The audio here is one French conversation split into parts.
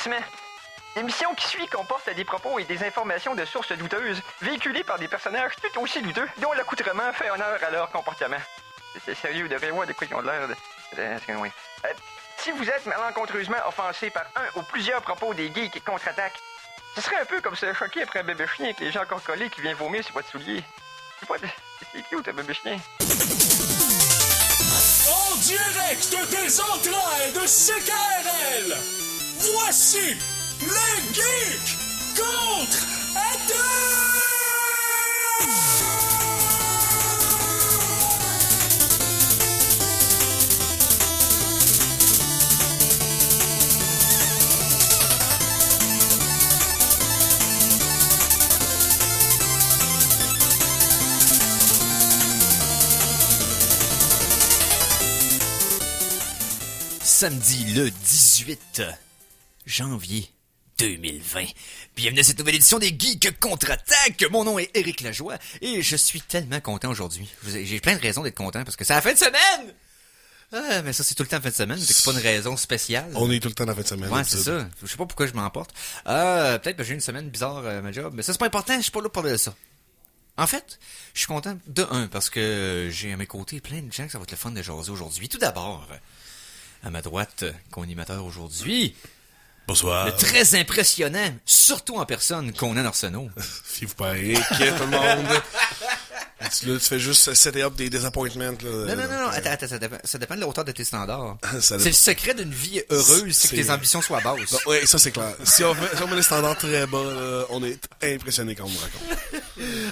avertissement. L'émission qui suit comporte des propos et des informations de sources douteuses, véhiculées par des personnages tout aussi douteux, dont l'accoutrement fait honneur à leur comportement. C'est sérieux, de voir de quoi ils ont l'air de... Oui. Si vous êtes malencontreusement offensé par un ou plusieurs propos des geeks qui contre-attaquent, ce serait un peu comme se choquer après un bébé chien avec les gens encore collés qui vient vomir sur votre soulier. C'est cute, un bébé chien. En direct des entrailles de CKRL, voici les geeks contre-attaquent! Samedi le 18 janvier 2020. Bienvenue à cette nouvelle édition des Geeks Contre-Attaque. Mon nom est Éric Lajoie et je suis tellement content aujourd'hui. J'ai plein de raisons d'être content parce que c'est la fin de semaine! Ah, mais ça, c'est tout le temps la fin de semaine, c'est pas une raison spéciale. On est tout le temps dans la fin de semaine. Ouais, c'est ça. Je sais pas pourquoi je m'emporte. Peut-être que j'ai une semaine bizarre à ma job, mais ça, c'est pas important, je suis pas là pour parler de ça. En fait, je suis content de un, parce que j'ai à mes côtés plein de gens que ça va être le fun de jaser aujourd'hui. Tout d'abord, à ma droite, co-animateur aujourd'hui. Bonsoir. Le très impressionnant, surtout en personne, Conan Arsenault. Fiez-vous pas Eric, tout le monde. Tu fais juste set up des disappointments. Là. Non, attends, ça dépend de la hauteur de tes standards. C'est le secret d'une vie heureuse, c'est que tes ambitions soient basses. Oui, ça c'est clair. Si on met les standards très bas, là, on est impressionné quand on me raconte.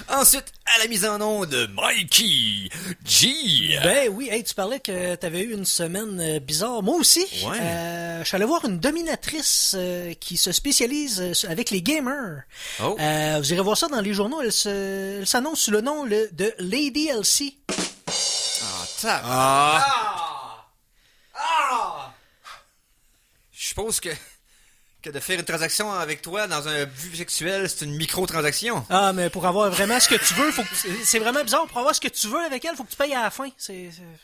Ensuite, à la mise en onde, Mikey G. Ben oui, hey, tu parlais que t'avais eu une semaine bizarre. Moi aussi. Ouais. Je suis allé voir une dominatrice qui se spécialise avec les gamers. Oh. Vous irez voir ça dans les journaux. Elle s'annonce sous le nom de Lady LC. Je suppose que de faire une transaction avec toi dans un but sexuel, c'est une micro-transaction. Ah, mais pour avoir vraiment ce que tu veux, c'est vraiment bizarre. Pour avoir ce que tu veux avec elle, faut que tu payes à la fin.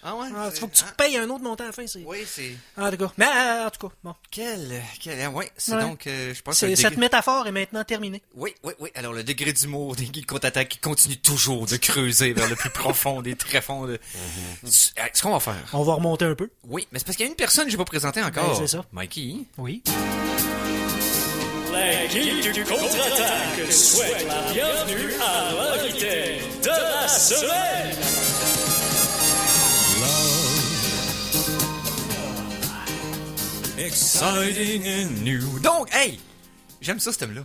Ah ouais? Faut que tu payes un autre montant à la fin. Oui, c'est... En tout cas. Mais en tout cas, bon. Ouais, c'est Ouais. donc, je pense que... Cette métaphore est maintenant terminée. Oui. Alors, le degré d'humour des Geeks Contre-Attaque qui continue toujours de creuser vers le plus profond des tréfonds de... Ce qu'on va faire? On va remonter un peu. Oui, mais c'est parce qu'il y a une personne que j'ai pas présentée encore. Ben, c'est ça. Mikey. Oui. Les geeks contre-attaque souhaitent la bienvenue à l'invité de la semaine. Exciting and new. Donc, hey! J'aime ça, ce thème-là.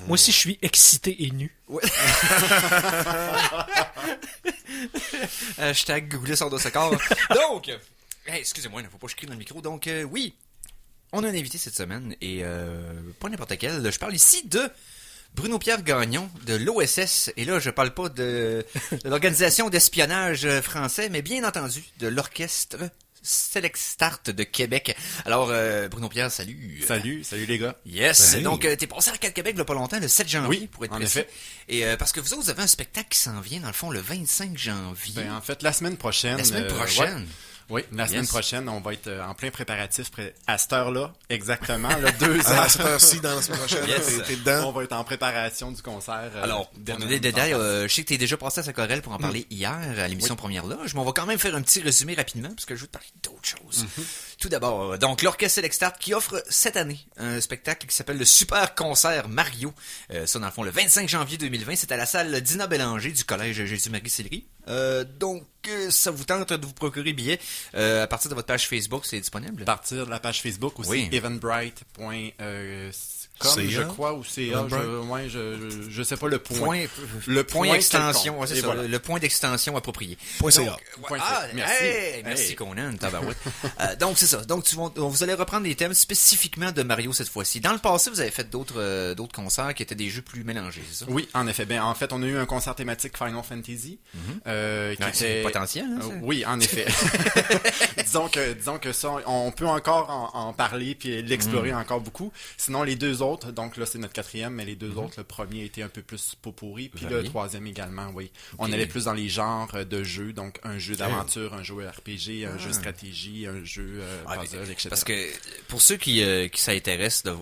Moi aussi, je suis excité et nu. Ouais. Hashtag googler son dos corps. Donc, hey, excusez-moi, il ne faut pas que je crie dans le micro. Donc, oui, on a un invité cette semaine et pas n'importe quel. Je parle ici de Bruno-Pierre Gagnon de l'OSS. Et là, je parle pas de l'organisation d'espionnage français, mais bien entendu de l'orchestre Select Start de Québec. Alors, Bruno-Pierre, salut. Salut les gars. Yes. Salut. Donc, t'es passé à Québec il y a pas longtemps, le 7 janvier, Oui, pour être en précis. effet. Et parce que vous autres, vous avez un spectacle qui s'en vient, dans le fond, le 25 janvier. Ben, en fait, la semaine prochaine. La semaine prochaine. Ouais. Oui, la semaine Yes. prochaine, on va être en plein préparatif à cette heure-là, exactement, là, 2 À heures. cette heure-ci, dans la semaine prochaine, Yes. t'es dedans. On va être en préparation du concert. Alors, pour donner des détails, je sais que t'es déjà passé à Sacorel pour en parler hier à l'émission Première Loge, mais on va quand même faire un petit résumé rapidement parce que je veux te parler d'autres choses. Tout d'abord, donc l'Orchestre Select Start qui offre cette année un spectacle qui s'appelle le Super Concert Mario. Ça, dans le fond, le 25 janvier 2020, c'est à la salle Dina Bélanger du Collège Jésus-Marie-Sillery. Donc, ça vous tente de vous procurer billet à partir de votre page Facebook, c'est disponible? À partir de la page Facebook aussi, Oui. eventbrite.com, CA? je crois, ou CA, je sais pas le point. Le point extension, quelconque. ouais, c'est Et ça, voilà. le point d'extension approprié. Point CA. Donc, Point ah, CA. Merci. merci Hey. Conan, tabarouette. Donc c'est ça. Donc vous allez reprendre des thèmes spécifiquement de Mario cette fois-ci. Dans le passé, vous avez fait d'autres concerts qui étaient des jeux plus mélangés, c'est ça? Oui, en effet. Ben, en fait, on a eu un concert thématique Final Fantasy. Qui Ouais, c'est était... potentiel, hein, ça? Oui, en effet. disons que ça, on peut encore en parler puis l'explorer encore beaucoup. Sinon, les deux autres, donc là, c'est notre quatrième, mais les deux autres, le premier était un peu plus pot-pourri, puis Varié. le troisième également, oui. On allait plus dans les genres de jeux, donc un jeu d'aventure, un jeu RPG, un jeu de stratégie, un jeu puzzle, etc. Parce que pour ceux qui s'intéressent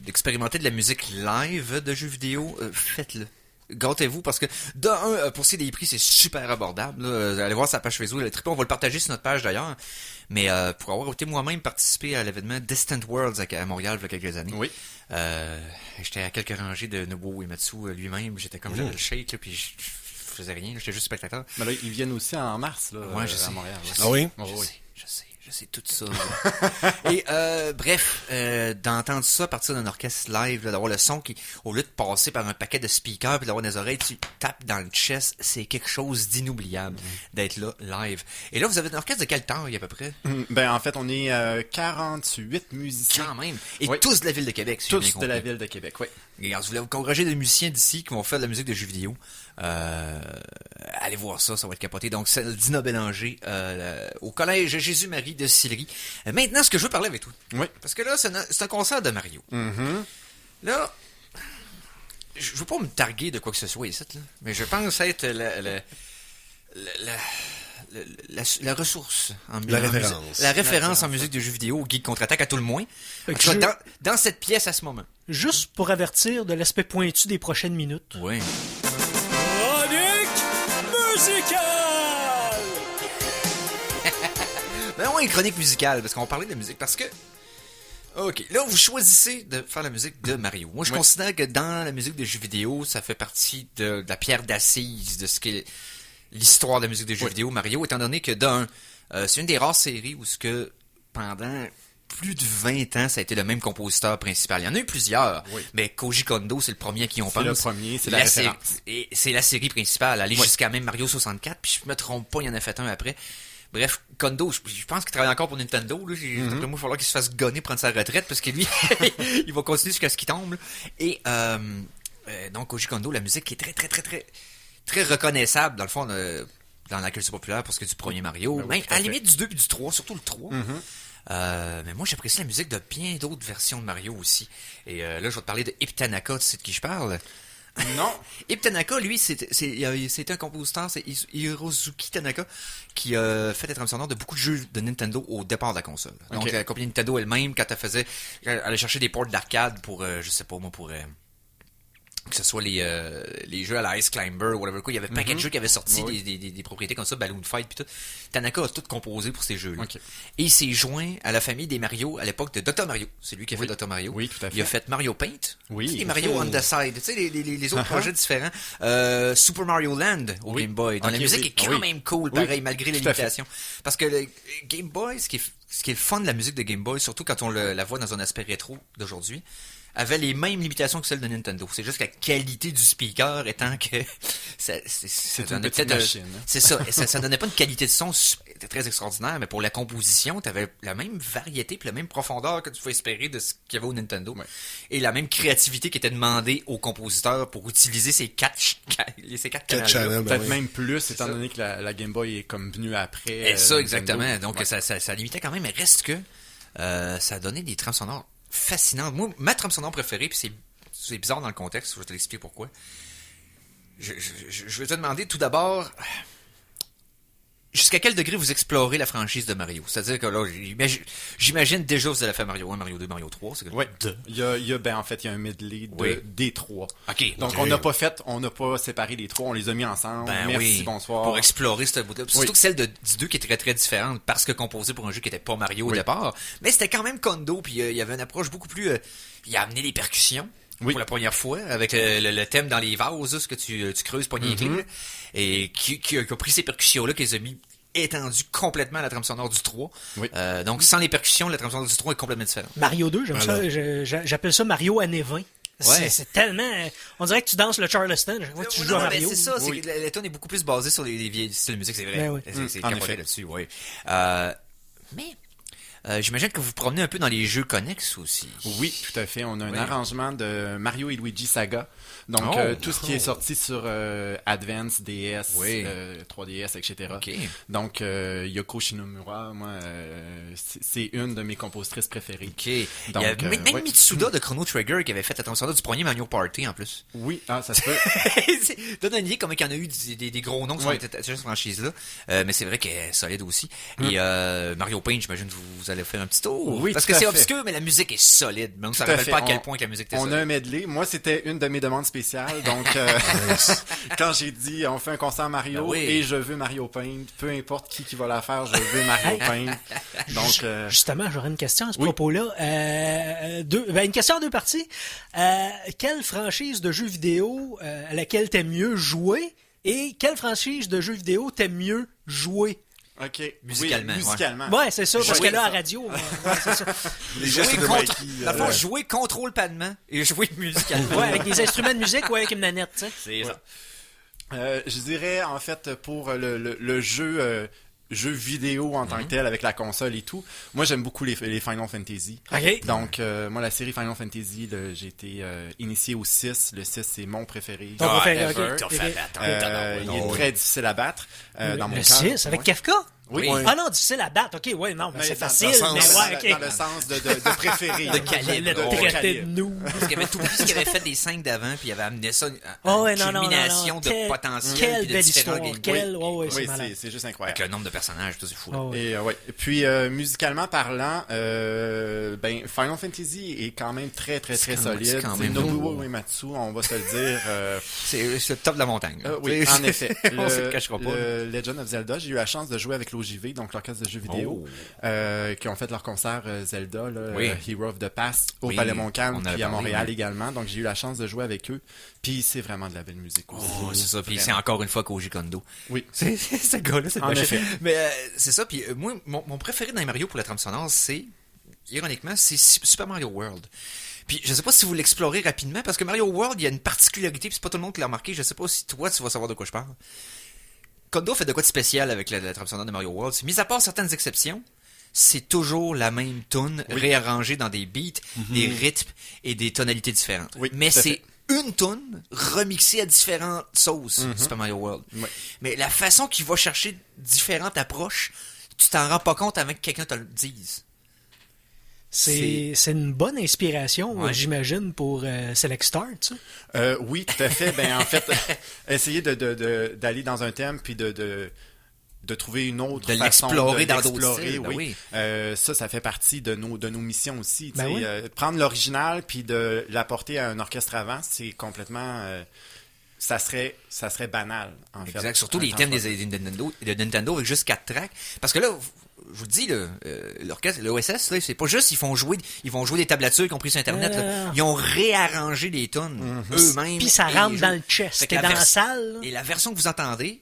d'expérimenter de la musique live de jeux vidéo, faites-le. Gâtez-vous parce que pour ce qui est des prix, c'est super abordable. Là. Allez voir sa page Facebook, le triple, on va le partager sur notre page d'ailleurs. Mais pour avoir été moi-même participé à l'événement Distant Worlds à Montréal il y a quelques années. Oui. J'étais à quelques rangées de Nobuo Uematsu lui-même. J'étais comme j'avais le shake, là, puis je faisais rien. J'étais juste spectateur. Mais là, ils viennent aussi en mars, là, Ouais, je sais. à Montréal. Ah oui? Je sais tout ça. Et bref, d'entendre ça partir d'un orchestre live, là, d'avoir le son qui, au lieu de passer par un paquet de speakers puis d'avoir des oreilles, tu tapes dans le chest, c'est quelque chose d'inoubliable d'être là live. Et là, vous avez un orchestre de quelle taille à peu près? Ben, en fait, on est 48 musiciens. Quand même. Et Oui. tous de la ville de Québec, si j'ai bien Tous de la compris. ville de Québec, oui. Regarde, je voulais vous encourager des musiciens d'ici qui vont faire de la musique de jeux vidéo. Allez voir ça va être capoté. Donc, c'est Dina Bélanger au collège Jésus-Marie de Sillery. Maintenant, ce que je veux parler avec toi. Oui. Parce que là, c'est un concert de Mario. Mm-hmm. Là, je veux pas me targuer de quoi que ce soit ici, là, mais je pense être la ressource en La musique. référence. La référence en musique de jeux vidéo, Geek contre-attaque à tout le moins. En tout cas, dans cette pièce à ce moment. Juste pour avertir de l'aspect pointu des prochaines minutes. Oui. Chronique musicale! Ben oui, chronique musicale, parce qu'on parlait de musique, parce que... Ok, là, vous choisissez de faire la musique de Mario. Moi, je considère que dans la musique de jeux vidéo, ça fait partie de la pierre d'assise de ce qu'est l'histoire de la musique de jeux vidéo, Mario, étant donné que c'est une des rares séries où ce que pendant plus de 20 ans, ça a été le même compositeur principal. Il y en a eu plusieurs, mais Koji Kondo, c'est le premier à qui on pense. C'est le premier, c'est la référence. Et c'est la série principale, aller jusqu'à même Mario 64, puis je me trompe pas, il y en a fait un après. Bref, Kondo, je pense qu'il travaille encore pour Nintendo. Là. D'après moi, il va falloir qu'il se fasse gonner, prendre sa retraite, parce que lui, il va continuer jusqu'à ce qu'il tombe. Là. Et donc, Koji Kondo, la musique est très, très, très, très, très reconnaissable, dans le fond, dans la culture populaire, parce que du premier Mario, Ben oui, même tout à à la fait. limite du 2 et du 3, surtout le 3. Mais moi, j'apprécie la musique de bien d'autres versions de Mario aussi. Et là, je vais te parler de Ip Tanaka, tu sais de qui je parle? Non. Ip Tanaka, lui, c'est un compositeur, c'est Hirozuki Tanaka, qui a fait être sonore de beaucoup de jeux de Nintendo au départ de la console. Donc, Ok. la compagnie Nintendo elle-même, quand elle allait chercher des ports d'arcade pour, je sais pas moi, pour... que ce soit les jeux à la Ice Climber ou whatever quoi, il y avait plein de jeux qui avaient sorti des propriétés comme ça, Balloon Fight puis tout. Tanaka a tout composé pour ces jeux-là. Ok. Et il s'est joint à la famille des Mario à l'époque de Dr. Mario. C'est lui qui a fait Dr. Mario. Oui, tout à fait. Il a fait Mario Paint. Oui. Tu sais, les Mario on the side. Tu sais, les autres projets différents. Super Mario Land au Game Boy. Donc la musique est quand même cool, pareil, malgré les tout à fait. limitations. Parce que le Game Boy, ce qui est le fun de la musique de Game Boy, surtout quand on la voit dans un aspect rétro d'aujourd'hui, avait les mêmes limitations que celles de Nintendo. C'est juste que la qualité du speaker étant que c'est une petite machine. Hein? C'est ça. Et ça donnait pas une qualité de son très extraordinaire, mais pour la composition, tu avais la même variété puis la même profondeur que tu pouvais espérer de ce qu'il y avait au Nintendo. Ouais. Et la même créativité qui était demandée aux compositeurs pour utiliser ces quatre canaux. channels, ben Peut-être oui. même plus, étant ça. donné que la Game Boy est comme venue après. Et ça, Nintendo. exactement. Donc, Ouais. ça limitait quand même, mais reste que ça a donné des trames sonores fascinantes. Moi, ma trame sonore préférée, puis c'est bizarre dans le contexte, je vais te l'expliquer pourquoi. Je vais te demander tout d'abord, jusqu'à quel degré vous explorez la franchise de Mario? C'est-à-dire que là, j'imagine déjà vous avez fait Mario 1, Mario 2, Mario 3. C'est Ouais. Il y a en fait, il y a un medley des trois. OK. Donc, on n'a pas séparé les trois, on les a mis ensemble. Ben Merci, oui, bonsoir. pour explorer cette bout-là. Surtout que celle du 2 qui est très très différente parce que composée pour un jeu qui était pas Mario au départ. Mais c'était quand même Kondo, puis il y avait une approche beaucoup plus... il a amené les percussions pour la première fois, avec le thème dans les vases, ce que tu creuses poignée clé, là, et qui a pris ces percussions-là, qui les a mis étendues complètement à la trame sonore du 3. Oui. Donc sans les percussions, la trame sonore du 3 est complètement différente. Mario 2, j'aime ça. J'appelle ça Mario années 20. Ouais. C'est tellement... On dirait que tu danses le Charleston. Je vois que tu joues à Mario. C'est ça, c'est que la tonne est beaucoup plus basée sur les vieilles styles de musique, c'est vrai. Ben oui. C'est En capoté effet. là-dessus, oui. Mais j'imagine que vous promenez un peu dans les jeux connexes aussi. Oui, tout à fait. On a un arrangement de Mario et Luigi Saga. Donc, tout ce qui est sorti sur Advance, DS, 3DS, etc. OK. Donc, Yoko Shinomura, moi, c'est une de mes compositrices préférées. OK. Donc, il y a même ouais. Mitsuda de Chrono Trigger qui avait fait la trame sonore du premier Mario Party en plus. Oui, ça se peut. Donne une idée comme il y en a eu des gros noms qui sont attachés à cette franchise-là. Mais c'est vrai qu'elle est solide aussi. Et Mario Paint, j'imagine que vous vous allez faire un petit tour. Oui, Parce tout que à c'est fait. obscur, mais la musique est solide. Donc, ça Tout à rappelle fait. pas à quel point que la musique était On solide. a un medley. Moi, c'était une de mes demandes spéciales. Donc, quand j'ai dit on fait un concert Mario Ben oui. et je veux Mario Paint, peu importe qui va la faire, je veux Mario Paint. Donc, Justement, j'aurais une question à ce Oui. propos-là. Une question en deux parties. Quelle franchise de jeux vidéo à laquelle t'aimes mieux jouer et quelle franchise de jeux vidéo t'aimes mieux jouer? OK. Musicalement, Oui, musicalement. Ouais, c'est ça, parce Jouer, que là, à ça. radio, ouais, c'est ça. Les Jouer gestes de contre, Mikey. dans le fond, jouer contrôle panement et jouer musicalement. Ouais, avec des instruments de musique, ouais, avec une manette, tu sais. C'est ça. Je dirais, en fait, pour le jeu vidéo en tant que tel, avec la console et tout, moi, j'aime beaucoup les Final Fantasy. OK. Donc, moi, la série Final Fantasy, j'ai été initié au 6. Le 6, c'est mon préféré. Ton préféré, ever. ok. T'as fait Il est très difficile à battre dans mon Le cas. 6, avec Ouais. Kafka? Oui. Oui. Ah non, difficile à battre. OK, ouais, non, mais c'est dans- facile, dans le mais sens- ouais, OK. Dans le sens de préféré. De calibre. Le Oh, traité calibre. de nous. Parce qu'il avait tout pris ce qu'il avait fait des 5 d'avant, puis il avait amené ça à Oh, ouais, une non, non, non, culmination non. de potentiel. Quelle puis de belle différents histoire. gameplays. Quelle, ouais, c'est Oui, malade. c'est juste Avec incroyable. le nombre de personnages, tout c'est fou. là. Oh, ouais. Et ouais. Puis musicalement parlant, Final Fantasy est quand même très très très C'est quand même- solide. c'est quand C'est même Nobuo beau. Uematsu, on va se le dire. C'est le top de la montagne. là. Oui, C'est- en effet. On se le cachera pas. Le Legend of Zelda, j'ai eu la chance de jouer avec l'OJV, donc l'orchestre de jeux vidéo, qui ont fait leur concert Zelda, là, Oui. Hero of the Past, au Oui, Palais Montcalm, on en a puis à parlé, Montréal oui. également. Donc j'ai eu la chance de jouer avec eux. Puis c'est vraiment de la belle musique aussi. Oh, c'est ça. Puis Vraiment. c'est encore une fois Koji Kondo. Oui. C'est ce gars-là, c'est En effet. Mais c'est ça. Puis moi, mon préféré dans les Mario pour la trame sonore, c'est, ironiquement, c'est Super Mario World. Puis je sais pas si vous l'explorez rapidement, parce que Mario World, il y a une particularité, puis c'est pas tout le monde qui l'a remarqué. Je sais pas si toi, tu vas savoir de quoi je parle. Kondo fait de quoi de spécial avec la trame sonore de Mario World. C'est, mis à part certaines exceptions, c'est toujours la même tune réarrangée dans des beats, des rythmes et des tonalités différentes. Oui, Mais tout à c'est fait. une tune remixée à différentes sauces, Super Mario World. Ouais. Mais la façon qu'il va chercher différentes approches, tu t'en rends pas compte avant que quelqu'un te le dise. C'est une bonne inspiration, Ouais. j'imagine, pour Select Start, ça. Oui, tout à fait. En fait, essayer d'aller dans un thème puis de trouver une autre De façon l'explorer de dans d'autres l'explorer, styles, ben oui. Ça fait partie de nos missions aussi. Ben oui. Prendre l'original puis de l'apporter à un orchestre avant, c'est complètement... ça serait banal, en fait. Exact. Surtout Un les temps thèmes soit- de Nintendo avec juste 4 tracks. Parce que là, je vous le dis, l'orchestre, l'OSS, là, c'est pas juste, ils vont jouer des tablatures qu'ils ont pris sur Internet. Là. Ils ont réarrangé les tunes eux-mêmes. Puis ça et rentre les dans jeux. le chest. Fait que T'es dans la salle, là. Et la version que vous entendez,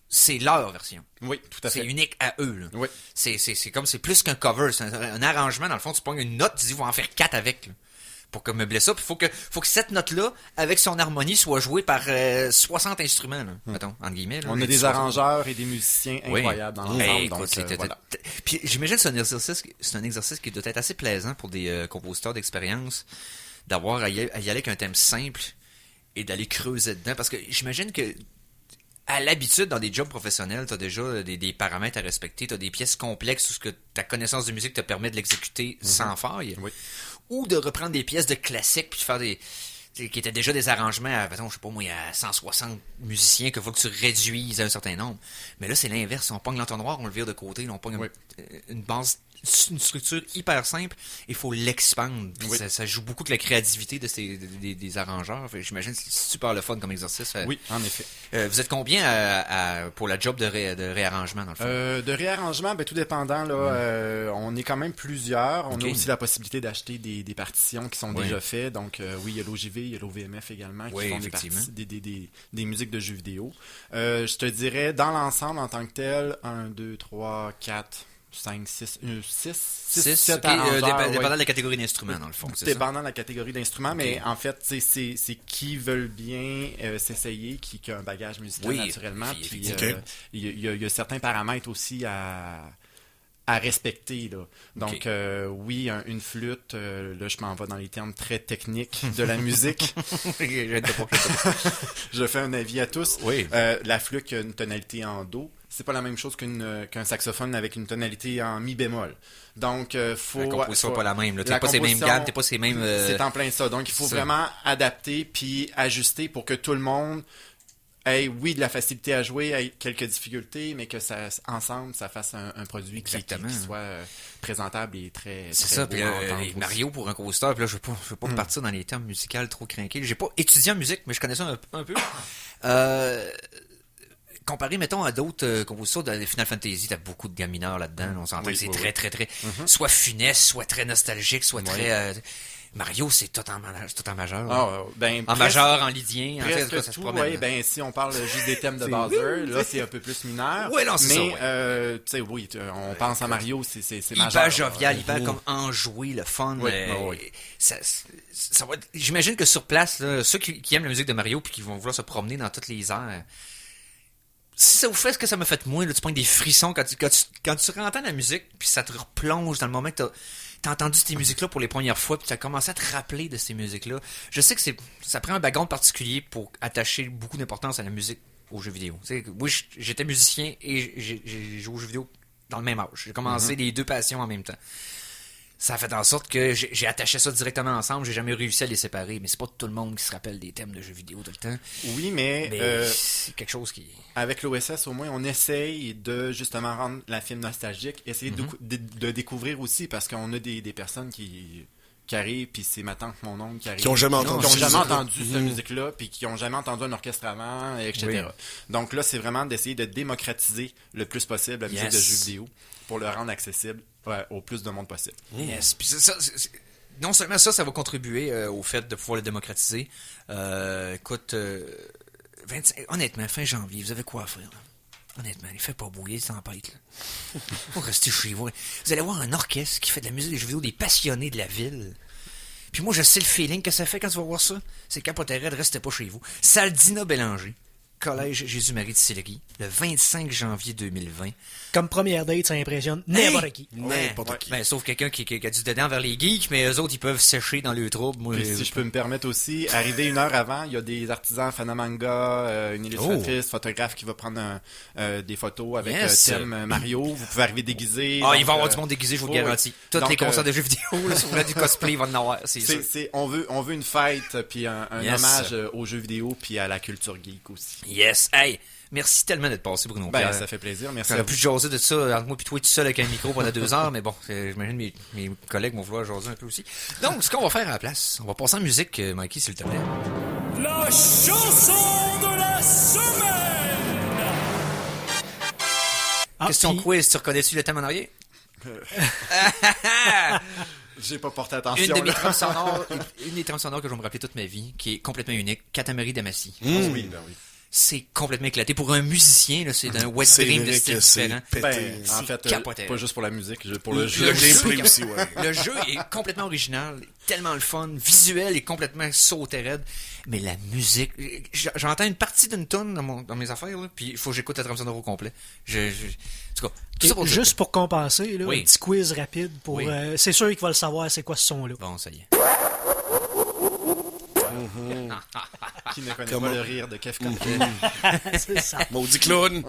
c'est leur version. Oui, tout à C'est fait. unique à eux. Là. Oui. C'est comme, c'est plus qu'un cover, c'est un arrangement. Dans le fond, tu prends une note, tu dis, on va en faire 4 avec. Là, pour que meubler ça. Puis faut que cette note-là, avec son harmonie, soit jouée par 60 instruments, là, mettons, entre guillemets. Là. On a des 60. arrangeurs et des musiciens Oui. incroyables dans Hey, l'ensemble. écoute, Donc, voilà. Puis j'imagine que c'est un exercice qui doit être assez plaisant pour des compositeurs d'expérience, d'avoir à y aller avec un thème simple et d'aller creuser dedans. Parce que j'imagine que à l'habitude, dans des jobs professionnels, tu as déjà des paramètres à respecter, tu as des pièces complexes où ce que ta connaissance de musique te permet de l'exécuter sans faille. Oui. Ou de reprendre des pièces de classiques puis de faire qui étaient déjà des arrangements à, mettons, je sais pas moi, à 160 musiciens qu'il faut que tu réduises à un certain nombre. Mais là, c'est l'inverse. On pogne l'entonnoir, on le vire de côté, là, on pogne Oui. une base, une structure hyper simple, il faut l'expandre. Puis Oui. Ça joue beaucoup de la créativité des arrangeurs. Fait que j'imagine que c'est super le fun comme exercice. Oui, en effet. Vous êtes combien pour la job de réarrangement, dans le fond? De réarrangement, tout dépendant, là, on est quand même plusieurs. On Ok. a aussi la possibilité d'acheter des partitions qui sont Oui. déjà faites. Donc, oui, il y a l'OJV, il y a l'OVMF également qui Oui, font effectivement. des musiques de jeux vidéo. Je te dirais, dans l'ensemble, en tant que tel, 1, 2, 3, 4, 5, 6, 6, 7 ok, arrangeurs. dépendant ouais. de la catégorie d'instruments, dans le fond. C'est ça? Dépendant de la catégorie d'instruments, mais en fait, c'est qui veulent bien s'essayer, qui a un bagage musical Oui, naturellement. puis Puis effectivement. il y a certains paramètres aussi à respecter. Là. Donc, oui, une flûte, là, je m'en vais dans les termes très techniques de la musique. Je fais un avis à tous. Oui. La flûte qui a une tonalité en Do, c'est pas la même chose qu'un saxophone avec une tonalité en mi bémol. Donc, faut... La composition n'est pas la même. Là. La T'as pas ces mêmes composition, gammes, t'as pas ces mêmes... C'est en plein ça. Donc, il faut ça. vraiment adapter puis ajuster pour que tout le monde ait, oui, de la facilité à jouer, ait quelques difficultés, mais que ça, ensemble, ça fasse un produit qui soit présentable et très. C'est très ça, beau puis à entendre aussi. Mario pour un coaster, puis là, je veux pas partir dans les termes musicaux trop crinqués. J'ai pas étudié en musique, mais je connais ça un peu. Comparé, mettons, à d'autres compositeurs de Final Fantasy, t'as beaucoup de gammes mineures là-dedans. On s'entend que c'est très, soit funeste, soit très nostalgique, soit très... Mario, c'est tout en majeur. En majeur, en lydien, en fait, Presque ça se tout, promène. ouais, ben, si on parle juste des thèmes de Bowser, là, c'est un peu plus mineur. Ouais, non, c'est mais, ça, tu sais, oui, on pense à Mario, c'est majeur. Hyper jovial, hyper comme enjoué, le fun. Oui, ça va, j'imagine que sur place, là, ceux qui aiment la musique de Mario puis qui vont vouloir se promener dans toutes les airs, si ça vous fait ce que ça m'a fait moi, là, tu prends des frissons quand tu entends la musique, puis ça te replonge dans le moment que t'as entendu ces musiques-là pour les premières fois, puis tu as commencé à te rappeler de ces musiques-là. Je sais que ça prend un background particulier pour attacher beaucoup d'importance à la musique aux jeux vidéo. Tu sais, oui, j'étais musicien et j'ai joué aux jeux vidéo dans le même âge. J'ai commencé les deux passions en même temps. Ça a fait en sorte que j'ai attaché ça directement ensemble. J'ai jamais réussi à les séparer. Mais c'est pas tout le monde qui se rappelle des thèmes de jeux vidéo tout le temps. Oui, mais c'est quelque chose qui... Avec l'OSS, au moins, on essaye de justement rendre la film nostalgique. Essayer de découvrir aussi, parce qu'on a des personnes qui arrivent, puis c'est ma tante, mon oncle qui arrive. Qui ont jamais entendu cette musique-là, puis qui ont jamais entendu un orchestre avant, etc. Oui. Donc là, c'est vraiment d'essayer de démocratiser le plus possible la musique de jeux vidéo pour le rendre accessible au plus de monde possible. Yes. Puis non seulement ça va contribuer au fait de pouvoir le démocratiser. Écoute, honnêtement, fin janvier, vous avez quoi à faire, là? Honnêtement, il fait pas beau, il est tempête, là. Faut rester chez vous. Vous allez voir un orchestre qui fait de la musique des jeux vidéo, des passionnés de la ville. Puis moi, je sais le feeling que ça fait quand tu vas voir ça. C'est capoté, restez pas chez vous. Saldina Bélanger, Collège Jésus-Marie de Sillery, le 25 janvier 2020. Comme première date, ça impressionne n'importe qui. N'importe qui. Ben, sauf quelqu'un qui a du dedans vers les geeks, mais eux autres, ils peuvent sécher dans le trouble. Moi, si je peux me permettre aussi, arriver une heure avant, il y a des artisans Fanamanga, une illustratrice, photographe qui va prendre des photos avec thème Mario. Vous pouvez arriver déguisé. Il va y avoir du monde déguisé, je vous le garantis. Tous les concerts de jeux vidéo, sur du cosplay, il va en avoir. On veut une fête, puis un hommage aux jeux vidéo, puis à la culture geek aussi. Yes! Hey! Merci tellement d'être passé, Bruno Pierre. Ça fait plaisir. Merci. J'aurais pu jaser de ça entre moi et toi tout seul avec un micro pendant 2 heures, mais bon, j'imagine mes collègues vont vouloir jaser un peu aussi. Donc, ce qu'on va faire à la place, on va passer en musique, Mikey, s'il te plaît. La chanson de la semaine! Question quiz, tu reconnais-tu le thème en arrière? J'ai pas porté attention. Une des trames sonores que je vais me rappeler toute ma vie, qui est complètement unique, Katamari Damacy. Oui. C'est complètement éclaté. Pour un musicien, là, c'est d'un wet dream de style différent. En fait, pas juste pour la musique, pour le jeu. Gameplay aussi, ouais. Le jeu est complètement original, tellement le fun, visuel est complètement sauté raide, mais la musique, j'entends une partie d'une tonne dans mes affaires, là, puis il faut que j'écoute la trame sonore au complet. En tout cas, tout ça pour juste pour compenser, là, oui. Un petit quiz rapide pour. C'est sûr qu'il va le savoir, c'est quoi ce son-là. Bon, ça y est. Qui ne connaît pas le rire de Kefka. C'est ça. Maudit clown.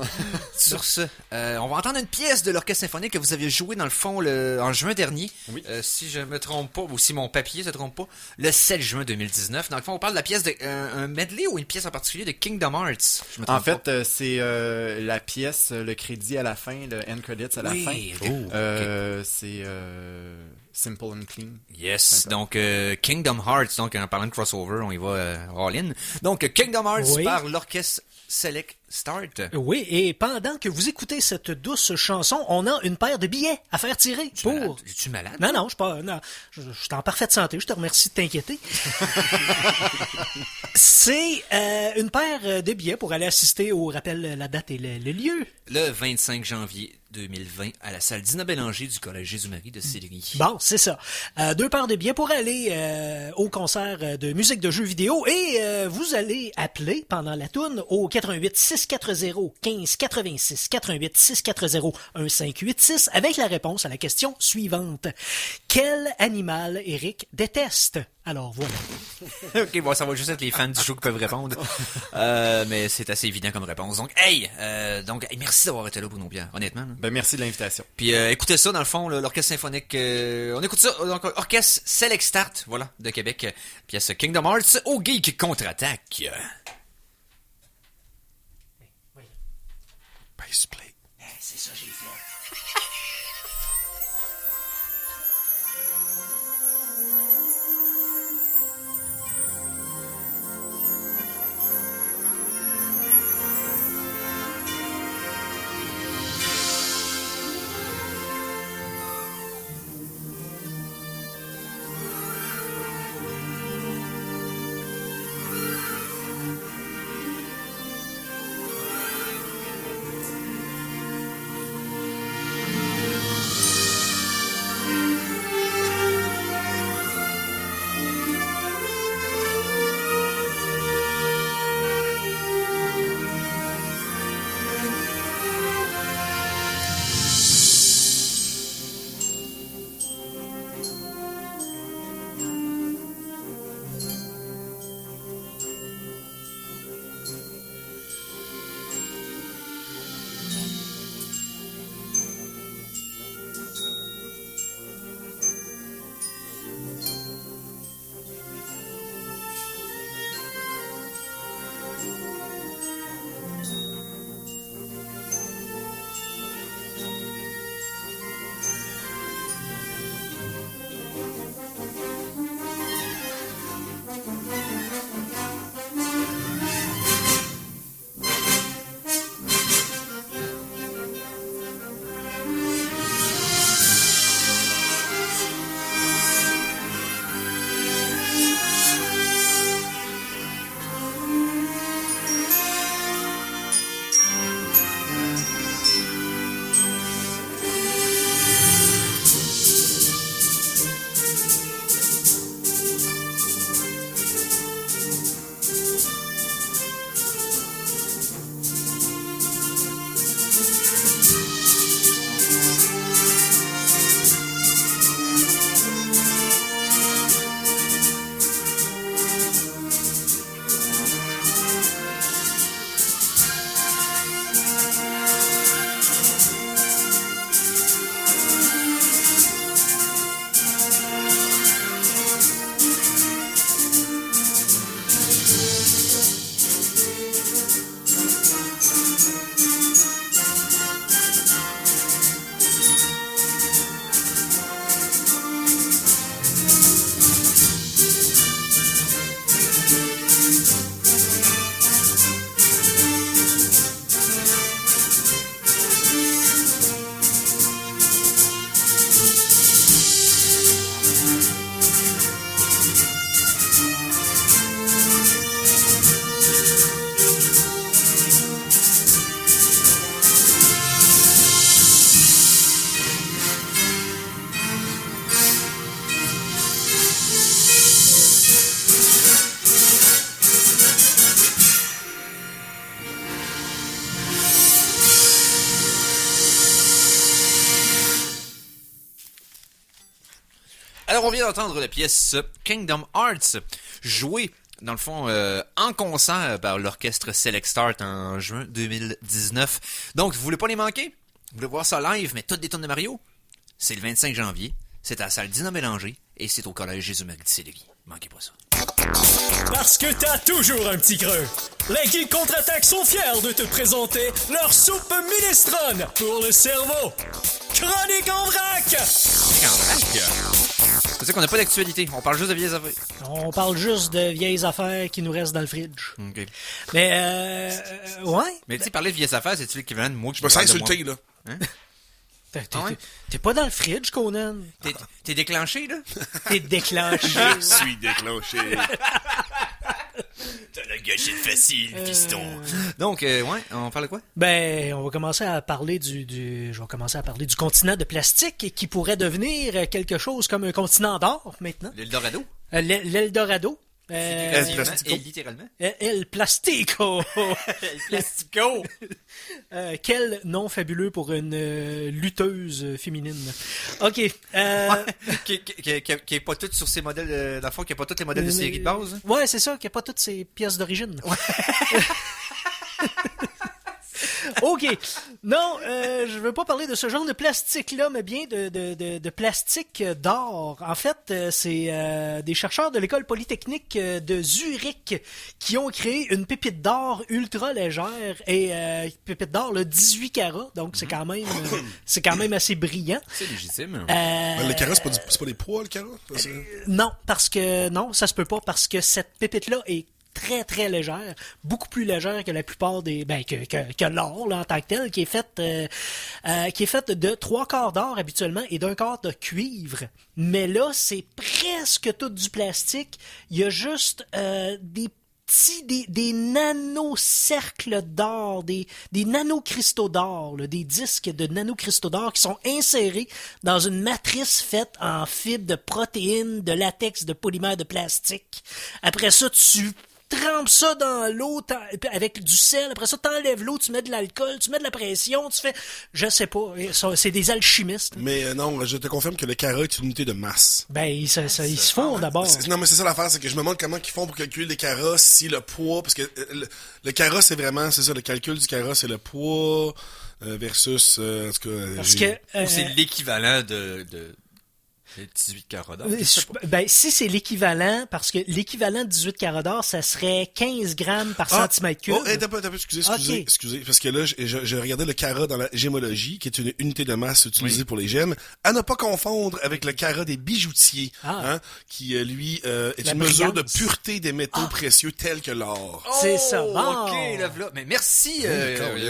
Sur ce, on va entendre une pièce de l'orchestre symphonique que vous aviez joué dans le fond en juin dernier. Oui. Si je me trompe pas, ou si mon papier se trompe pas, le 7 juin 2019. Dans le fond, on parle de la pièce un medley ou une pièce en particulier de Kingdom Hearts. En fait, c'est la pièce, le crédit à la fin, le end credits à la fin. Okay. C'est Simple and Clean. Yes, Simple. donc Kingdom Hearts, donc en parlant de crossover, on y va all-in. Donc Kingdom Hearts par l'orchestre Select Start. Oui, et pendant que vous écoutez cette douce chanson, on a une paire de billets à faire tirer pour... Es-tu malade? Non, je suis en parfaite santé, je te remercie de t'inquiéter. C'est une paire de billets pour aller assister au rappel, la date et le lieu. Le 25 janvier 2020 à la salle Dina Bélanger du Collège Jésus-Marie de Sillery. Bon, c'est ça. 2 paires de billets pour aller au concert de musique de jeux vidéo et vous allez appeler pendant la toune au 88 640 15 86 88 640 1586 avec la réponse à la question suivante. Quel animal Eric déteste? Alors voilà. Ok, bon, ça va juste être les fans du show qui peuvent répondre. Mais c'est assez évident comme réponse. Donc, merci d'avoir été là, Bruno Pierre, honnêtement. Là. Ben, merci de l'invitation. Puis écoutez ça, dans le fond, l'orchestre symphonique. On écoute ça, donc orchestre Select Start, voilà, de Québec. Pièce Kingdom Hearts au Geek contre-attaque. Nice play. C'est ça, j'ai fait. Alors, on vient d'entendre la pièce Kingdom Hearts, jouée, dans le fond, en concert par l'orchestre Select Start en juin 2019. Donc, vous voulez pas les manquer? Vous voulez voir ça live, mais toutes des tonnes de Mario? C'est le 25 janvier, c'est à la salle Dina Mélanger, et c'est au collège Jésus-Marie de Sillery. Manquez pas ça. Parce que t'as toujours un petit creux. Les Geeks Contre-Attaque sont fiers de te présenter leur soupe minestrone pour le cerveau. Chronique en vrac! C'est ça qu'on n'a pas d'actualité, on parle juste de vieilles affaires. On parle juste de vieilles affaires qui nous restent dans le fridge. OK. Mais, ouais. Mais tu sais, parler de vieilles affaires, c'est-tu l'équivalent de moi qui Je me sens insulté, là. T'es pas dans le fridge, Conan. T'es déclenché, là? T'es déclenché. Je suis déclenché. T'as la gâchette facile, piston. Donc, ouais, on parle de quoi? Ben, on va commencer à parler je vais commencer à parler du continent de plastique qui pourrait devenir quelque chose comme un continent d'or maintenant. L'Eldorado? L'Eldorado. Littéralement. El Plastico. El Plastico. Quel nom fabuleux pour une lutteuse féminine. OK. Qui est pas toutes sur ses modèles, dans le fond, qui est pas tous les modèles de série de base. Hein? Ouais, c'est ça, qui a pas toutes ses pièces d'origine. Ouais. OK. Non, je veux pas parler de ce genre de plastique-là, mais bien de plastique d'or. En fait, c'est des chercheurs de l'école polytechnique de Zurich qui ont créé une pépite d'or ultra légère et pépite d'or, là, 18 carats. Donc, c'est quand même assez brillant. C'est légitime. Le carats, c'est pas des poids, le carats? Non, parce que non, ça se peut pas parce que cette pépite-là est très très légère, beaucoup plus légère que la plupart des que l'or là, en tant que tel, qui est faite de 3/4 d'or habituellement et d'1/4 de cuivre. Mais là, c'est presque tout du plastique. Il y a juste des nanocercles d'or, des nanocristaux d'or, là, des disques de nanocristaux d'or qui sont insérés dans une matrice faite en fibres de protéines, de latex, de polymère de plastique. Après ça, tu trempes ça dans l'eau avec du sel. Après ça, t'enlèves l'eau, tu mets de l'alcool, tu mets de la pression, tu fais... Je sais pas, c'est des alchimistes. Mais non, je te confirme que le carat est une unité de masse. Ben, ils se font d'abord. Non, mais c'est ça l'affaire, c'est que je me demande comment ils font pour calculer les carats si le poids... Parce que le carat, c'est ça, le calcul du carat, c'est le poids versus... en tout cas... Parce que... c'est l'équivalent de 18 carats d'or. Ben, si c'est l'équivalent, parce que l'équivalent de 18 carats d'or, ça serait 15 grammes par centimètre cube. Oh, t'as peu, excusez. Parce que là, je regardais le carat dans la gémologie, qui est une unité de masse utilisée pour les gemmes, à ne pas confondre avec le carat des bijoutiers, qui, lui, est une mesure de pureté des métaux précieux tels que l'or. C'est ça. Bon. OK, là, voilà. Mais merci,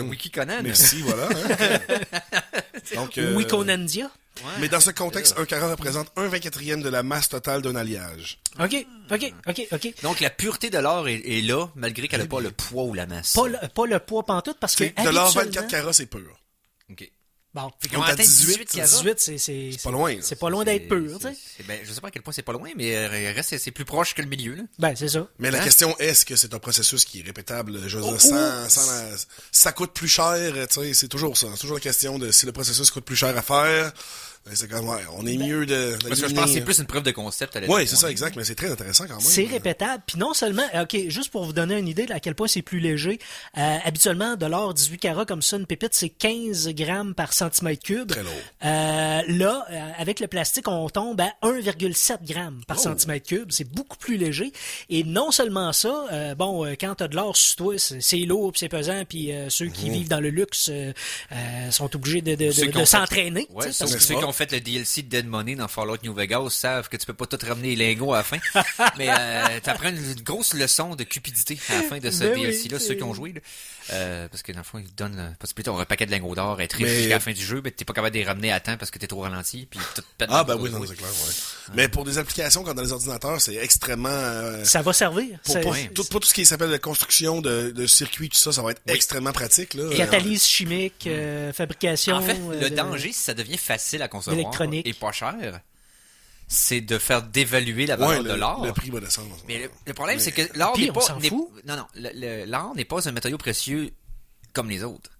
Wikikonan. Merci, voilà. Donc, Wikonandia. Ouais. Mais dans ce contexte, un carat représente 1/24e de la masse totale d'un alliage. OK. Donc, la pureté de l'or est là, malgré qu'elle n'a pas le poids ou la masse. Pas le poids pantoute, parce que de l'or 24 carats, c'est pur. OK. Bon. Fait qu'on Donc, a à atteint 18 carats. 18, c'est pas loin. C'est pas loin d'être pur, tu sais. Ben, je sais pas à quel point c'est pas loin, mais reste, c'est plus proche que le milieu, là. Ben, c'est ça. Mais la question est-ce que c'est un processus qui est répétable? Je veux dire, ça coûte plus cher, tu sais, c'est toujours ça. C'est toujours la question de si le processus coûte plus cher à faire. Ben, c'est comme, ouais, on est mieux de... Parce que je pense que c'est plus une preuve de concept. Oui, c'est ça, exact, mais c'est très intéressant quand même. C'est répétable. Puis non seulement, OK, juste pour vous donner une idée de à quel point c'est plus léger, habituellement, de l'or 18 carats comme ça, une pépite, c'est 15 grammes par centimètre cube. Très lourd. Là, avec le plastique, on tombe à 1,7 grammes par centimètre cube. C'est beaucoup plus léger. Et non seulement ça, quand t'as de l'or sur toi, c'est lourd, puis c'est pesant, puis ceux qui vivent dans le luxe sont obligés de s'entraîner. Ouais, sauf que ceux qui ont fait le DLC de Dead Money dans Fallout New Vegas savent que tu peux pas tout ramener les lingots à la fin. Mais t'apprends une grosse leçon de cupidité à la fin de ce DLC-là, ceux qui ont joué. Là. Parce que dans le fond, ils te donnent la possibilité d'avoir un paquet de lingots d'or, être riche jusqu'à la fin du jeu, mais t'es pas capable de les ramener à temps parce que t'es trop ralenti. Puis tout Oui, non, c'est clair, ouais. Mais pour des applications comme dans les ordinateurs, c'est extrêmement... ça va servir. Pour tout ce qui s'appelle la construction de circuits, tout ça, ça va être extrêmement pratique. Là. Catalyse chimique, fabrication... En fait, le danger, si ça devient facile à concevoir et pas cher, c'est de faire dévaluer la valeur de l'or. Le prix va descendre. Mais le problème, c'est que l'or n'est pas... Non, l'or n'est pas un matériau précieux comme les autres.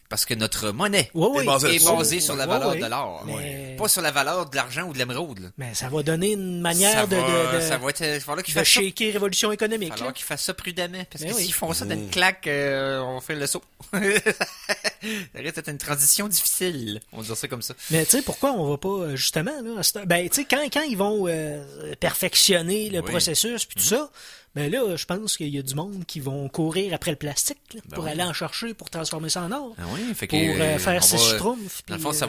Parce que notre monnaie est basée sur la valeur de l'or. Mais... Pas sur la valeur de l'argent ou de l'émeraude. Là. Mais ça va donner une manière de shaker révolution économique. Il va falloir qu'ils fassent ça prudemment. Parce que s'ils font ça d'une claque, on fait le saut. Ça risque d'être une transition difficile. On va dire ça comme ça. Mais tu sais, pourquoi on va pas, justement, là, ben, tu sais, quand ils vont perfectionner le processus puis tout ça, ben là, je pense qu'il y a du monde qui vont courir après le plastique là, pour aller en chercher, pour transformer ça en or. Fait pour faire ses schtroumpfs. Dans le fond, ça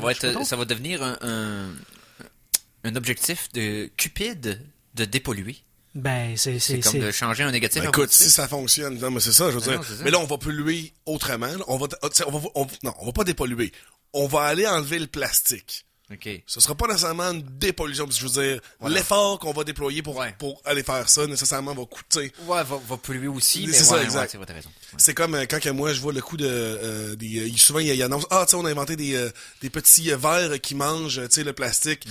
va devenir un objectif de cupide de dépolluer. Ben, c'est comme de changer un négatif en écoute, positif. si ça fonctionne, non, mais c'est ça, je veux dire. Mais là, on va polluer autrement. Là. On va pas dépolluer. On va aller enlever le plastique. OK. Ce sera pas nécessairement une dépollution, parce que je veux dire, l'effort qu'on va déployer pour aller faire ça, nécessairement, va coûter. Ouais, va polluer aussi, mais c'est ça, exact. t'as raison. Ouais. C'est comme quand que moi, je vois le coup de... souvent, il annonce, tu sais, on a inventé des petits verres qui mangent, tu sais, le plastique.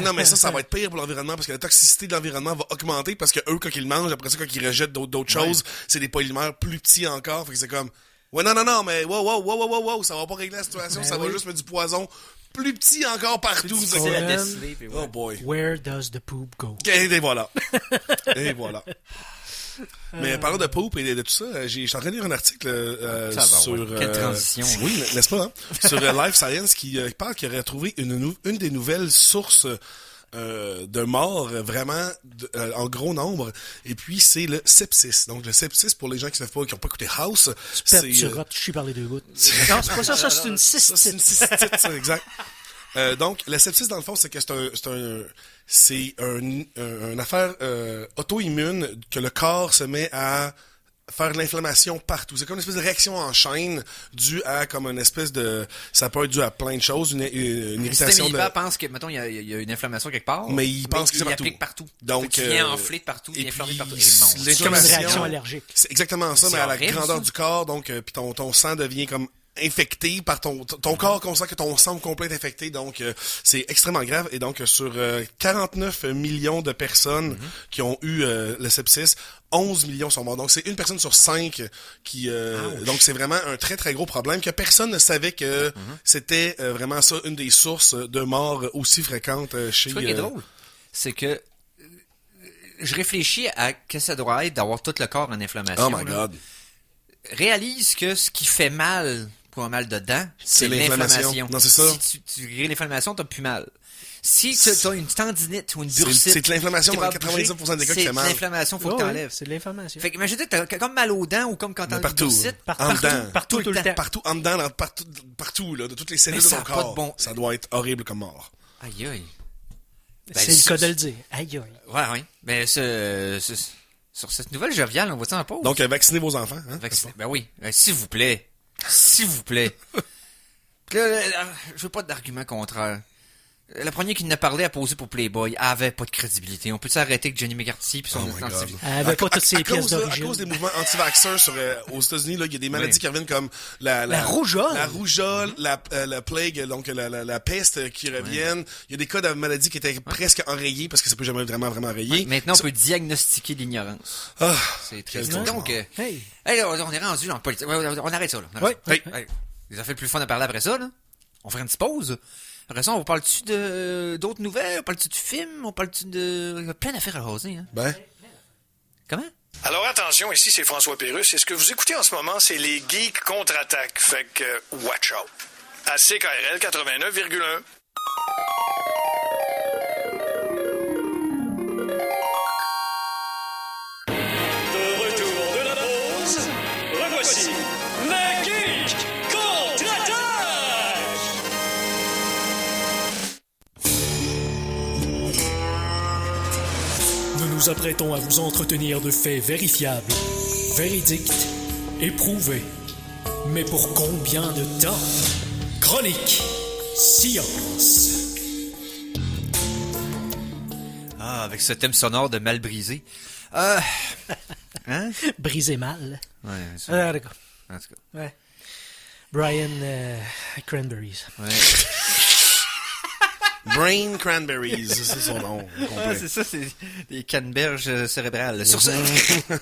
Non, mais ça va être pire pour l'environnement, parce que la toxicité de l'environnement va augmenter, parce que eux, quand ils le mangent, après ça, quand ils rejettent d'autres choses, c'est des polymères plus petits encore, fait que c'est comme... Ouais, non, mais wow, ça va pas régler la situation, ça va juste mettre du poison plus petit encore partout. Oh boy. Where does the poop go? Et voilà. Et voilà. Mais parlant de poop et de tout ça, je suis en train de lire un article Ça va, sur... ouais. Quelle transition. Oui, n'est-ce pas? Hein? Sur Life Science qui parle qu'il aurait trouvé une des nouvelles sources de morts vraiment en gros nombre. Et puis, c'est le sepsis. Donc, le sepsis, pour les gens qui savent pas, qui n'ont pas écouté House, c'est... Tu rotes, je suis par les deux bouts. Non, c'est pas ça, ça c'est une Ça, c'est une cystite. cystite, ça, exact. Donc, le sepsis, dans le fond, c'est que c'est une affaire auto-immune que le corps se met à faire de l'inflammation partout. C'est comme une espèce de réaction en chaîne due à comme une espèce de... Ça peut être dû à plein de choses, une Le irritation système de... immunitaire pense que, mettons, il y a une inflammation quelque part. Mais il pense que c'est il partout. applique partout. Donc, Fait qu'il vient enflé de partout, il et est inflammé puis, partout. Et c'est il monte. C'est une L'inflammation. réaction allergique. C'est exactement ça, C'est mais à la horrible, grandeur ça. du corps, donc puis ton sang devient comme infecté par ton corps consent que ton sang complet est infecté, donc c'est extrêmement grave. Et donc sur 49 millions de personnes qui ont eu le sepsis, 11 millions sont morts. Donc c'est une personne sur 5 qui donc c'est vraiment un très très gros problème que personne ne savait que c'était vraiment ça une des sources de morts aussi fréquentes chez Ce qui est drôle, c'est que je réfléchis à que ça doit être d'avoir tout le corps en inflammation. Oh my là. god. Réalise que ce qui fait mal pour un mal de dents, c'est l'inflammation. l'inflammation. Non, c'est ça. Si tu guéris l'inflammation, t'as plus mal. Si tu as une tendinite ou une bursite... C'est de l'inflammation qui dans va bouger, 90% des cas qui fait mal. C'est de l'inflammation, faut que Ouais, t'enlèves. c'est de l'information. Fait que imagine que t'as comme mal aux dents ou comme quand t'as une partout. bursite. En dedans. Partout, tout le temps. Partout, en dedans, partout, là, de toutes les cellules Mais de ça ton a pas corps. de bon- Ça doit être horrible comme mort. Aïe aïe. C'est le cas de le dire. Aïe, aïe. Ouais. Mais sur cette nouvelle joviale, on va-tu en pause? Donc, vaccinez vos enfants. Hein? Ben oui. S'il vous plaît. S'il vous plaît. Là, je veux pas d'argument contraire. Le premier qui n'a parlé à poser pour Playboy avait pas de crédibilité. On peut s'arrêter avec Johnny McCarthy puis son Oh my God. anti- Elle avait pas toutes ses pièces À d'origine. cause des mouvements anti-vaxxeurs aux États-Unis, là, il y a des maladies Oui. qui reviennent comme la rougeole. la rougeole, la plague, donc la peste qui reviennent. Il y a des cas de maladies qui étaient presque enrayées parce que ça peut jamais vraiment enrayé. Maintenant, on peut diagnostiquer l'ignorance. Ah, C'est très quel Donc, cauchemar. Hey. hey, on est rendu en politique. Ouais, on arrête ça, là. On arrête Ouais. ça. Hey, les affaires plus fun à parler après ça, là. On fait une petite pause. Après ça, on parle-tu d'autres nouvelles? On parle-tu de films? On parle-tu de... Il y a plein d'affaires à jaser, hein. Ben, Comment? Alors attention, ici c'est François Pérusse et ce que vous écoutez en ce moment, c'est les Geeks contre-attaque. Fait que, watch out. À CKRL 89,1. De retour de la pause, revoici les Geeks contre-attaque! Nous nous apprêtons à vous entretenir de faits vérifiables, véridiques, éprouvés. Mais pour combien de temps? Chronique Science. Ah, avec ce thème sonore de mal brisé. Hein? Brisé mal. Ouais, ça, Ah, d'accord. en tout cas. Ouais. Brian Cranberries. Ouais. Brain Cranberries, c'est son nom Ah, complet. c'est ça, c'est des canneberges cérébrales. Sur ce...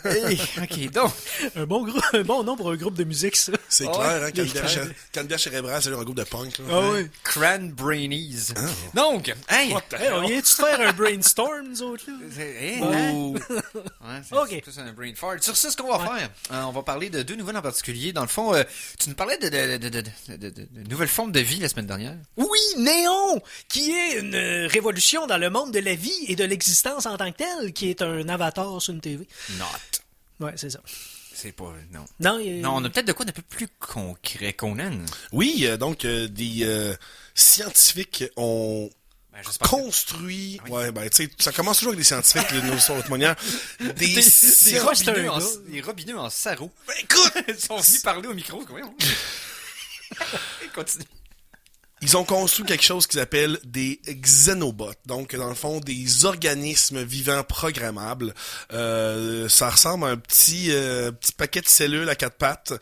Hey, ok, donc... Un bon nom pour un groupe de musique, ça. C'est Ah clair, ouais, hein, canneberge cérébrale, c'est un groupe de punk. Là. Ah oui. Cranbrainies. Donc, hey! Hey, on vient-tu de faire un brainstorm, nous autres, là? Hey, Ouh. hein? Ouais, c'est Ok. c'est plus un brain fart. Sur ça, ce qu'on va faire, on va parler de deux nouvelles en particulier. Dans le fond, tu nous parlais de nouvelles formes de vie la semaine dernière. Oui, Néon, qui est une révolution dans le monde de la vie et de l'existence en tant que telle, qui est un avatar sur une TV. Not. Ouais, c'est ça. C'est pas... Non. Non, Non, on a peut-être de quoi d'un peu plus concret, Conan. Oui, donc des scientifiques ont Ben, j'espère que- construit... Ouais, ben tu sais, ça commence toujours avec des scientifiques, nous sur notre manière. Des Des scientifiques... robineux, un en, gars. des robineux en sarrau. Ben, écoute! Ils sont venus parler au micro. Comment Continue. Ils ont construit quelque chose qu'ils appellent des xénobots. Donc, dans le fond, des organismes vivants programmables. Ça ressemble à un petit paquet de cellules à quatre pattes.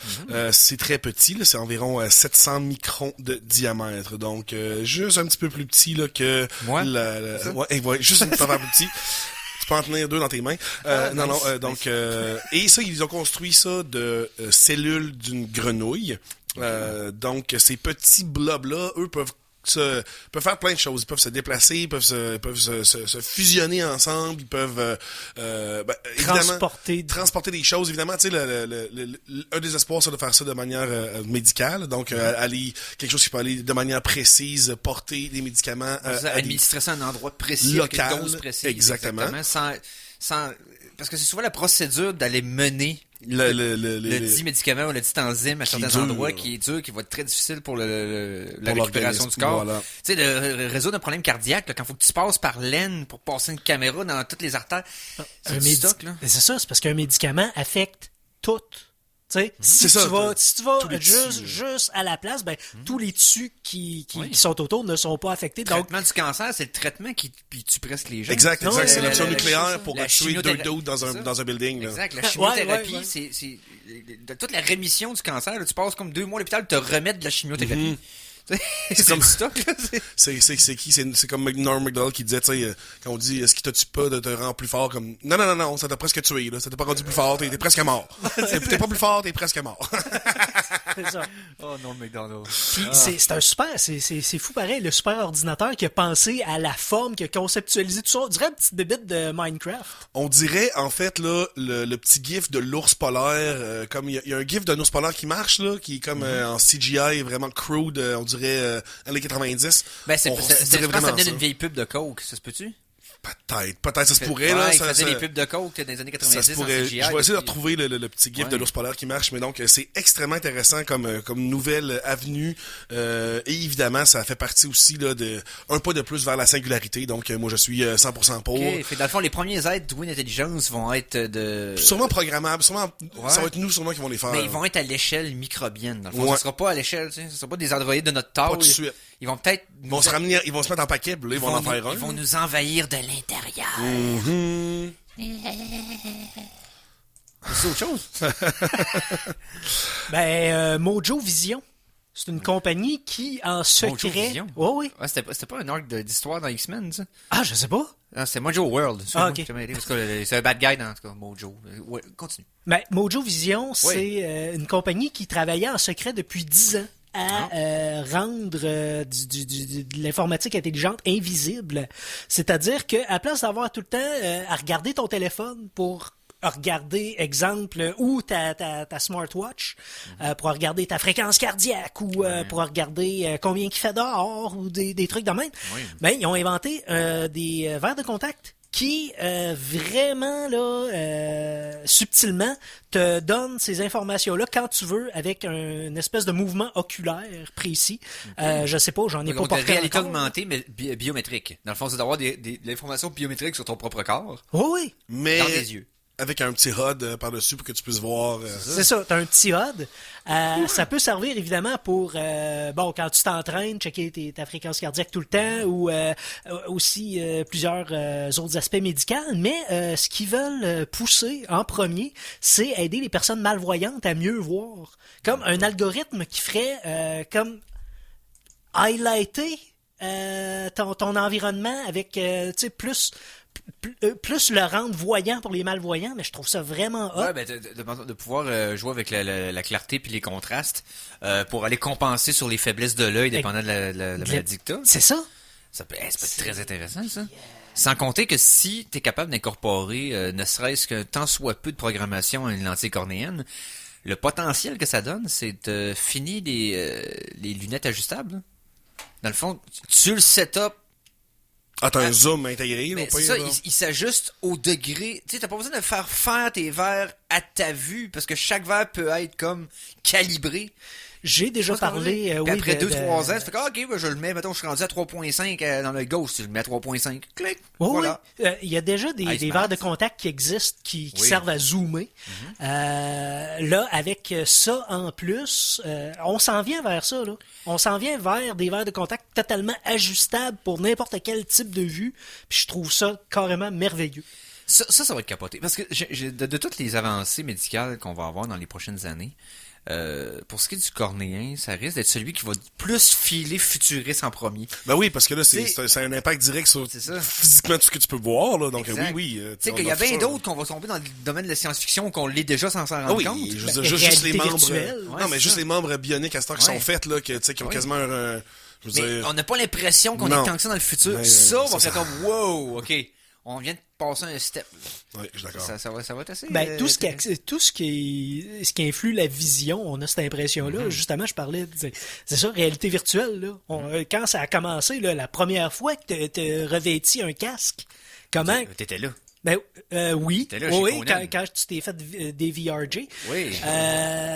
C'est très petit, là, c'est environ 700 microns de diamètre. Donc, juste un petit peu plus petit là, que... Moi? Ouais, juste un petit peu plus petit. Tu peux en tenir deux dans tes mains. Donc, et ça, ils ont construit ça de cellules d'une grenouille. Donc, ces petits blobs-là, eux, peuvent peuvent faire plein de choses. Ils peuvent se déplacer, ils peuvent se fusionner ensemble, ils peuvent évidemment transporter des choses. Évidemment, tu sais, un des espoirs, c'est de faire ça de manière médicale. Donc, aller quelque chose qui peut aller de manière précise, porter des médicaments administrer ça à un endroit précis, local, avec une dose précise, exactement. Sans parce que c'est souvent la procédure d'aller mener le dit médicament ou le dit enzyme à certains endroits qui est dur, qui va être très difficile pour la récupération du corps. Voilà. Tu sais, de résoudre un problème cardiaque, là, quand il faut que tu passes par l'aine pour passer une caméra dans toutes les artères. C'est ça, c'est parce qu'un médicament affecte tout. Si tu vas juste à la place, tous les tissus qui sont autour ne sont pas affectés. Le traitement du cancer, c'est le traitement qui tue presque les gens. Exact. C'est l'option nucléaire pour tuer 2 doutes dans un building. Là. Exact. La chimiothérapie, c'est toute la rémission du cancer. Là, tu passes comme 2 mois à l'hôpital, te remettre de la chimiothérapie. C'est comme stock, là. C'est qui? C'est comme Norm Macdonald qui disait, tu sais, quand on dit, est-ce qu'il te tue pas de te rendre plus fort comme, non, ça t'a presque tué, là. Ça t'a pas rendu plus fort, t'es presque mort. T'es pas plus fort, t'es presque mort. C'est ça. Oh, Norm Macdonald. Puis c'est un super, c'est fou pareil, le super ordinateur qui a pensé à la forme, qui a conceptualisé tout ça. On dirait une petite bébête de Minecraft. On dirait, en fait, là, le petit gif de l'ours polaire, comme il y a un gif d'un ours polaire qui marche, là, qui est comme en CGI, vraiment crude, on dirait années 90. Ça venait d'une vieille pub de Coke, ça se peut-tu? Peut-être, ça se pourrait, là. Il faisait des pubs de Coke dans les années 90 ça se pourrait. en CGI. Je vais essayer de retrouver le petit gif de l'ours polaire qui marche, mais donc, c'est extrêmement intéressant comme nouvelle avenue, et évidemment, ça fait partie aussi, là, un pas de plus vers la singularité, donc, moi, je suis 100% pour. Fait, dans le fond, les premiers aides Twin Intelligence vont être sûrement programmables, sûrement, ça va être nous, sûrement, qui vont les faire. Mais ils vont être à l'échelle microbienne, dans le fond. Ça sera pas à l'échelle, tu sais, ça sera pas des androïdes de notre taille. Pas tout de suite. Ils vont peut-être... Ils vont se mettre en paquet, là, ils vont en faire un. Ils vont nous envahir de l'intérieur. C'est autre chose. Mojo Vision. C'est une compagnie qui, en secret... Mojo Vision? Oui. Ouais, c'était pas un arc d'histoire dans X-Men, ça? Ah, je sais pas. Ah, c'est Mojo World. Ok. Parce que c'est un bad guy, en tout cas, Mojo. Ouais, continue. Mojo Vision, c'est une compagnie qui travaillait en secret depuis 10 ans à rendre de l'informatique intelligente invisible. C'est-à-dire qu'à place d'avoir tout le temps à regarder ton téléphone pour regarder, exemple, ou ta smartwatch, pour regarder ta fréquence cardiaque, ou pour regarder combien il fait dehors, ou des trucs de même, ils ont inventé des verres de contact qui vraiment là subtilement te donne ces informations-là quand tu veux avec une espèce de mouvement oculaire précis. Je sais pas, j'en ai pas porté réalité encore. augmentée, mais biométrique. Dans le fond, c'est d'avoir de l'information biométrique sur ton propre corps. Oui. Mais dans tes yeux. Avec un petit HUD par-dessus pour que tu puisses voir. C'est ça, t'as un petit HUD. Ça peut servir évidemment pour quand tu t'entraînes, checker ta fréquence cardiaque tout le temps, ou aussi plusieurs autres aspects médicaux, mais ce qu'ils veulent pousser en premier, c'est aider les personnes malvoyantes à mieux voir. Comme un algorithme qui ferait comme highlighter ton environnement avec plus le rendre voyant pour les malvoyants, mais je trouve ça vraiment hot. Ouais, de pouvoir jouer avec la clarté puis les contrastes pour aller compenser sur les faiblesses de l'œil dépendant de la maladie que t'as. C'est ça? Ça peut être très intéressant, ça. Sans compter que si t'es capable d'incorporer ne serait-ce qu'un tant soit peu de programmation à une lentille cornéenne, le potentiel que ça donne, c'est de finir les lunettes ajustables. Là. Dans le fond, tu le setup. Ah, t'as un zoom intégré, là, c'est ça, il s'ajuste au degré. Tu sais, t'as pas besoin de faire tes verres à ta vue, parce que chaque verre peut être comme calibré. J'ai déjà parlé, oui. Après 2-3 ans, tu fais OK, je le mets, mettons, je suis rendu à 3.5 dans le gauche, je le mets à 3.5. Clic. Voilà. Il y a déjà des verres de contact qui existent qui servent à zoomer. Là, avec ça en plus, on s'en vient vers ça, là. On s'en vient vers des verres de contact totalement ajustables pour n'importe quel type de vue. Puis je trouve ça carrément merveilleux. Ça va être capoté. Parce que de toutes les avancées médicales qu'on va avoir dans les prochaines années, pour ce qui est du cornéen, ça risque d'être celui qui va plus filer futuriste en premier. Ben oui, parce que là, c'est un impact direct sur physiquement tout ce que tu peux voir, là. Donc oui. Tu sais qu'il y a bien d'autres qu'on va tomber dans le domaine de la science-fiction qu'on l'est déjà sans s'en rendre compte. Juste les membres. Non, mais juste les membres bioniques à ce temps qui sont faits, là, qui ont quasiment Je veux Mais dire, on n'a pas l'impression qu'on Non. est tant que ça dans le futur. Mais, Ça, on ça, va faire comme, wow, OK. On vient de passer un step. ouais, je suis d'accord. Ça va être assez... Ben, tout ce qui influe la vision, on a cette impression-là. Justement, je parlais, c'est ça, réalité virtuelle. Là. Quand ça a commencé, là, la première fois que tu revêtis un casque, comment... T'étais là. Ben, oui, T'étais là chez oui, Conan. quand tu t'es fait des VRJ. Oui.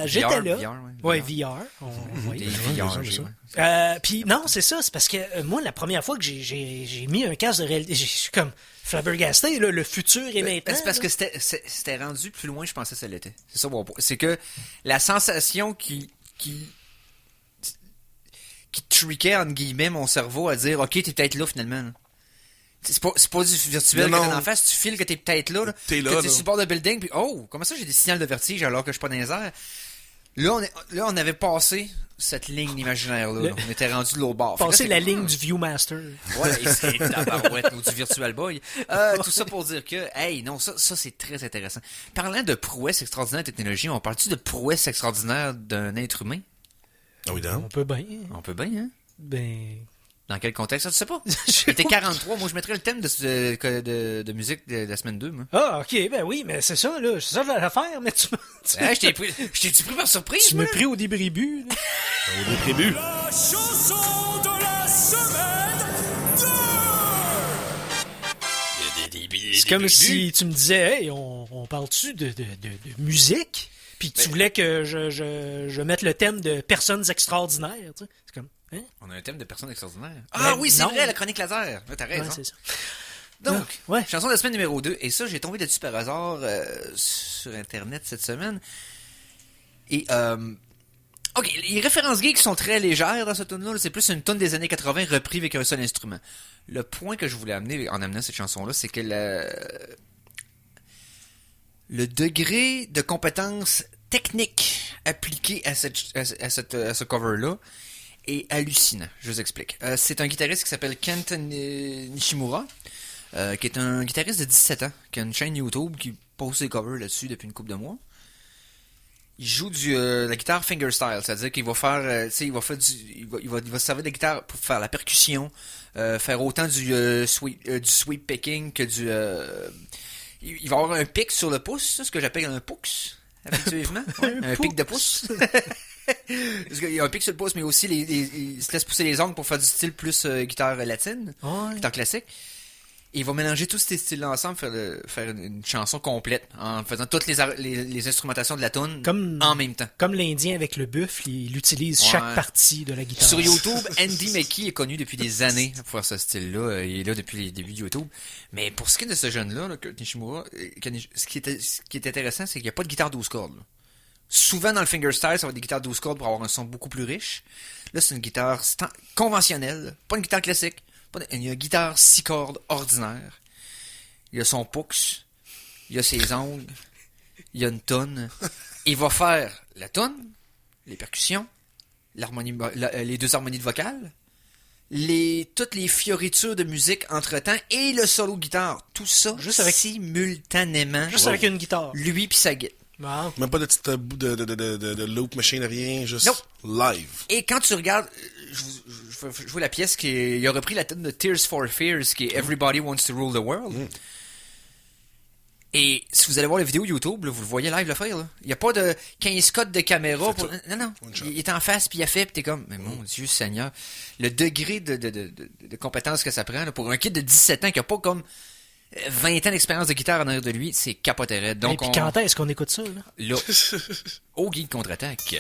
J'étais là. VR, ouais, VR. VR. Oui. Des Ouais, VR, c'est ça. Puis non, c'est ça, c'est parce que moi, la première fois que j'ai mis un casque de réalité, je suis comme flabbergasté, là, le futur est maintenant. C'est parce là. que c'était rendu plus loin, je pensais que ça l'était. C'est ça mon point. C'est que la sensation qui trickait, entre guillemets, mon cerveau à dire, OK, t'es peut-être là, finalement. Là. C'est pas du virtuel Non, que t'es non. en face, tu files que t'es peut-être là, T'es là, que t'es là. sur le bord de building, puis oh, comment ça j'ai des signaux de vertige alors que je suis pas dans les airs? Là, on avait passé cette ligne imaginaire-là. Le- là. On était rendu de l'autre bord. Fait que là, Passer c'est la comme, ligne du Viewmaster. Ouais, et c'est de la barouette ou du Virtual Boy. Tout ça pour dire que, hey, non, ça c'est très intéressant. Parlant de prouesse extraordinaire de technologie, on parle-tu de prouesse extraordinaire d'un être humain? Ah oui, On non? peut bien. On peut bien, hein? Ben. Dans quel contexte? Ça, tu sais pas? sais J'étais pas. 43. Moi, je mettrais le thème de musique de la semaine 2, moi. Ah, ok, ben oui, mais c'est ça, là. C'est ça l'affaire, mais tu Hey, je t'ai pris par surprise, tu moi? m'as pris au début. Là. Au début. La chanson de la semaine 2! C'est comme si tu me disais, hey, on parle-tu de musique? Puis tu voulais que je mette le thème de personnes extraordinaires, tu sais. C'est comme, hein? On a un thème de personnes extraordinaires. Ah oui, c'est non. vrai, la chronique laser. Ouais, t'as Ouais, raison. c'est ça. Donc, Ouais. chanson de la semaine numéro 2. Et ça, j'ai tombé dessus par hasard sur Internet cette semaine. Et, OK, les références geeks sont très légères dans ce tune-là. C'est plus une tune des années 80 repris avec un seul instrument. Le point que je voulais amener en amenant cette chanson-là, c'est que le degré de compétence technique appliqué à ce cover-là est hallucinant. Je vous explique. C'est un guitariste qui s'appelle Kent Nishimura, qui est un guitariste de 17 ans, qui a une chaîne YouTube qui pose ses covers là-dessus depuis une couple de mois. Il joue la guitare fingerstyle, c'est-à-dire qu'il va faire, il va se servir de la guitare pour faire la percussion, faire autant du sweep picking que du il va avoir un pic sur le pouce, ce que j'appelle un pouce, effectivement. Ouais, un pic de pouce. Parce qu'il y a un pic sur le pouce, mais aussi il se laisse pousser les ongles pour faire du style plus guitare latine, Ouais. guitare classique. Et il va mélanger tous ces styles-là ensemble, faire une chanson complète, en faisant toutes les instrumentations de la tune Comme- en même temps. Comme l'Indien avec le buffle, il utilise Ouais. chaque partie de la guitare. Sur YouTube, Andy Mackey est connu depuis des années pour faire ce style-là. Il est là depuis les débuts de YouTube. Mais pour ce qui est de ce jeune-là, là, Kurt Nishimura, ce qui est intéressant, c'est qu'il n'y a pas de guitare 12 cordes. Là. Souvent dans le fingerstyle, ça va être des guitares 12 cordes pour avoir un son beaucoup plus riche. Là, c'est une guitare conventionnelle, pas une guitare classique. Il y a une guitare 6 cordes ordinaire. Il y a son pouce. Il y a ses ongles. Il y a une tonne. Il va faire la tonne, les percussions, les deux harmonies de vocale, toutes les fioritures de musique entre-temps et le solo guitare. Tout ça Juste avec- simultanément. Juste avec une guitare. Lui puis sa guitare. Wow. Même pas de petite bout de loop machine, rien, juste Nope. live. Et quand tu regardes, je vois la pièce il a repris la tune de Tears for Fears, qui est Everybody Wants to Rule the World. Et si vous allez voir la vidéo YouTube, là, vous le voyez live le faire. Là. Il n'y a pas de 15 codes de caméra. Pour... Non. One shot. Il est en face, puis il a fait, puis t'es comme, mais mon Dieu Seigneur. Le degré de compétence que ça prend là, pour un kid de 17 ans qui n'a pas comme 20 ans d'expérience de guitare en arrière de lui, c'est capoterait. Et Donc, puis quand est-ce qu'on écoute ça, là? là, au guide contre-attaque.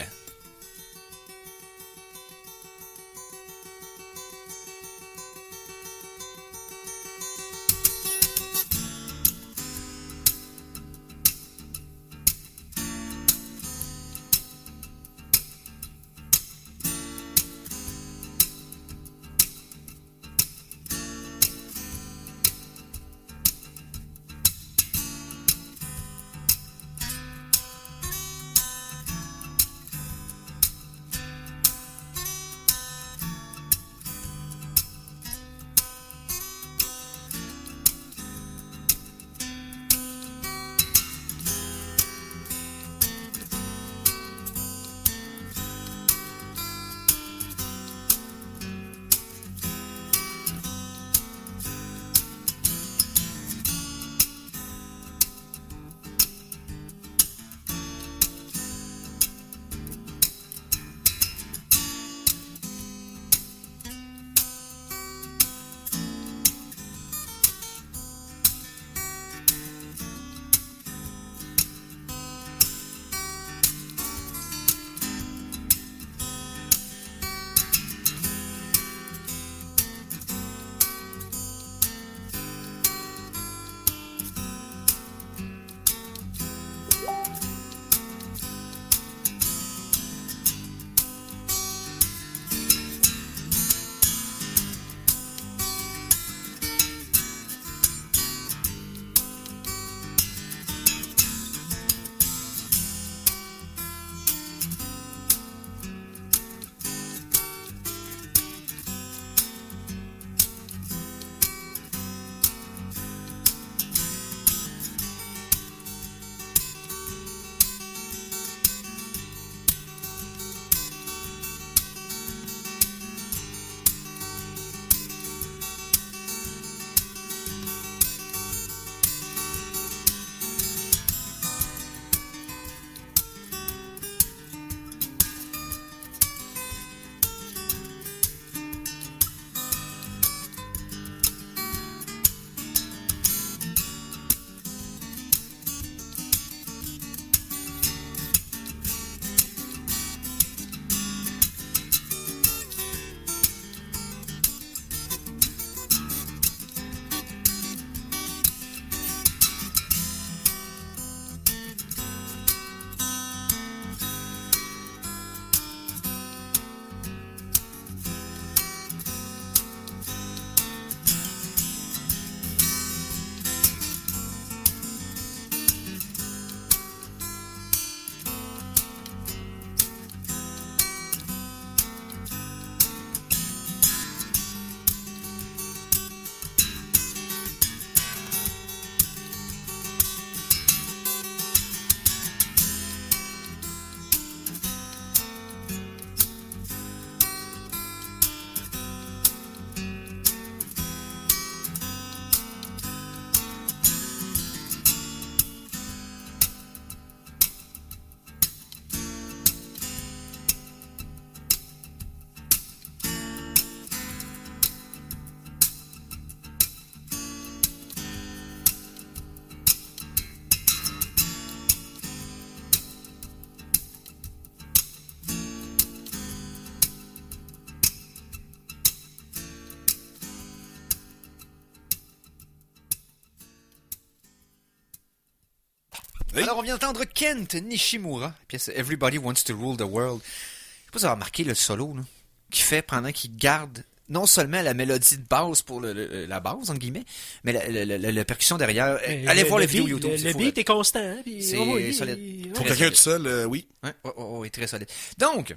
Hey. Alors, on vient d'entendre Kent Nishimura, pièce Everybody Wants to Rule the World. Je sais pas si vous avez remarqué le solo, là, qu'il fait pendant qu'il garde non seulement la mélodie de base pour la base, entre guillemets, mais la percussion derrière. Allez voir la vidéo beat, YouTube. Le beat est constant. Hein, puis, C'est solide. Pour Très quelqu'un tout solide. seul, oui. Ouais, très solide. Donc,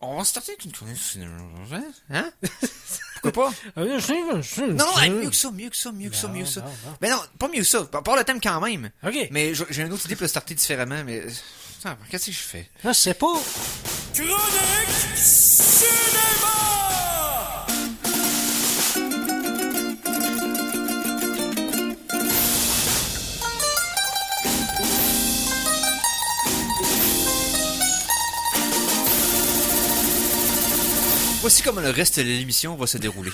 on va starter avec une chronique. Hein? Pourquoi pas? Non, mieux que ça. Non. Mais non, pas mieux que ça. Pas le thème quand même. OK. Mais j'ai une autre idée pour le starter différemment, mais... Attends, qu'est-ce que je fais? Je sais pas. Chronique Cinéma! Voici comment le reste de l'émission va se dérouler.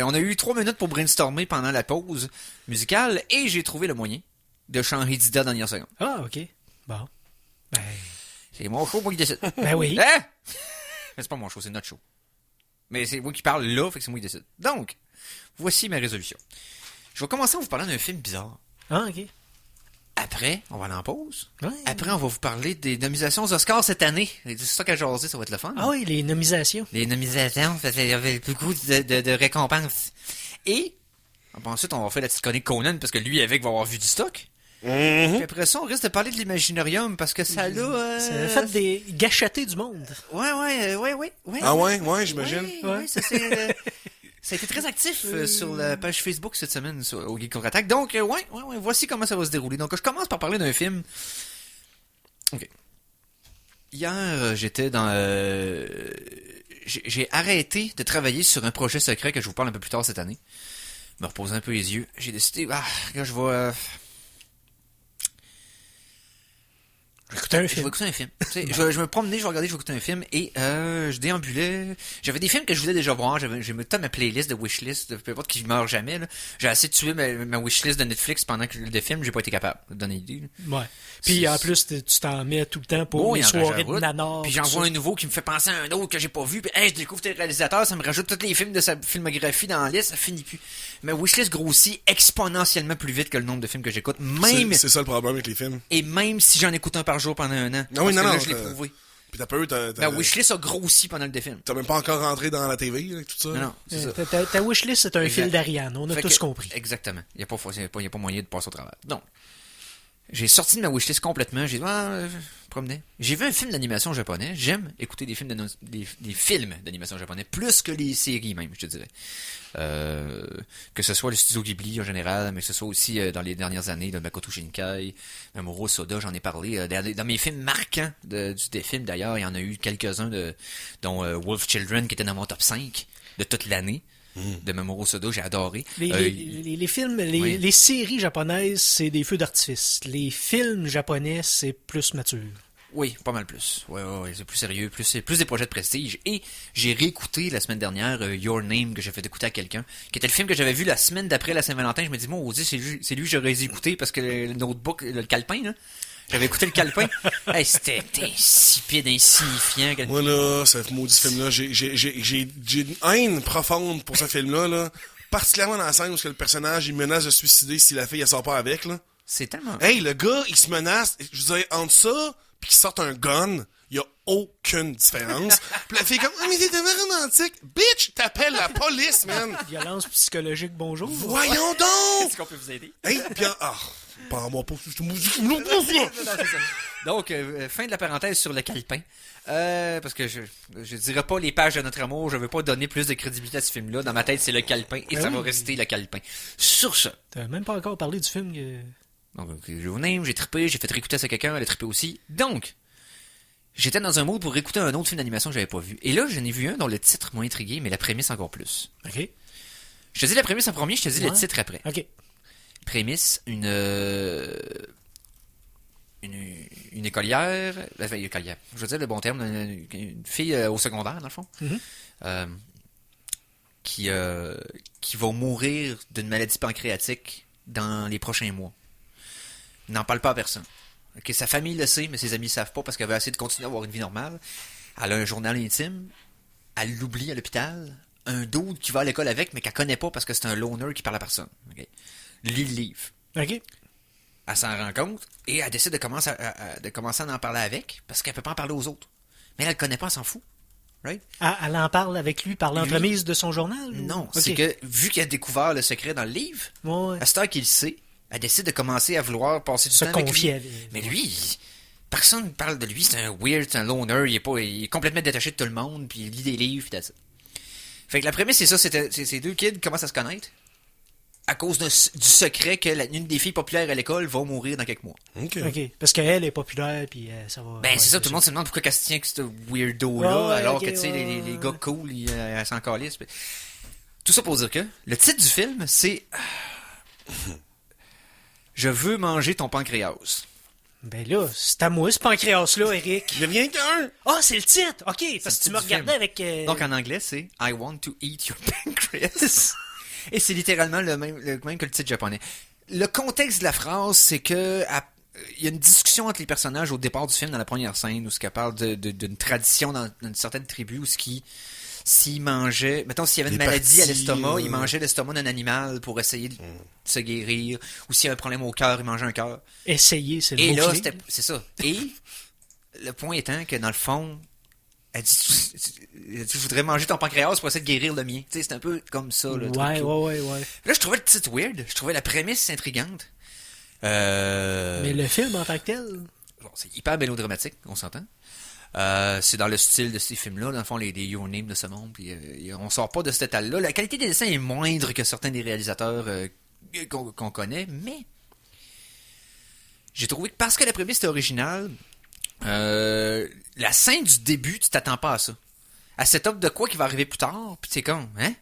On a eu 3 minutes pour brainstormer pendant la pause musicale et j'ai trouvé le moyen de changer d'idée dans la dernière seconde. Ah, OK. Bon. Ben, C'est mon show, moi qui décide. ben oui. Hein? Mais c'est pas mon show, c'est notre show. Mais c'est moi qui parle là, fait que c'est moi qui décide. Donc, voici ma résolution. Je vais commencer en vous parlant d'un film bizarre. Ah, OK. Après, on va aller en pause. Ouais. Après, on va vous parler des nominations aux Oscars cette année. C'est ça qu'à jaser, ça va être le fun. Ah oui, les nominations. Les nominations, ça fait il y avait beaucoup de récompenses. Et ensuite, on va faire la petite chronique Conan parce que lui, avec, va avoir vu du stock. Puis après ça, on risque de parler de l'Imaginarium parce que ça l'a... Ça a fait des gâchetés du monde. Ouais. Ah ouais, j'imagine. Ouais, ça c'est... Ça a été très actif sur la page Facebook cette semaine au Geek Contre-Attaque. Donc, ouais, voici comment ça va se dérouler. Donc, je commence par parler d'un film. OK. Hier, j'étais dans... J'ai arrêté de travailler sur un projet secret que je vous parle un peu plus tard cette année. Me reposer un peu les yeux. J'ai décidé, là, je vais... Je vais écouter un Je film. vais écouter un film. Tu sais, je vais me promener, je vais regarder, je vais écouter un film. Et je déambulais. J'avais des films que je voulais déjà voir. J'ai mis ma playlist de wishlist, peu importe qui meurt jamais. Là. J'ai assez tué ma wishlist de Netflix pendant que le film. J'ai pas été capable de donner idée. Ouais. Puis C'est- en plus, tu t'en mets tout le temps pour les il en soirées rajoute. de nanar. Puis tout j'en vois ça. un nouveau qui me fait penser à un autre que j'ai pas vu. Puis hey, je découvre tes réalisateurs, ça me rajoute tous les films de sa filmographie dans la liste, ça finit plus. Ma wishlist grossit exponentiellement plus vite que le nombre de films que j'écoute. Même C'est ça le problème avec les films. et même si j'en écoute un par jour pendant un an. Ah oui, Parce que non, là, non, je l'ai t'as- prouvé. Puis t'as pas eu, Ma wishlist a grossi pendant le film. t'as même pas encore rentré dans la TV avec tout ça. Non, c'est ça. Ta wishlist, c'est un Exact. fil d'Ariane. On a Fait tous que- compris. Exactement. Il n'y a pas moyen de passer au travers. Donc, j'ai sorti de ma wishlist complètement. J'ai dit, promenais. J'ai vu un film d'animation japonais. J'aime écouter des films d'animation japonais, plus que les séries même, je te dirais. Que ce soit le studio Ghibli en général, mais que ce soit aussi dans les dernières années, de Makoto Shinkai, Mamoru Hosoda, j'en ai parlé. Dans mes films marquants des films d'ailleurs, il y en a eu quelques-uns, dont Wolf Children, qui était dans mon top 5 de toute l'année. De Mamoru Hosoda, j'ai adoré. Les films, oui. les séries japonaises, c'est des feux d'artifice. Les films japonais, c'est plus mature. Oui, pas mal plus. Ouais, c'est plus sérieux, c'est plus des projets de prestige. Et j'ai réécouté la semaine dernière Your Name que j'ai fait écouter à quelqu'un, qui était le film que j'avais vu la semaine d'après la Saint-Valentin. Je me dis, mon Dieu, c'est lui que j'aurais écouté parce que le notebook, le calepin, là. J'avais écouté le calepin. Hey, c'était insipide, insignifiant. Moi, là, ce maudit film-là, j'ai une haine profonde pour ce film-là, là. Particulièrement dans la scène où le personnage, il menace de se suicider si la fille, elle sort pas avec, là. C'est tellement... Hey, le gars, il se menace. Je veux dire, entre ça, pis qu'il sorte un gun, y a aucune différence. Pis la fille est comme, mais c'est tellement romantique. Bitch, t'appelles la police, man. Violence psychologique, bonjour. Voyons donc! Est-ce qu'on peut vous aider? Hey, bien, parle-moi pas, Donc, fin de la parenthèse sur le calepin. Parce que je dirais pas les pages de notre amour, je veux pas donner plus de crédibilité à ce film-là. Dans ma tête, c'est le calepin et ça va rester le calepin. Sur ce. T'as même pas encore parlé du film que... Donc, je vous name, j'ai trippé, j'ai fait réécouter ça à quelqu'un, elle a trippé aussi. Donc, j'étais dans un mood pour réécouter un autre film d'animation que j'avais pas vu. Et là, j'en ai vu un dont le titre m'a intrigué, mais la prémisse encore plus. OK. Je te dis la prémisse en premier, je te dis le titre après. OK. Prémisse, une écolière, écolière, je veux dire le bon terme, une fille au secondaire, dans le fond, qui va mourir d'une maladie pancréatique dans les prochains mois. Il n'en parle pas à personne. Okay, sa famille le sait, mais ses amis ne savent pas parce qu'elle veut essayer de continuer à avoir une vie normale. Elle a un journal intime, elle l'oublie à l'hôpital, un dude qui va à l'école avec, mais qu'elle connaît pas parce que c'est un loner qui parle à personne. Okay. Lit le livre. OK. elle s'en rend compte et elle décide de commencer à en parler avec parce qu'elle peut pas en parler aux autres. Mais elle le connaît pas, elle s'en fout. Right? Elle en parle avec lui par l'entremise de son journal? Non, Ok. c'est que vu qu'elle a découvert le secret dans le livre, Ouais. à cette heure qu'il le sait, elle décide de commencer à vouloir passer du Se temps avec lui. confier avec- Mais lui, personne ne parle de lui, c'est un weird, c'est un loner, il est complètement détaché de tout le monde, puis il lit des livres, puis that's it. Fait que la prémisse, c'est ça, ces deux kids commencent à se connaître à cause du secret que une des filles populaires à l'école va mourir dans quelques mois. OK. OK. Parce qu'elle est populaire, puis ça va... Ben, ouais, c'est ça, tout le monde se demande pourquoi elle se tient avec ce weirdo-là, Ouais, alors ok, que, tu sais, ouais, les gars cool, ils s'en calissent. Tout ça pour dire que le titre du film, c'est Je veux manger ton pancréas. Ben là, c'est à moi, ce pancréas-là, Eric. Il y a rien qu'un! Ah, c'est le titre! OK, parce que tu le me titre du regardais film. avec... Donc, en anglais, c'est I want to eat your pancreas. Et c'est littéralement le même que le titre japonais. Le contexte de la phrase, c'est que il y a une discussion entre les personnages au départ du film, dans la première scène, où ce qu'elle parle d'une tradition dans une certaine tribu, où s'il mangeait, mettons, s'il y avait une Des maladie à parties, l'estomac, il mangeait l'estomac d'un animal pour essayer de se guérir, ou s'il y avait un problème au cœur, il mangeait un cœur. Essayer, c'est le Et là, mot-clé. c'est ça. Et le point étant que, dans le fond, elle dit, je voudrais manger ton pancréas pour essayer de guérir le mien. Tu sais, c'est un peu comme ça, le truc. Ouais. Là, je trouvais le titre weird. Je trouvais la prémisse intrigante. Mais le film en tant que tel... Bon, c'est hyper mélodramatique, on s'entend. C'est dans le style de ces films-là, dans le fond, les Your Name de ce monde. Puis, on sort pas de cet étal-là. La qualité des dessins est moindre que certains des réalisateurs qu'on connaît, mais j'ai trouvé que parce que la prémisse était originale, la scène du début, tu t'attends pas à ça. À setup de quoi qui va arriver plus tard, puis c'est comme, hein?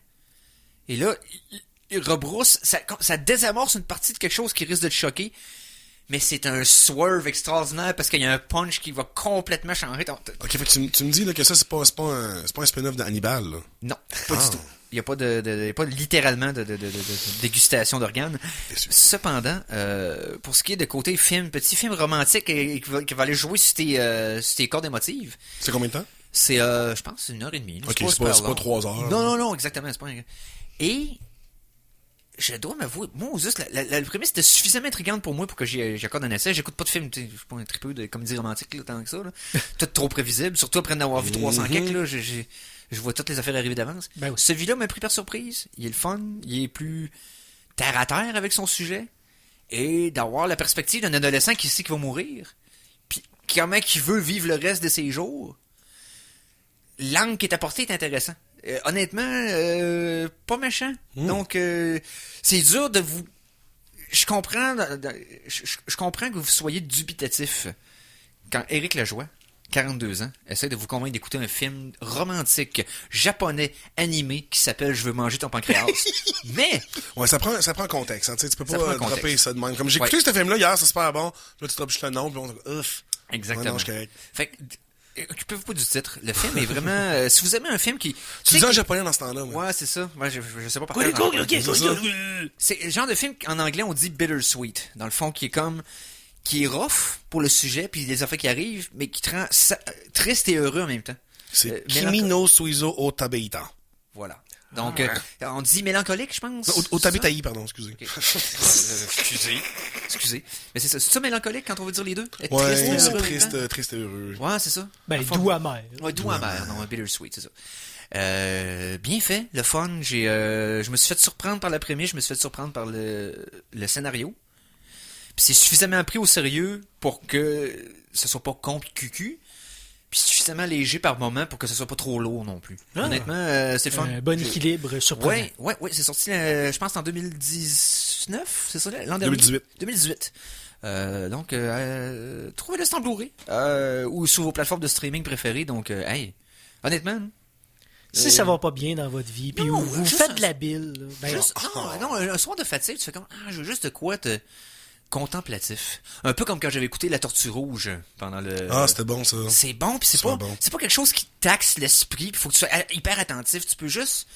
Et là, il rebrousse, ça désamorce une partie de quelque chose qui risque de te choquer, mais c'est un swerve extraordinaire parce qu'il y a un punch qui va complètement changer. OK, fait que tu me dis là, que ça, c'est pas un spin-off d'Hannibal, là. Non, pas du tout. Il n'y a pas y a pas littéralement de dégustation d'organes. Cependant, pour ce qui est de côté film, petit film romantique qui va aller jouer sur tes cordes émotives, C'est combien de temps? c'est, je pense, 1h30. là. OK, c'est super pas long. 3 heures. Non, exactement. C'est pas Et je dois m'avouer, moi, juste, la prémisse était suffisamment intrigante pour moi pour que j'accorde un essai. J'écoute pas de film, tu sais, je suis pas un tripeux de comédie romantique, là, tant que ça, là. Tout trop prévisible, surtout après en avoir vu 300 quelques, là, je vois toutes les affaires arriver d'avance. Ben oui. Celui-là m'a pris par surprise. Il est le fun, il est plus terre à terre avec son sujet, et d'avoir la perspective d'un adolescent qui sait qu'il va mourir, puis comment qu'il veut vivre le reste de ses jours. L'angle qui est apporté est intéressant. Honnêtement, pas méchant. Donc, c'est dur de vous... Je comprends je comprends que vous soyez dubitatif quand Éric Lajoie, 42 ans, essaie de vous convaincre d'écouter un film romantique japonais animé qui s'appelle Je veux manger ton pancréas. Mais Ouais, ça prend contexte, hein, tu sais, tu peux Ça prend pas contexte. dropper ça de même. Comme j'ai écouté Ouais. ce film-là hier, c'est super bon. Là, tu drops juste le nom, puis on ouf. exactement. Ouais, non, je suis correct. Fait que, occupez-vous pas du titre. Le film est vraiment... si vous aimez un film qui... Tu dis en japonais dans ce temps-là, moi. Ouais, c'est ça. Ouais, je sais pas par Ouais, cœur. C'est le genre de film qu'en anglais on dit bittersweet. Dans le fond, qui est comme... qui est rough pour le sujet, puis les affaires qui arrivent, mais qui te rend triste et heureux en même temps. C'est Kimi no Suizo o Tabeita. Voilà. Donc, on dit mélancolique, je pense. Au Tabetai, pardon, excusez. Ok. Excusez. Mais c'est ça. C'est ça mélancolique quand on veut dire les deux? Être Ouais, triste et c'est heureux en même temps? triste et heureux. Ouais, c'est ça. Ben, Dans le fond, doux amer. Ouais, doux amer, non, bittersweet, c'est ça. Bien fait, le fun. Je me suis fait surprendre par la prémisse, je me suis fait surprendre par le scénario. Puis c'est suffisamment pris au sérieux pour que ce soit pas contre cucu. Puis suffisamment léger par moment pour que ce soit pas trop lourd non plus. Ah. Honnêtement, c'est le fun. Un bon équilibre surprenant. Ouais, c'est sorti, je pense, en 2019, c'est ça, l'an dernier? 2018. Donc, trouvez-le en Blu-ray. Ou sur vos plateformes de streaming préférées. Donc, hey, honnêtement... Si ça va pas bien dans votre vie, puis non, vous juste faites de la bile, là, ben, non, un soir de fatigue, tu fais comme, je veux juste de quoi te... contemplatif. Un peu comme quand j'avais écouté La Tortue Rouge pendant le... Ah, c'était bon, ça. C'est bon, puis c'est pas quelque chose qui taxe l'esprit, puis faut que tu sois hyper attentif. Tu peux juste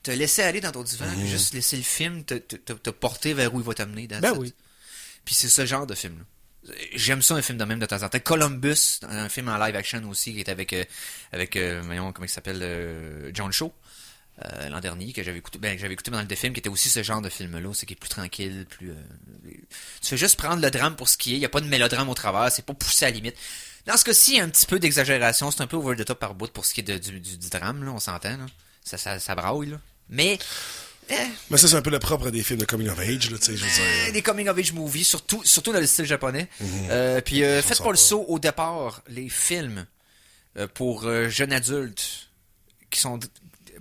te laisser aller dans ton divan, puis juste laisser le film te porter vers où il va t'amener. Ben oui. Puis c'est ce genre de film-là. J'aime ça, un film de même de temps en temps. Columbus, un film en live action aussi, qui est avec voyons, comment il s'appelle, John Cho. l'an dernier, que j'avais écouté pendant le défilm, qui était aussi ce genre de film-là, c'est qui est plus tranquille, plus... tu fais juste prendre le drame pour ce qui est, il n'y a pas de mélodrame au travers, c'est pas poussé à la limite. Dans ce cas-ci, il y a un petit peu d'exagération, c'est un peu over the top par bout pour ce qui est du drame, là, on s'entend, là. Ça braille, là. Mais ça, c'est un peu le propre des films de coming of age, là, tu sais, je veux dire. des coming of age movies, surtout dans le style japonais. Puis faites pas le saut au départ, les films pour jeunes adultes qui sont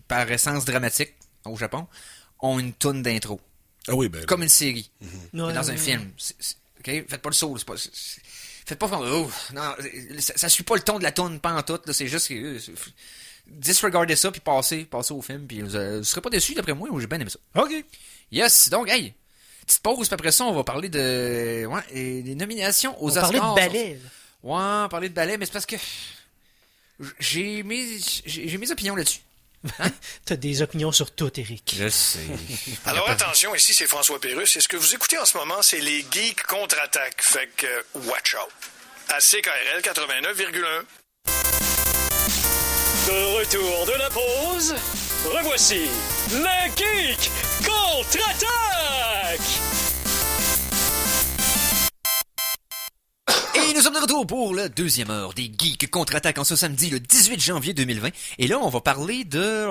par essence dramatiques au Japon ont une toune d'intro. Ah oui, ben. Comme une série. Ouais, Dans un film. OK? Faites pas le saut. Faites pas comme... Oh, non, ça suit pas le ton de la toune, pas en tout. Là, c'est juste que... disregardez ça, puis passez au film, puis vous serez pas déçus, d'après moi, j'ai bien aimé ça. OK. Yes, donc, hey, petite pause, puis après ça, on va parler des nominations aux On parlait Oscars. de ballet. Là. Ouais, parler de ballet, mais c'est parce que j'ai mes opinions là-dessus. T'as des opinions sur tout, Eric. Je sais. Alors attention, ici c'est François Pérusse. Et ce que vous écoutez en ce moment, c'est les Geeks contre-attaque. Fait que, watch out. À CKRL 89,1. De retour de la pause, revoici le Geek contre-attaque! Et nous sommes de retour pour la deuxième heure des Geeks contre-attaque en ce samedi, le 18 janvier 2020. Et là, on va parler de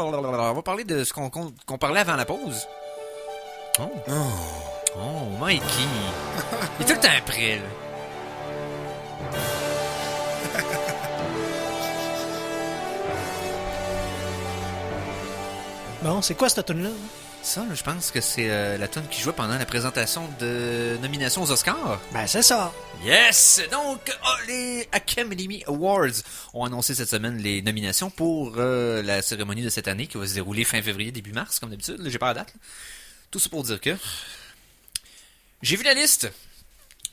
ce qu'on parlait avant la pause. Oh, Mikey. Il est tout le temps prêt, là. Bon, c'est quoi cette tune-là? Ça, là, je pense que c'est la tune qui jouait pendant la présentation de nominations aux Oscars. Ben, c'est ça. Yes! Donc, les Academy Awards ont annoncé cette semaine les nominations pour la cérémonie de cette année qui va se dérouler fin février, début mars, comme d'habitude. Là, j'ai pas la date. Là. Tout ça pour dire que j'ai vu la liste.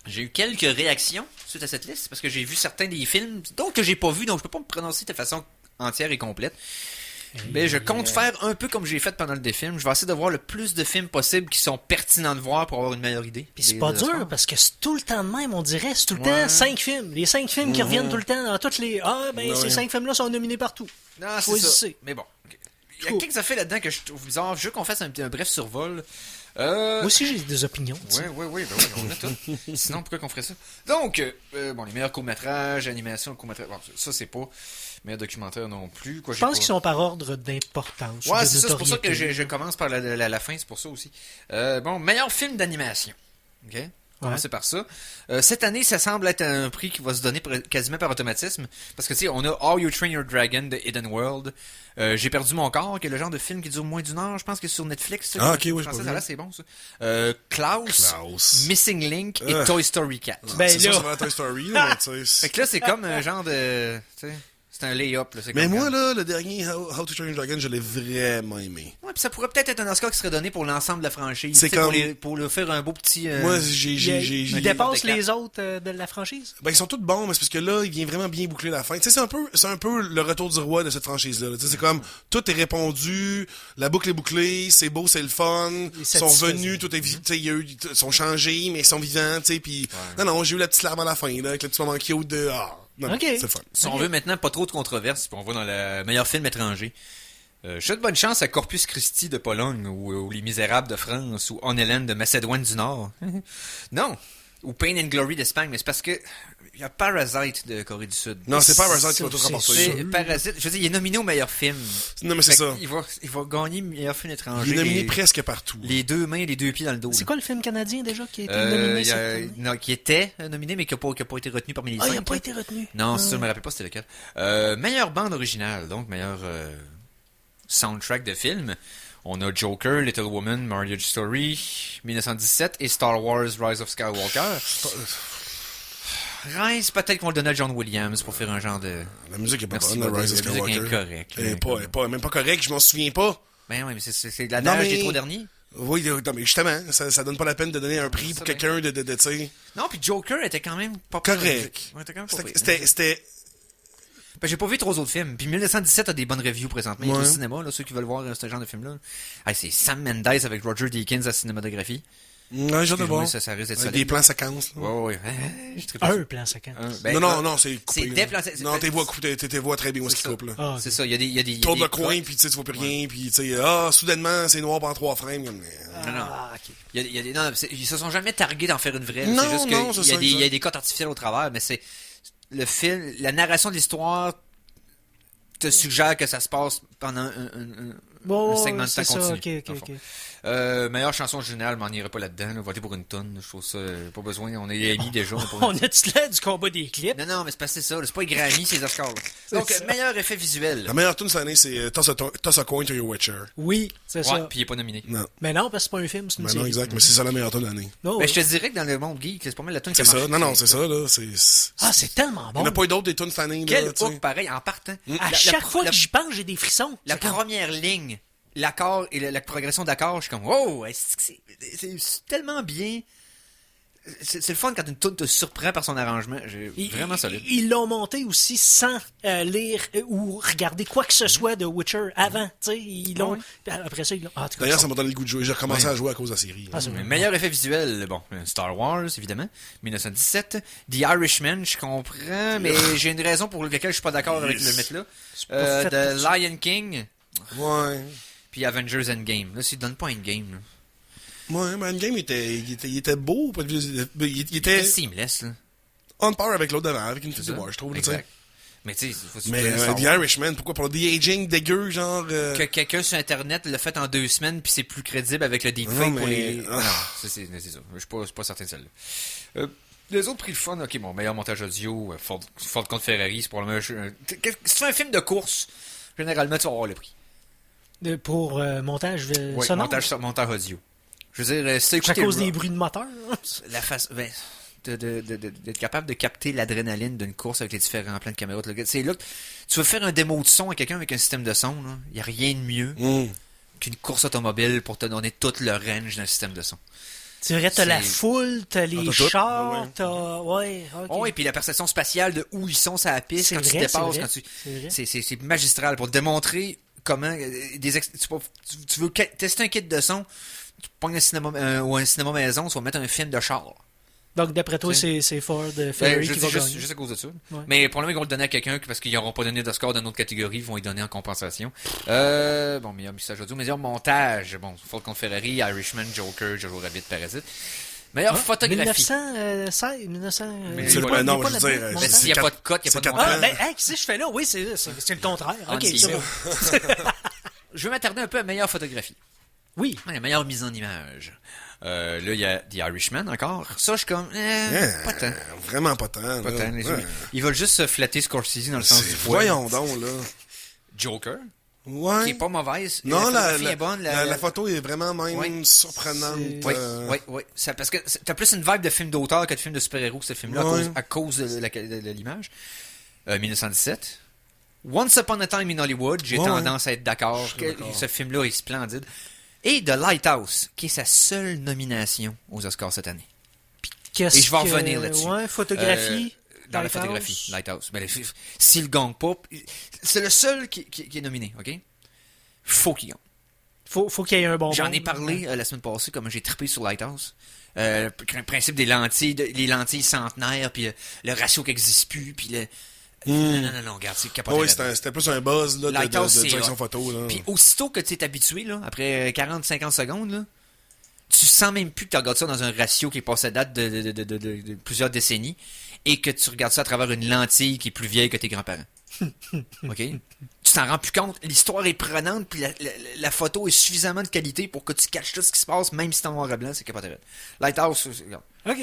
J'ai eu quelques réactions suite à cette liste parce que j'ai vu certains des films, d'autres que j'ai pas vus, donc je peux pas me prononcer de façon entière et complète. Mais je compte faire un peu comme j'ai fait pendant le défilm. Je vais essayer de voir le plus de films possibles qui sont pertinents de voir pour avoir une meilleure idée. Puis c'est pas dur, parce que c'est tout le temps de même, on dirait. C'est tout le temps 5 films. Les 5 films qui reviennent tout le temps dans toutes les... ces 5 films-là sont nominés partout. Non, c'est ça. Mais bon. Okay. Il y a quelques affaires là-dedans que je trouve bizarre. Je veux qu'on fasse un bref survol. Moi aussi, j'ai des opinions. Oui, on a tout. Sinon, pourquoi qu'on ferait ça? Donc, les meilleurs courts-métrages, animation, courts-métrages... Bon, ça, c'est pas... meilleurs documentaires non plus. Quoi, je pense qu'ils sont par ordre d'importance. Ouais, c'est ça. C'est pour ça que je commence par la fin. C'est pour ça aussi. Meilleur film d'animation. OK? Commencer par ça. Cette année, ça semble être un prix qui va se donner quasiment par automatisme. Parce que, tu sais, on a How You Train Your Dragon de Hidden World. J'ai perdu mon corps, qui est le genre de film qui dure moins d'une heure. Je pense que c'est sur Netflix. Ah, ok, oui, je pense. C'est bon, ça. Klaus, Missing Link et Toy Story 4. Ben, c'est ça, Toy Story, là, tu sais. Fait que là, c'est comme un genre de... Tu sais, c'est un lay-up. Là, mais moi, là, le dernier How to Train Your Dragon, je l'ai vraiment aimé. Ouais, puis ça pourrait peut-être être un Oscar qui serait donné pour l'ensemble de la franchise. C'est comme... pour le faire un beau petit... Moi, il dépasse les autres de la franchise? Ben, ils sont tous bons, mais c'est parce que là, il vient vraiment bien boucler la fin. Tu sais, c'est un peu le retour du roi de cette franchise-là. Tu sais, c'est comme, tout est répondu, la boucle est bouclée, c'est beau, c'est le fun, ils sont venus, tout est, tu sais, ils sont changés, mais ils sont vivants, tu sais, puis non, j'ai eu la petite larme à la fin, là, avec le petit moment cute de, non, c'est le fun. Si on veut maintenant pas trop de controverses, puis on va dans le meilleur film étranger. Je souhaite bonne chance à Corpus Christi de Pologne, ou Les Misérables de France, ou On Hélène de Macédoine du Nord. Non, ou Pain and Glory d'Espagne, mais c'est parce que il y a Parasite de Corée du Sud. Non, c'est Parasite qui va tout remporter. C'est Parasite. Je veux dire, il est nominé au meilleur film. Non, mais c'est ça. Il va gagner meilleur film étranger. Il est nominé presque partout. Les deux mains et les deux pieds dans le dos. C'est quoi le film canadien déjà qui a été nominé? Qui était nominé, mais qui n'a pas été retenu parmi les 5. Il n'a pas été retenu. Non, ça, je me rappelle pas c'était lequel. Meilleure bande originale, donc meilleur soundtrack de film. On a Joker, Little Woman, Marriage Story, 1917 et Star Wars Rise of Skywalker. Rise, peut-être qu'on va le donner à John Williams pour faire un genre de... La musique est pas bonne, la Rise of Skywalker. La musique est incorrecte. Elle est même pas correcte, je m'en souviens pas. Ben oui, mais c'est l'adage des 3 derniers. Oui, non, mais justement, ça donne pas la peine de donner un prix pour quelqu'un de tu sais... Non, puis Joker était quand même pas correct. Ouais, c'était... Ben, j'ai pas vu 3 autres films. Puis 1917 a des bonnes reviews présentement. Il est au cinéma, là, ceux qui veulent voir ce genre de film-là. Hey, c'est Sam Mendes avec Roger Deakins à la cinématographie. Ouais, j'ai hâte de Excuse-moi, voir. ça risque d'être Avec solide. des plans séquences. là. Ouais. Je tripe Un dessus. plan séquence. Ben, Non, c'est coupé. c'est là. des plans séquences. Non, tes voix très bien où est-ce qu'ils coupent, là. Ah, C'est ça, il y a des Tourne des le coin, cuts. puis tu vois plus rien, puis tu sais, soudainement, c'est noir pendant 3 frames. Comme... Non. Ah, ok. Il y a des, non, ils se sont jamais targués d'en faire une vraie. Non, c'est juste non, qu'il c'est y a ça, des, il y a exact. des cotes artificielles au travers, mais c'est le film, la narration de l'histoire te suggère que ça se passe pendant un segment de temps c'est ça, continu. ok, dans le ok, fond. ok. Meilleure chanson originale, m'en irai pas là-dedans. Là. Votez pour une tonne. Je trouve ça pas besoin. On est amis déjà. Pour On a-tu l'air du combat des clips? Non, mais c'est pas ça. C'est pas les Grammy, c'est les Oscars. Là. Donc, ça. meilleur effet visuel. La meilleure tune cette année, c'est Toss a Coin to Your Witcher. Oui, c'est Ouais, ça. puis il est pas nominé. Non, Mais non, parce que c'est pas un film, c'est une non, série. exact, mais c'est ça la meilleure tune de l'année. Non, Ben, je te dirais que dans le monde geek, c'est pas mal la tune qui C'est a ça, marché. non, c'est ça, là. Ah, c'est tellement Il bon. n'y en a pas eu d'autres des tunes cette année, Quel là, tu sais. hook pareil en partant. À chaque fois que j'y pense, j'ai des frissons. La C'est comme- première ligne, l'accord et la progression d'accords, je suis comme wow, c'est tellement bien. C'est le fun quand une tune te surprend par son arrangement. Vraiment solide. Ils l'ont monté aussi sans lire ou regarder quoi que ce soit de Witcher avant. Tu sais, ils l'ont. Après ça, ils l'ont. Ah, en tout cas, D'ailleurs, ils ça sont- m'a donné le goût de jouer. J'ai recommencé à jouer à cause de la série. Ah, c'est Mais vrai. meilleur effet visuel, bon, Star Wars, évidemment, 1917. The Irishman, je comprends, mais j'ai une raison pour laquelle je suis pas d'accord avec le mettre là. pas fait The pour ça. Lion King, Ouais. puis Avengers Endgame. Là, s'ils donnent pas Endgame, là. Ouais, mais Endgame, il était beau. Il C'est était seamless, là. on par avec l'autre d'avant, avec une C'est petite ça. voix, je trouve. tu sais. Exact. Mais tu sais, faut se Mais dire Star The Wars. Irishman, pourquoi? Pour le de-aging dégueu, genre... Que quelqu'un sur Internet l'a fait en 2 semaines, puis c'est plus crédible avec le deepfake Non, pour mais- les... Ah. Non, c'est ça. Je suis pas certain de celle-là. Les autres prix le fun, ok, bon, meilleur montage audio, Ford contre Ferrari, c'est probablement... Si tu fais un film de course, généralement, tu vas avoir le prix. Pour montage Oui, sonore. montage audio. Je veux dire, si t'as À écouté cause Raw, des bruits de moteur. la face... Ben, d'être capable de capter l'adrénaline d'une course avec les différents plans de caméra. C'est là que tu veux faire un démo de son à quelqu'un avec un système de son, il n'y a rien de mieux qu'une course automobile pour te donner tout le range d'un système de son. C'est vrai, t'as la C'est- foule, t'as les t'as tout. chars, Ouais, ouais. t'as... Ouais, ok. Oh, et puis la perception spatiale de où ils sont sur la piste C'est quand tu vrai, dépasses, c'est vrai, quand tu... c'est vrai. C'est magistral pour te démontrer comment tu veux tester un kit de son, tu pognes un cinéma ou un cinéma maison, tu vas mettre un film de char. Donc, d'après toi, c'est Ford Ben, Ferrari je qui dis va juste, gagner. juste à cause de ça. Ouais. Mais pour le moment, ils vont le donner à quelqu'un parce qu'ils n'auront pas donné de score d'une autre catégorie, ils vont y donner en compensation. Bon, meilleur message audio, meilleur montage. Bon, Ford contre Ferrari, Irishman, Joker, Jojo Rabbit, Parasite. Meilleure photographie. 1916, 1900... Mais c'est il le- y a pas- non, il y a je pas veux dire, là-dedans, Mais c'est s'il n'y a quatre- pas de cote, il n'y a c'est pas de quatre montage. Ah, ben, hey, qu'est-ce que je fais là? Oui, c'est le contraire. En Ok, c'est guillemets. bon. Je vais m'attarder un peu à meilleure photographie. Oui. Ouais, meilleure mise en image. Là, il y a The Irishman encore. Ça, je suis comme, pas tant. Vraiment pas tant. Pas là. tant. Ouais. Ils veulent juste se flatter Scorsese dans le sens du poil. Voyons donc, là. Joker, Ouais. qui est pas mauvaise. Non, la photographie est bonne. la photo est vraiment même Ouais. surprenante. Oui. Parce que t'as plus une vibe de film d'auteur que de film de super-héros, ce film-là, Ouais. à cause de l'image. 1917. Once Upon a Time in Hollywood, j'ai Ouais, tendance à être d'accord suis que d'accord. ce film-là est splendide. Et The Lighthouse, qui est sa seule nomination aux Oscars cette année. Qu'est-ce Et je vais que- revenir là-dessus. Ouais, photographie. Dans la Lighthouse. photographie, Lighthouse. Ben, s'il le gagne pas, c'est le seul qui est nominé, OK? Faut qu'il gagne. Faut qu'il y ait un bon J'en ai monde. parlé la semaine passée, comme j'ai trippé sur Lighthouse. Le principe des lentilles, les lentilles centenaires, puis le ratio qui n'existe plus, puis le... Non, regarde, c'est capoté. Oui, là-dedans. c'était plus un buzz là, Lighthouse, de c'est direction hot. photo. Là. Puis aussitôt que tu es habitué, là, après 40-50 secondes, là, tu sens même plus que tu regardes ça dans un ratio qui est passé à date de plusieurs décennies et que tu regardes ça à travers une lentille qui est plus vieille que tes grands-parents. OK? Tu t'en rends plus compte. L'histoire est prenante, puis la photo est suffisamment de qualité pour que tu caches tout ce qui se passe, même si c'est en noir et blanc, c'est capoté. Lighthouse, regarde. OK.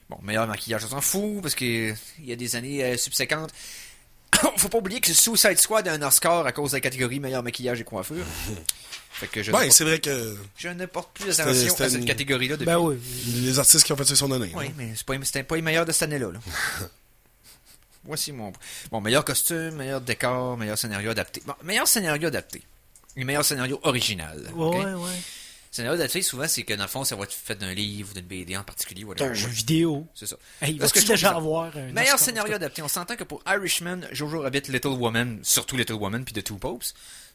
Bon, meilleur maquillage, on s'en fout, parce que il y a des années subséquentes. Faut pas oublier que Suicide Squad a un Oscar à cause de la catégorie meilleur maquillage et coiffure. Fait que je, Ouais, c'est vrai que je ne porte plus attention c'était à cette une- catégorie-là depuis. Ben oui. les artistes qui ont fait ça sont donnés. Oui, mais c'était pas les meilleurs de cette année-là. Là. Voici mon meilleur costume, meilleur décor, meilleur scénario adapté. Bon, meilleur scénario adapté. Et meilleur scénario original. ok? Ouais. Scénario adapté, souvent, c'est que dans le fond, ça va être fait d'un livre ou d'une BD en particulier. Whatever. Un jeu vidéo. C'est ça. Hey, Là, ce que vas-tu je trouve déjà ça- avoir un Meilleur Oscar, scénario en tout cas? adapté. On s'entend que pour Irishman, Jojo Rabbit, Little Woman, surtout Little Woman puis The Two Popes,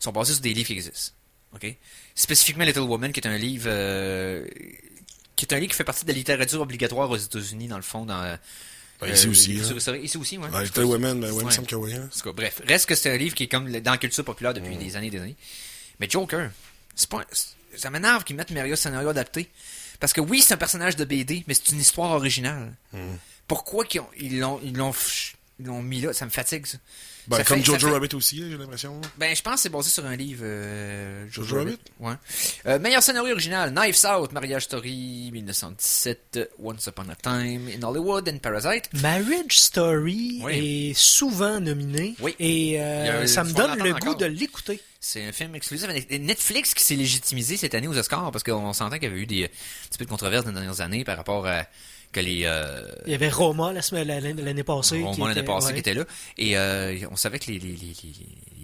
sont basés sur des livres qui existent. OK? Spécifiquement Little Woman, qui est un livre qui est un livre qui fait partie de la littérature obligatoire aux États-Unis, dans le fond, dans... ici aussi. Ici aussi, ouais. Little Women, il me Ouais. semble que oui. Hein. En tout cas, bref, reste que c'est un livre qui est comme dans la culture populaire depuis des années et des années. Mais Joker, ça m'énerve qu'ils mettent Mario scénario adapté. Parce que oui, c'est un personnage de BD, mais c'est une histoire originale. Pourquoi ils l'ont mis là? Ça me fatigue, ça. Ben, Ça comme fait- Jojo ça fait- Rabbit aussi, là, j'ai l'impression. Ben, je pense que c'est basé sur un livre. Jojo Rabbit? Ouais. Meilleur scénario original: Knives Out, Marriage Story, 1917, Once Upon a Time in Hollywood and Parasite. Marriage Story Oui. est souvent nominé. Oui. Et ça me faut donne l'entendre le encore. goût de l'écouter. C'est un film exclusif. Netflix qui s'est légitimisé cette année aux Oscars parce qu'on s'entend qu'il y avait eu un petit peu de controverses dans les dernières années par rapport à que les... Il y avait Roma l'année passée. Romain l'année passée qui était là. Et on savait que les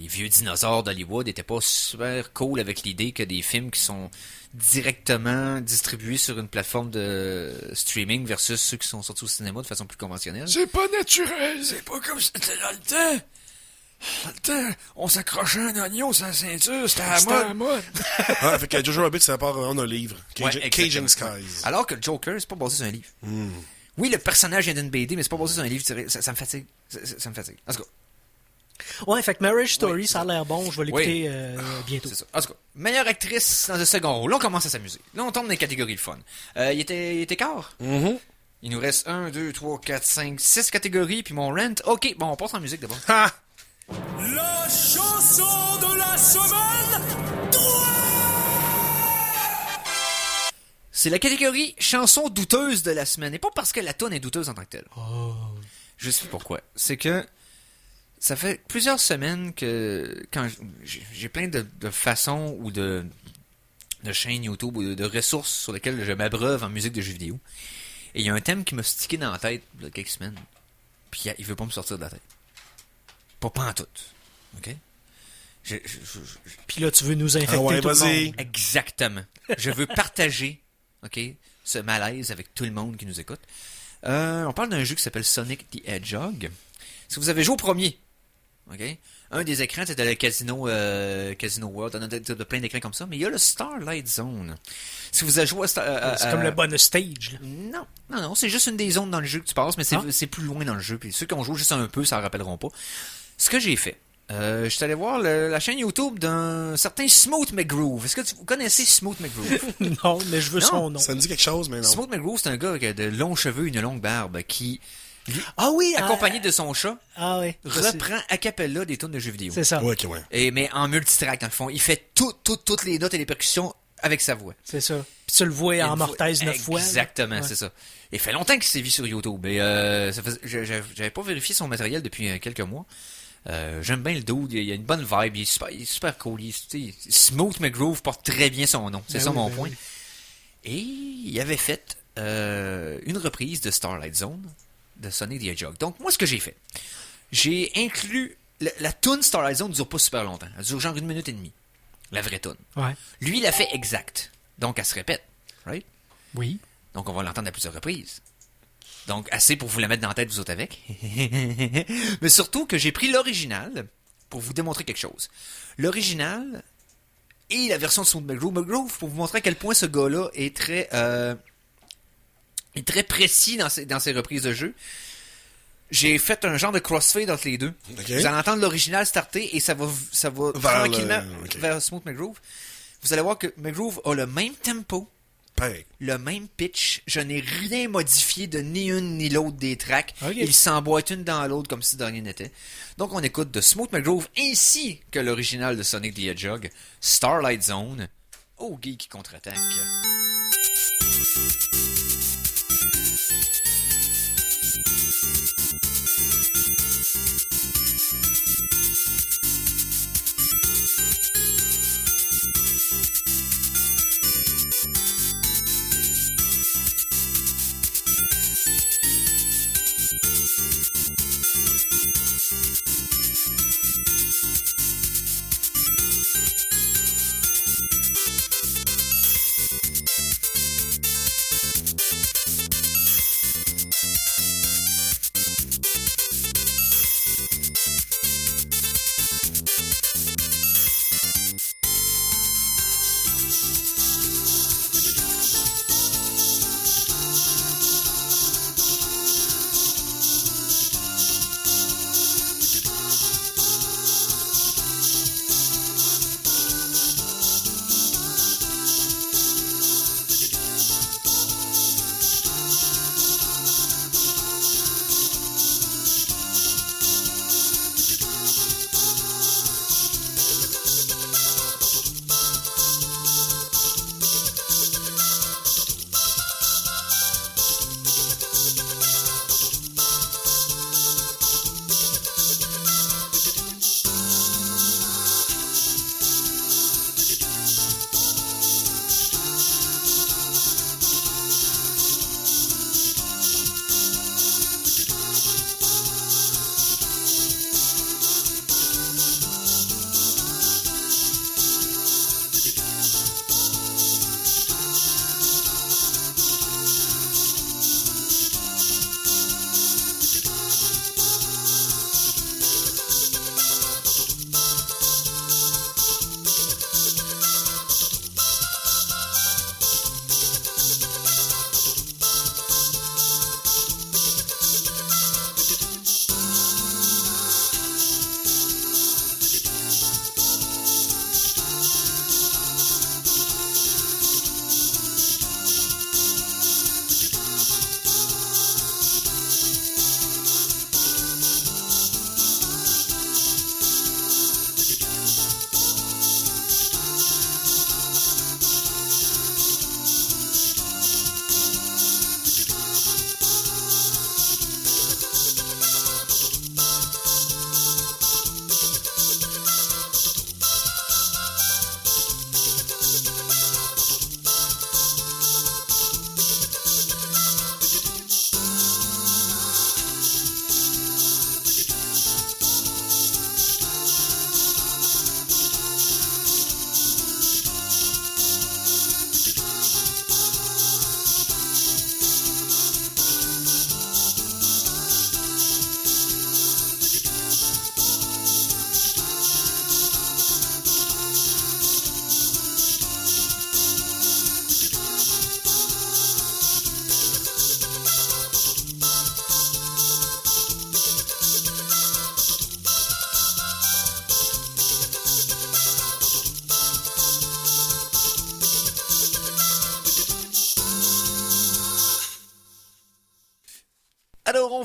vieux dinosaures d'Hollywood n'étaient pas super cool avec l'idée que des films qui sont directement distribués sur une plateforme de streaming versus ceux qui sont sortis au cinéma de façon plus conventionnelle. C'est pas naturel! C'est pas comme c'était dans le temps. Dans le temps, on s'accrochait un oignon sur la ceinture, c'était à la mode. Ah, fait que Jojo Rabbit, ça part en un livre. Cajun exactement. Skies. Alors que le Joker, c'est pas basé sur un livre. Oui, le personnage vient d'une BD, mais c'est pas basé sur un livre. Ça me fatigue. Ça me fatigue. En tout cas, Ouais, fait que Marriage Story, Oui, ça a l'air bon. Je vais l'écouter bientôt. c'est ça. En tout cas, meilleure actrice dans un second rôle. Là, on commence à s'amuser. Là, on tombe dans les catégories de fun. Il était quart. Il nous reste 1, 2, 3, 4, 5, 6 catégories, puis mon rent. Ok, bon, on passe en musique d'abord. Ha! La chanson de la semaine. C'est la catégorie chanson douteuse de la semaine. Et pas parce que la toune est douteuse en tant que telle. Je sais pourquoi. C'est que ça fait plusieurs semaines que quand j'ai plein de façons ou de chaînes YouTube ou de ressources sur lesquelles je m'abreuve en musique de jeux vidéo. Et il y a un thème qui m'a stické dans la tête il y a quelques semaines. Puis il veut pas me sortir de la tête. Pas en tout. OK? Puis là, tu veux nous infecter Ah ouais, tout le vas-y. monde. Exactement. Je veux partager, OK, ce malaise avec tout le monde qui nous écoute. On parle d'un jeu qui s'appelle Sonic the Hedgehog. Si vous avez joué au premier, OK, un des écrans, c'était le Casino World. On a de plein d'écrans comme ça. Mais il y a le Starlight Zone. Si vous avez joué à C'est comme le bonus stage. Là. Non, c'est juste une des zones dans le jeu que tu passes, mais c'est plus loin dans le jeu. Puis ceux qui ont joué juste un peu, ça ne rappelleront pas. Ce que j'ai fait, je suis allé voir la chaîne YouTube d'un certain Smooth McGroove. Est-ce que vous connaissez Smooth McGroove? Non, mais je veux Non. son nom. Ça me dit quelque chose, mais non. Smooth McGroove, c'est un gars avec de longs cheveux, une longue barbe, qui, Ah oui, accompagné de son chat, Ah oui. reprend a cappella des tunes de jeux vidéo. C'est ça. Ouais, ok, ouais. Mais en multitrack, dans le fond. Il fait toutes les notes et les percussions avec sa voix. C'est ça. Puis tu le vois en mortaise 9 fois. là. Exactement, Ouais. c'est ça. Il fait longtemps qu'il s'est vu sur YouTube. Et j'avais pas vérifié son matériel depuis quelques mois. J'aime bien le dude, il a une bonne vibe, il est super cool. Smooth McGroove porte très bien son nom, c'est Ben ça oui, mon ben point. oui. Et il avait fait une reprise de Starlight Zone de Sonic the Hedgehog. Donc moi, ce que j'ai fait, j'ai inclus la tune Starlight Zone ne dure pas super longtemps, elle dure genre 1 minute et demie, la vraie tune. Ouais. Lui, il a fait exact, donc elle se répète, right? Oui. Donc on va l'entendre à plusieurs reprises. Donc, assez pour vous la mettre dans la tête, vous autres avec. Mais surtout que j'ai pris l'original pour vous démontrer quelque chose. L'original et la version de Smooth McGroove pour vous montrer à quel point ce gars-là est très précis dans ses reprises de jeu. J'ai fait un genre de crossfade entre les deux. Ok. Vous allez entendre l'original starter et ça va Vers tranquillement ok. vers Smooth McGroove. Vous allez voir que McGroove a le même tempo, Pareil. le même pitch. Je n'ai rien modifié de ni une ni l'autre des tracks. Ok. Ils s'emboîtent une dans l'autre comme si de rien n'était. Donc on écoute de Smooth McGroove ainsi que l'original de Sonic the Hedgehog, Starlight Zone, au Geek contre-attaque.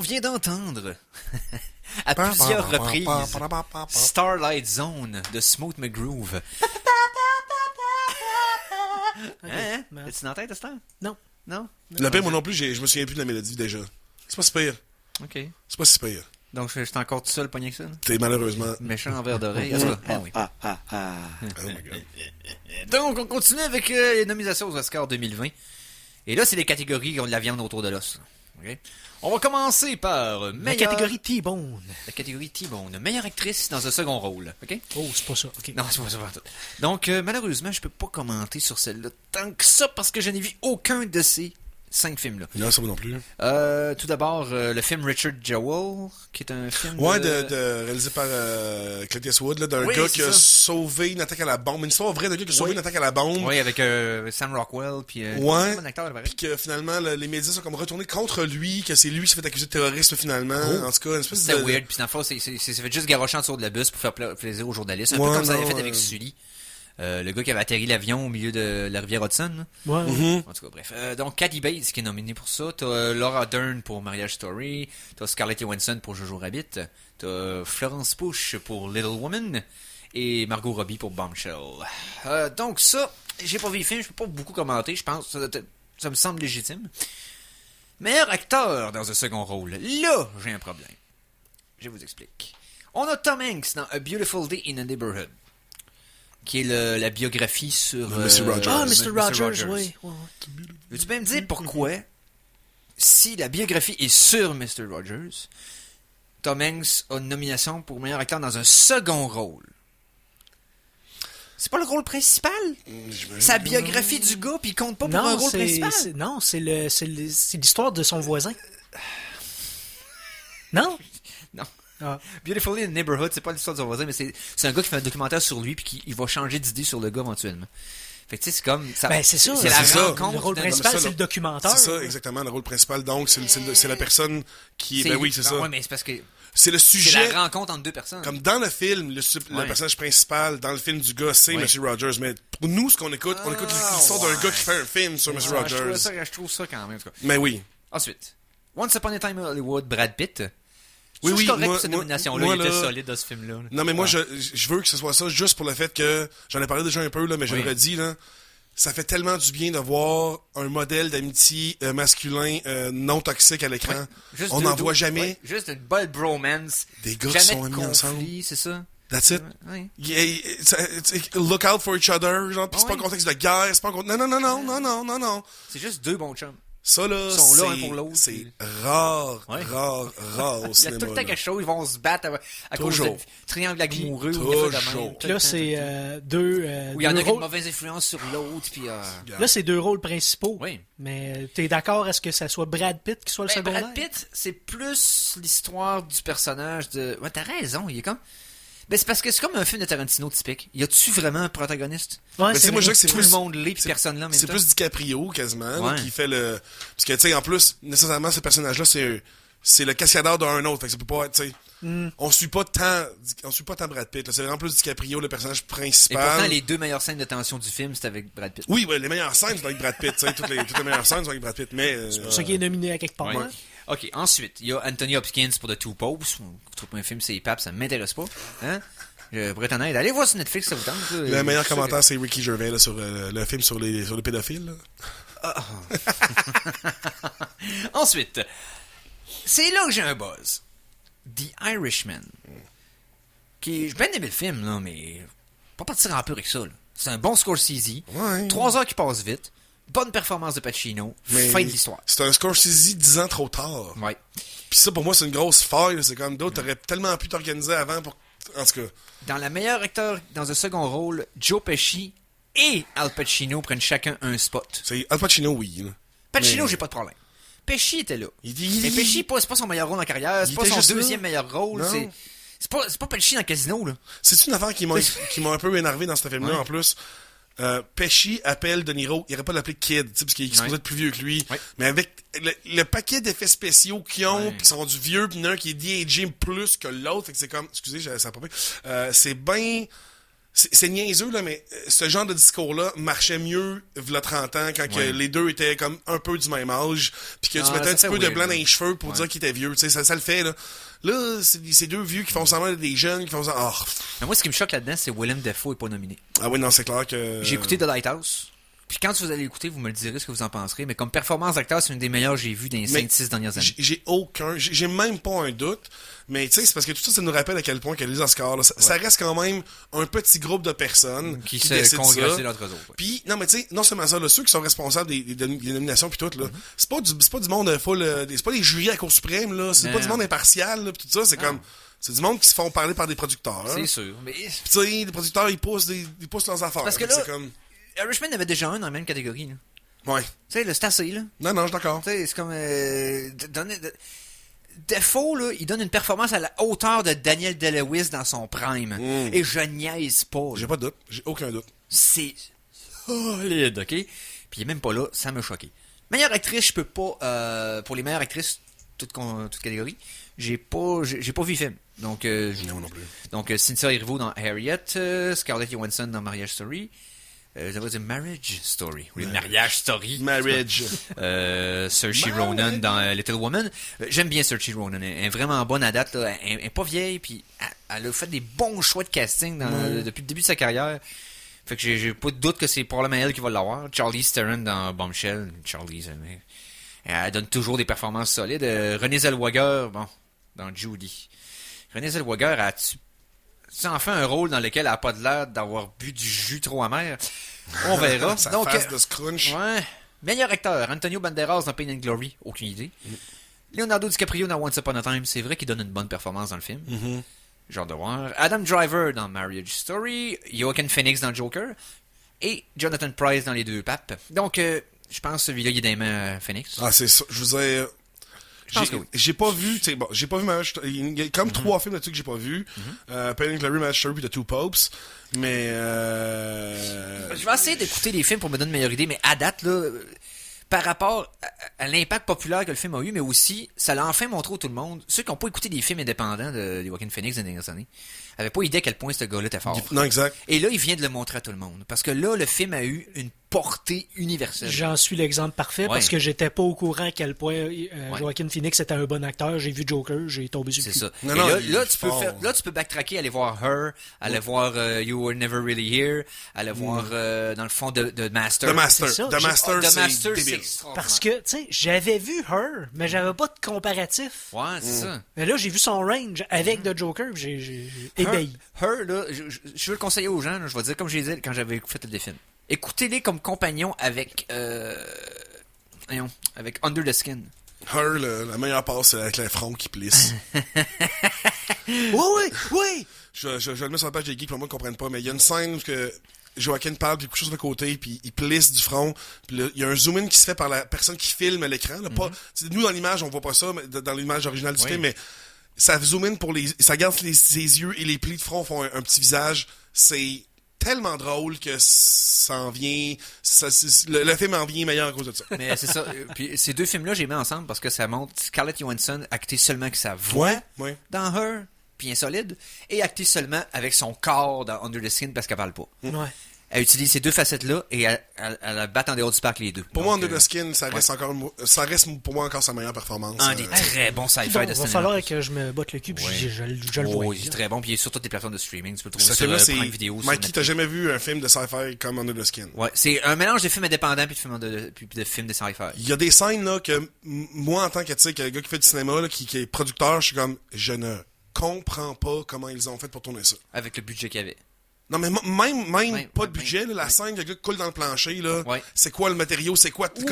vient d'entendre, à plusieurs reprises, Starlight Zone de Smooth McGroove. Hein? T'es-tu dans la tête à ce temps? Non. Non? Le pire, moi non plus, je me souviens plus de la mélodie déjà. C'est pas si pire. OK. C'est pas si pire. Donc, je suis encore tout seul pogné que ça? Là? T'es malheureusement. Méchant en verre d'oreille. En tout cas, ah oui. Oh my God. Donc, on continue avec les nominations aux Oscars 2020. Et là, c'est les catégories qui ont de la viande autour de l'os. Okay? On va commencer par La catégorie T-Bone. La catégorie T-Bone. Meilleure actrice dans un second rôle. OK? Oh, c'est pas ça. OK. Non, c'est pas ça. Pas tout. Donc, malheureusement, je peux pas commenter sur celle-là tant que ça parce que je n'ai vu aucun de ces 5 films-là. Non, ça va non plus. Tout d'abord, le film Richard Jewell, qui est un film Ouais, réalisé par Clint Eastwood, là, d'un Oui, gars c'est qui a ça. sauvé une attaque à la bombe. Une histoire vraie d'un gars qui a sauvé une attaque à la bombe. Oui, avec Sam Rockwell, puis Ouais. un acteur, pareil. Puis que finalement, les médias sont comme retournés contre lui, que c'est lui qui s'est fait accuser de terrorisme finalement. En tout cas, une espèce de... C'était weird, puis dans le fond, c'est fait juste garocher en dessous de la bus pour faire plaisir aux journalistes. Un peu comme ça avait fait avec Sully. Le gars qui avait atterri l'avion au milieu de la rivière Hudson. Là. Ouais. En tout cas, bref. Donc, Kathy Bates qui est nominée pour ça. T'as Laura Dern pour Marriage Story. T'as Scarlett Johansson pour Jojo Rabbit. T'as Florence Pugh pour Little Woman. Et Margot Robbie pour Bombshell. Donc ça, j'ai pas vu le film, je peux pas beaucoup commenter. Je pense ça me semble légitime. Meilleur acteur dans un second rôle. Là, j'ai un problème. Je vous explique. On a Tom Hanks dans A Beautiful Day in a Neighborhood. Qui est la biographie sur... Mr. Rogers. Ah, Mr. Rogers, oui. Veux-tu bien me dire pourquoi, si la biographie est sur Mr. Rogers, Tom Hanks a une nomination pour meilleur acteur dans un second rôle? C'est pas le rôle principal? C'est la biographie du gars, puis il compte pas pour un rôle principal? Non, c'est l'histoire de son voisin. Non? Non. Ah. Beautiful Day in the Neighborhood, c'est pas l'histoire de son voisin, mais c'est un gars qui fait un documentaire sur lui, puis qui va changer d'idée sur le gars éventuellement. Fait que tu sais, c'est comme... Ça, Ben, c'est ça. C'est la C'est ça. rencontre. Le rôle d'un- principal, ça, c'est le documentaire. C'est ça, exactement, le rôle principal. Donc, c'est la personne qui... Ben oui, c'est ça. Ouais, mais c'est parce que C'est le c'est sujet... la rencontre entre deux personnes. Comme dans le film, le personnage principal dans le film du gars, c'est Ouais. M. Rogers. Mais pour nous, ce qu'on écoute, on écoute l'histoire d'un gars qui fait un film sur M. Ouais, Rogers. je trouve ça quand même. En tout cas. Mais oui. Ensuite, Once Upon a Time in Hollywood, Brad Pitt. Oui, Je suis oui, correct moi- pour cette moi- nomination-là. moi, Il était là- solide dans ce film-là. là. Non, mais moi, je veux que ce soit ça juste pour le fait que... J'en ai parlé déjà un peu, là, mais je Oui. le redis, là. Ça fait tellement du bien de voir un modèle d'amitié masculin non toxique à l'écran. Juste On deux n'en dos- voit jamais. ouais, juste une bonne bromance. Des gars jamais qui sont de amis conflit, ensemble. c'est ça? That's it. Ouais. Look out for each other, genre, pis c'est Ouais. pas un contexte de guerre, c'est pas un contexte... Non. C'est juste deux bons chums. Ça, là, Ils sont là un pour l'autre, c'est puis- rare Ouais. au Il y a cinéma. tout le temps là. quelque chose, ils vont se battre à cause Toujours. de triangle amoureux ou toujours. quelque chose de même. Puis là, c'est deux Où il y en a deux qui ont une rôles. mauvaise influence sur l'autre, puis... Là, c'est deux rôles principaux. Oui. Mais t'es d'accord à ce que ça soit Brad Pitt qui soit le Ben, secondaire? Brad Pitt, c'est plus l'histoire du personnage de... Ouais, t'as raison, il est comme... Ben, c'est parce que c'est comme un film de Tarantino typique. Y a-tu vraiment un protagoniste? Ouais, Mais tu sais, moi, je dirais que c'est Tout plus... le monde l'est, puis c'est- personne là en même C'est temps. plus DiCaprio, quasiment, là, Ouais. qui fait le... Parce que, tu sais, en plus, nécessairement, ce personnage-là, c'est le cascadeur d'un autre. Fait que ça peut pas être, tu sais... On suit pas tant Brad Pitt, là. C'est vraiment plus DiCaprio, le personnage Et principal. pourtant, les deux meilleures scènes de tension du film, c'était avec Brad Pitt. Oui, ouais, les meilleures scènes sont avec Brad Pitt, tu sais. Toutes les meilleures scènes sont avec Brad Pitt, mais... C'est pour ça qu'il est nominé à quelque part. Ouais. Ouais. Ok, ensuite, il y a Anthony Hopkins pour The Two Popes. Je trouve un film, c'est épap, ça m'intéresse pas. Hein? Pour être honnête, allez voir sur Netflix, ça vous tente. là. Le meilleur C'est sûr commentaire, c'est Ricky Gervais, là, sur le film sur les pédophiles, là. Ensuite, c'est là que j'ai un buzz. The Irishman. J'ai bien aimé le film, là, mais pas partir en peur avec ça. Là. C'est un bon Scorsese. Ouais. 3 heures qui passent vite. Bonne performance de Pacino. Mais Fin de l'histoire. C'est un Scorsese 10 ans trop tard. Ouais. Puis ça, pour moi, c'est une grosse faille. là. C'est comme d'autres, t'aurais tellement pu t'organiser avant pour... En tout cas, Dans la meilleure acteur dans un second rôle, Joe Pesci et Al Pacino prennent chacun un spot. c'est Al Pacino, oui. là. Pacino, Mais- j'ai pas de problème. Pesci était là. Il Mais Pesci, c'est pas son meilleur rôle en carrière, c'est Il pas était son juste là. deuxième meilleur rôle. Non. C'est pas Pesci dans le casino, là. C'est une affaire qui m'a un peu énervé dans ce film-là, Ouais. en plus. Pesci appelle De Niro, il aurait pas l'appeler Kid, tu sais, parce qu'il est supposé Ouais. être plus vieux que lui. Ouais. Mais avec le paquet d'effets spéciaux qu'ils ont, Ouais. puis qui sont du vieux, puis il y en a un qui est de-aging plus que l'autre, fait que c'est comme, excusez, ça a pas pris. C'est bien... c'est niaiseux, là, mais ce genre de discours-là marchait mieux v'là 30 ans, quand que les deux étaient comme un peu du même âge, puis que tu mettais un petit peu de blanc dans les cheveux pour dire qu'ils étaient vieux. Tu sais, ça le fait, là. Là, c'est deux vieux qui font semblant d'être des jeunes, qui font semblant... Oh. Mais moi, ce qui me choque là-dedans, c'est Willem Dafoe est pas nominé. Ah oui, non, c'est clair que... J'ai écouté The Lighthouse. Puis quand vous allez l'écouter, vous me le direz ce que vous en penserez. Mais comme performance d'acteur, c'est une des meilleures que j'ai vues dans les 5-6 dernières années. J'ai même pas un doute. Mais tu sais, c'est parce que tout ça nous rappelle à quel point que les Oscars, là, ça reste quand même un petit groupe de personnes qui décident se congratulent ça. entre eux autres. Puis, non, mais tu sais, non seulement ça, là, ceux qui sont responsables des nominations puis tout, là, c'est pas du monde full, c'est pas des jurys à la Cour suprême, là, c'est pas du monde impartial, là, pis tout ça, c'est comme, c'est du monde qui se font parler par des producteurs. C'est sûr. Mais... Puis tu sais, les producteurs, ils poussent leurs affaires. Parce que là, là, c'est comme... Irishman avait déjà un dans la même catégorie, là. Ouais. Tu sais, le c'est assez, là. Non, je suis d'accord. Tu sais, c'est comme... Defoe, là, il donne une performance à la hauteur de Daniel Day-Lewis dans son prime. Et je niaise pas. J'ai pas de doute. J'ai aucun doute. C'est solide, OK? Puis il est même pas là, ça m'a choqué. Meilleure actrice, je peux pas... pour les meilleures actrices, toute catégorie, j'ai pas vu le film. Donc, non plus. Donc, Cynthia Erivo dans Harriet, Scarlett Johansson dans Marriage Story, ça va dire Marriage Story. Oui, Mariage Story. Marriage. Saoirse Ronan dans Little Woman. J'aime bien Saoirse Ronan. Elle est vraiment bonne à date. Là. Elle est pas vieille, puis elle a fait des bons choix de casting depuis le début de sa carrière. Fait que j'ai pas de doute que c'est probablement elle qui va l'avoir. Charlize Theron dans Bombshell. Charlize, elle donne toujours des performances solides. Renée Zellweger, dans Judy. Renée Zellweger c'est enfin un rôle dans lequel elle n'a pas de l'air d'avoir bu du jus trop amer. On verra. Sa Donc, face de scrunch. Ouais. Meilleur acteur, Antonio Banderas dans Pain and Glory. Aucune idée. Leonardo DiCaprio dans Once Upon a Time. C'est vrai qu'il donne une bonne performance dans le film. Genre de voir. Adam Driver dans Marriage Story. Joaquin Phoenix dans Joker. Et Jonathan Pryce dans Les Deux Papes. Donc, je pense que celui-là, il est des mains Phoenix. Ah, c'est ça. Je vous ai... J'ai pas vu, tu sais, j'ai pas vu Marriage Story. Il y a comme 3 films là-dessus que j'ai pas vu. Pain and Glory, Marriage Story, puis The Two Popes. Mais Je vais essayer d'écouter des films pour me donner une meilleure idée, mais à date, là, par rapport à l'impact populaire que le film a eu, mais aussi, ça l'a enfin montré à tout le monde. Ceux qui n'ont pas écouté des films indépendants de Joaquin Phoenix dans les dernières années n'avaient pas idée à quel point ce gars-là était fort. Non, exact. Et là, il vient de le montrer à tout le monde. Parce que là, le film a eu une portée universelle. J'en suis l'exemple parfait parce que j'étais pas au courant à quel point Joaquin Phoenix était un bon acteur. J'ai vu Joker, j'ai tombé sur le cul. C'est ça. Non, et non, là, tu peux backtracker, aller voir Her, aller voir You Were Never Really Here, aller voir, dans le fond, The Master. The Master. C'est ça. The Master, The c'est Master, c'est débile. extraordinaire. Parce que, tu sais, j'avais vu Her, mais j'avais pas de comparatif. Ouais, c'est ça. Mais là, j'ai vu son range avec The Joker, puis j'ai ébahi. Her, là, je veux le conseiller aux gens, là, je vais dire comme je disais quand j'avais fait le film. Écoutez-les comme compagnons avec Under the Skin. Her, la meilleure passe, c'est avec le front qui plisse. Oui! Je le mets sur la page des geeks pour moi qu'ils comprennent pas, mais il y a une scène où que Joaquin parle, puis il couche sur le côté, puis il plisse du front, puis là, il y a un zoom-in qui se fait par la personne qui filme l'écran. Là, pas, nous, dans l'image, on voit pas ça, mais dans l'image originale du film, mais ça zoom in ça garde ses yeux et les plis de front font un petit visage. C'est tellement drôle que ça en vient... le film en vient meilleur à cause de ça. Mais c'est ça. Puis ces deux films-là, j'ai mis ensemble parce que ça montre Scarlett Johansson acter seulement avec sa voix dans Her, puis insolide, et acter seulement avec son corps dans Under the Skin parce qu'elle parle pas. Ouais. Elle utilise ces deux facettes-là et elle bat en dehors du parc les deux. Pour moi, Under the Skin, ça reste pour moi encore sa meilleure performance. Un des très bons sci-fi Donc, de va falloir que je me botte le cul, puis je le vois. Oui, c'est très bon, puis il est sur toutes les plateformes de streaming. Tu peux le trouver Ce sur film-là, Prime c'est... Video. Mikey, t'as jamais vu un film de sci-fi comme Under the Skin? Ouais, c'est un mélange de films indépendants puis de films de sci-fi. Il y a des scènes là que moi, en tant que, tu sais, que le gars qui fait du cinéma, là, qui est producteur, je suis comme, je ne comprends pas comment ils ont fait pour tourner ça. Avec le budget qu'il y avait. Non, mais même pas de budget, là, la scène, le gars coule dans le plancher, là. C'est quoi le matériau? C'est quoi? Ou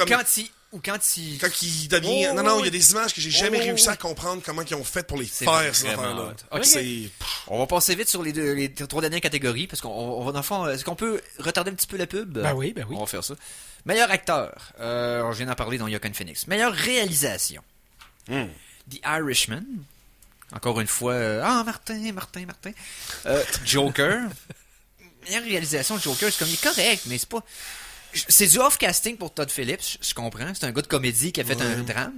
quand il devient... Non, il y a des images que j'ai jamais réussi à comprendre comment ils ont fait pour les faire, ces affaires-là. Okay. On va passer vite sur les 3 dernières catégories, parce qu'on va dans le fond... Est-ce qu'on peut retarder un petit peu la pub? Ben oui. On va faire ça. Meilleur acteur. Je viens d'en parler dans Joaquin Phoenix. Meilleure réalisation. The Irishman. Encore une fois... Martin. Joker. Meilleure réalisation de Joker, c'est comme, il est correct, mais c'est pas... C'est du off-casting pour Todd Phillips, je comprends. C'est un gars de comédie qui a fait un drame.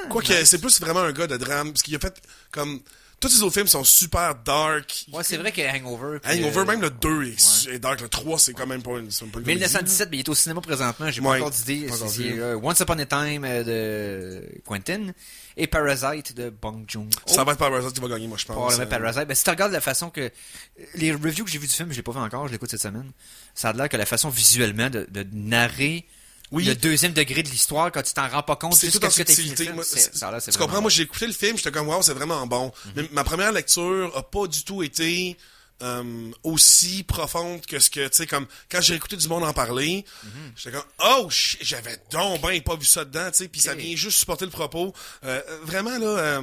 Quoique, c'est plus vraiment un gars de drame, parce qu'il a fait comme tous ces autres films sont super dark. Ouais, c'est vrai que Hangover... puis, Hangover, même le 2 est dark. Le 3, c'est quand même pas une comédie. 1917, mais il est au cinéma présentement, j'ai pas Ouais, encore d'idée. pas encore C'est vu. Once Upon a Time de Quentin et Parasite de Bong Joon-ho. Ça va être Parasite qui va gagner, moi, je pense. Probablement Parasite. Ben, si tu regardes la façon que... Les reviews que j'ai vues du film, je l'ai pas vu encore, je l'écoute cette semaine. Ça a l'air que la façon visuellement de narrer Oui. le deuxième degré de l'histoire quand tu t'en rends pas compte C'est tout en jusqu'à ce que t'aies fini subtilité. le film, Moi, ça a l'air, c'est tu vraiment comprends? Moi, j'ai écouté le film, j'étais comme, wow, c'est vraiment bon. Mais ma première lecture a pas du tout été aussi profonde que ce que, tu sais, comme, quand j'ai écouté du monde en parler, j'étais comme, oh, shit, j'avais donc ben pas vu ça dedans, tu sais, puis ça vient juste supporter le propos. Vraiment, là,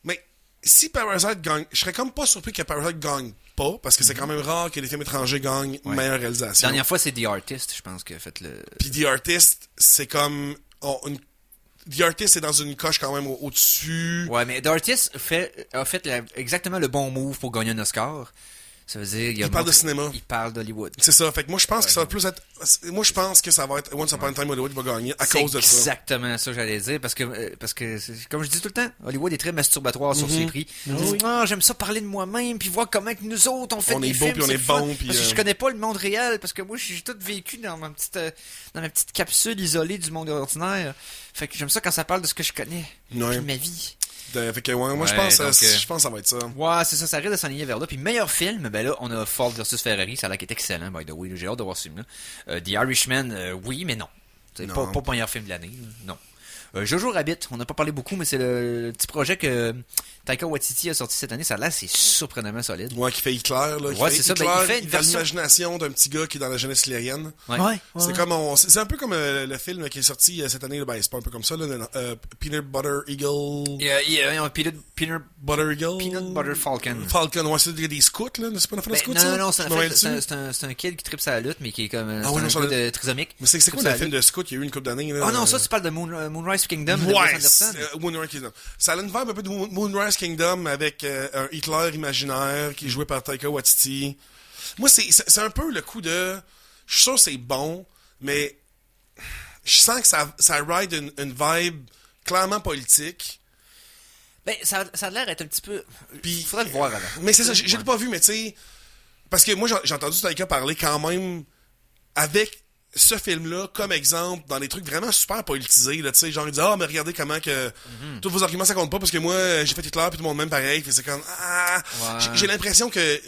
mais si Parasite gagne, je serais comme pas surpris que Parasite gagne pas, parce que c'est quand même rare que les films étrangers gagnent meilleure réalisation. La dernière fois, c'est The Artist, je pense, qui a fait le... Puis The Artist, c'est comme... The Artist est dans une coche quand même au-dessus. Ouais, mais The Artist a fait exactement le bon move pour gagner un Oscar. Ça veut dire... Il parle de cinéma. Il parle d'Hollywood. C'est ça. Fait que moi, je pense que ça va plus être... Moi, je pense que ça va être Once Upon a Time Hollywood qui va gagner à cause de ça. C'est exactement ça que j'allais dire, parce que comme je dis tout le temps, Hollywood est très masturbatoire sur ses prix. J'aime ça parler de moi-même, puis voir comment que nous autres on fait On des est beau, films, puis on c'est est le fun. bon, puis, Parce que je connais pas le monde réel, parce que moi j'ai tout vécu dans ma petite capsule isolée du monde ordinaire. Fait que j'aime ça quand ça parle de ce que je connais, puis de ma vie. Fait que moi, Ouais, je pense donc, que ça va être ça. Ouais, c'est ça risque de s'enligner vers là. Puis meilleur film, ben là, on a Ford versus Ferrari, ça a l'air qu'il est excellent, by the way. J'ai hâte de voir ce film-là. The Irishman, oui, mais non. C'est Non. pas meilleur film de l'année, là. Non. Jojo Rabbit, on n'a pas parlé beaucoup, mais c'est le petit projet que Taika Waititi a sorti cette année. Ça a l'air, c'est surprenamment solide. Ouais, qui fait Hitler, là. Ouais, c'est ça. Ben, il fait une dans version... l'imagination d'un petit gars qui est dans la jeunesse hitlérienne. Ouais. C'est un peu comme le film qui est sorti cette année, là. Ben, c'est pas un peu comme ça, là. Peanut Butter Eagle. Peanut Butter Eagle. Peanut Butter Falcon. Falcon, ouais, c'est des scouts, là. C'est pas une affaire de scouts, ça? Non, Je me mêle dessus. c'est un kid qui tripe sa lutte, mais qui est comme Ah ouais, non, un peu de trisomique. Mais c'est quoi le film de scout qu'il y a eu une couple d'années, là? Ah non, ça, tu parles de Moonrise Kingdom. de Wes Ouais, Anderson. Moonrise Kingdom. Ça a une vibe un peu de Moonrise Kingdom avec un Hitler imaginaire qui est joué par Taika Waititi. Moi, c'est un peu le coup de... Je suis sûr que c'est bon, mais je sens que ça ride une vibe clairement politique. Ben, ça a l'air d'être un petit peu... Puis, Il faudrait le voir avant. Mais c'est ça, j'ai pas vu, mais tu sais... Parce que moi, j'ai entendu Taika parler quand même avec ce film-là comme exemple dans des trucs vraiment super politisés, là, tu sais, genre il dit mais regardez comment que tous vos arguments ça compte pas parce que moi j'ai fait Hitler puis tout le monde même pareil, puis c'est comme j'ai l'impression que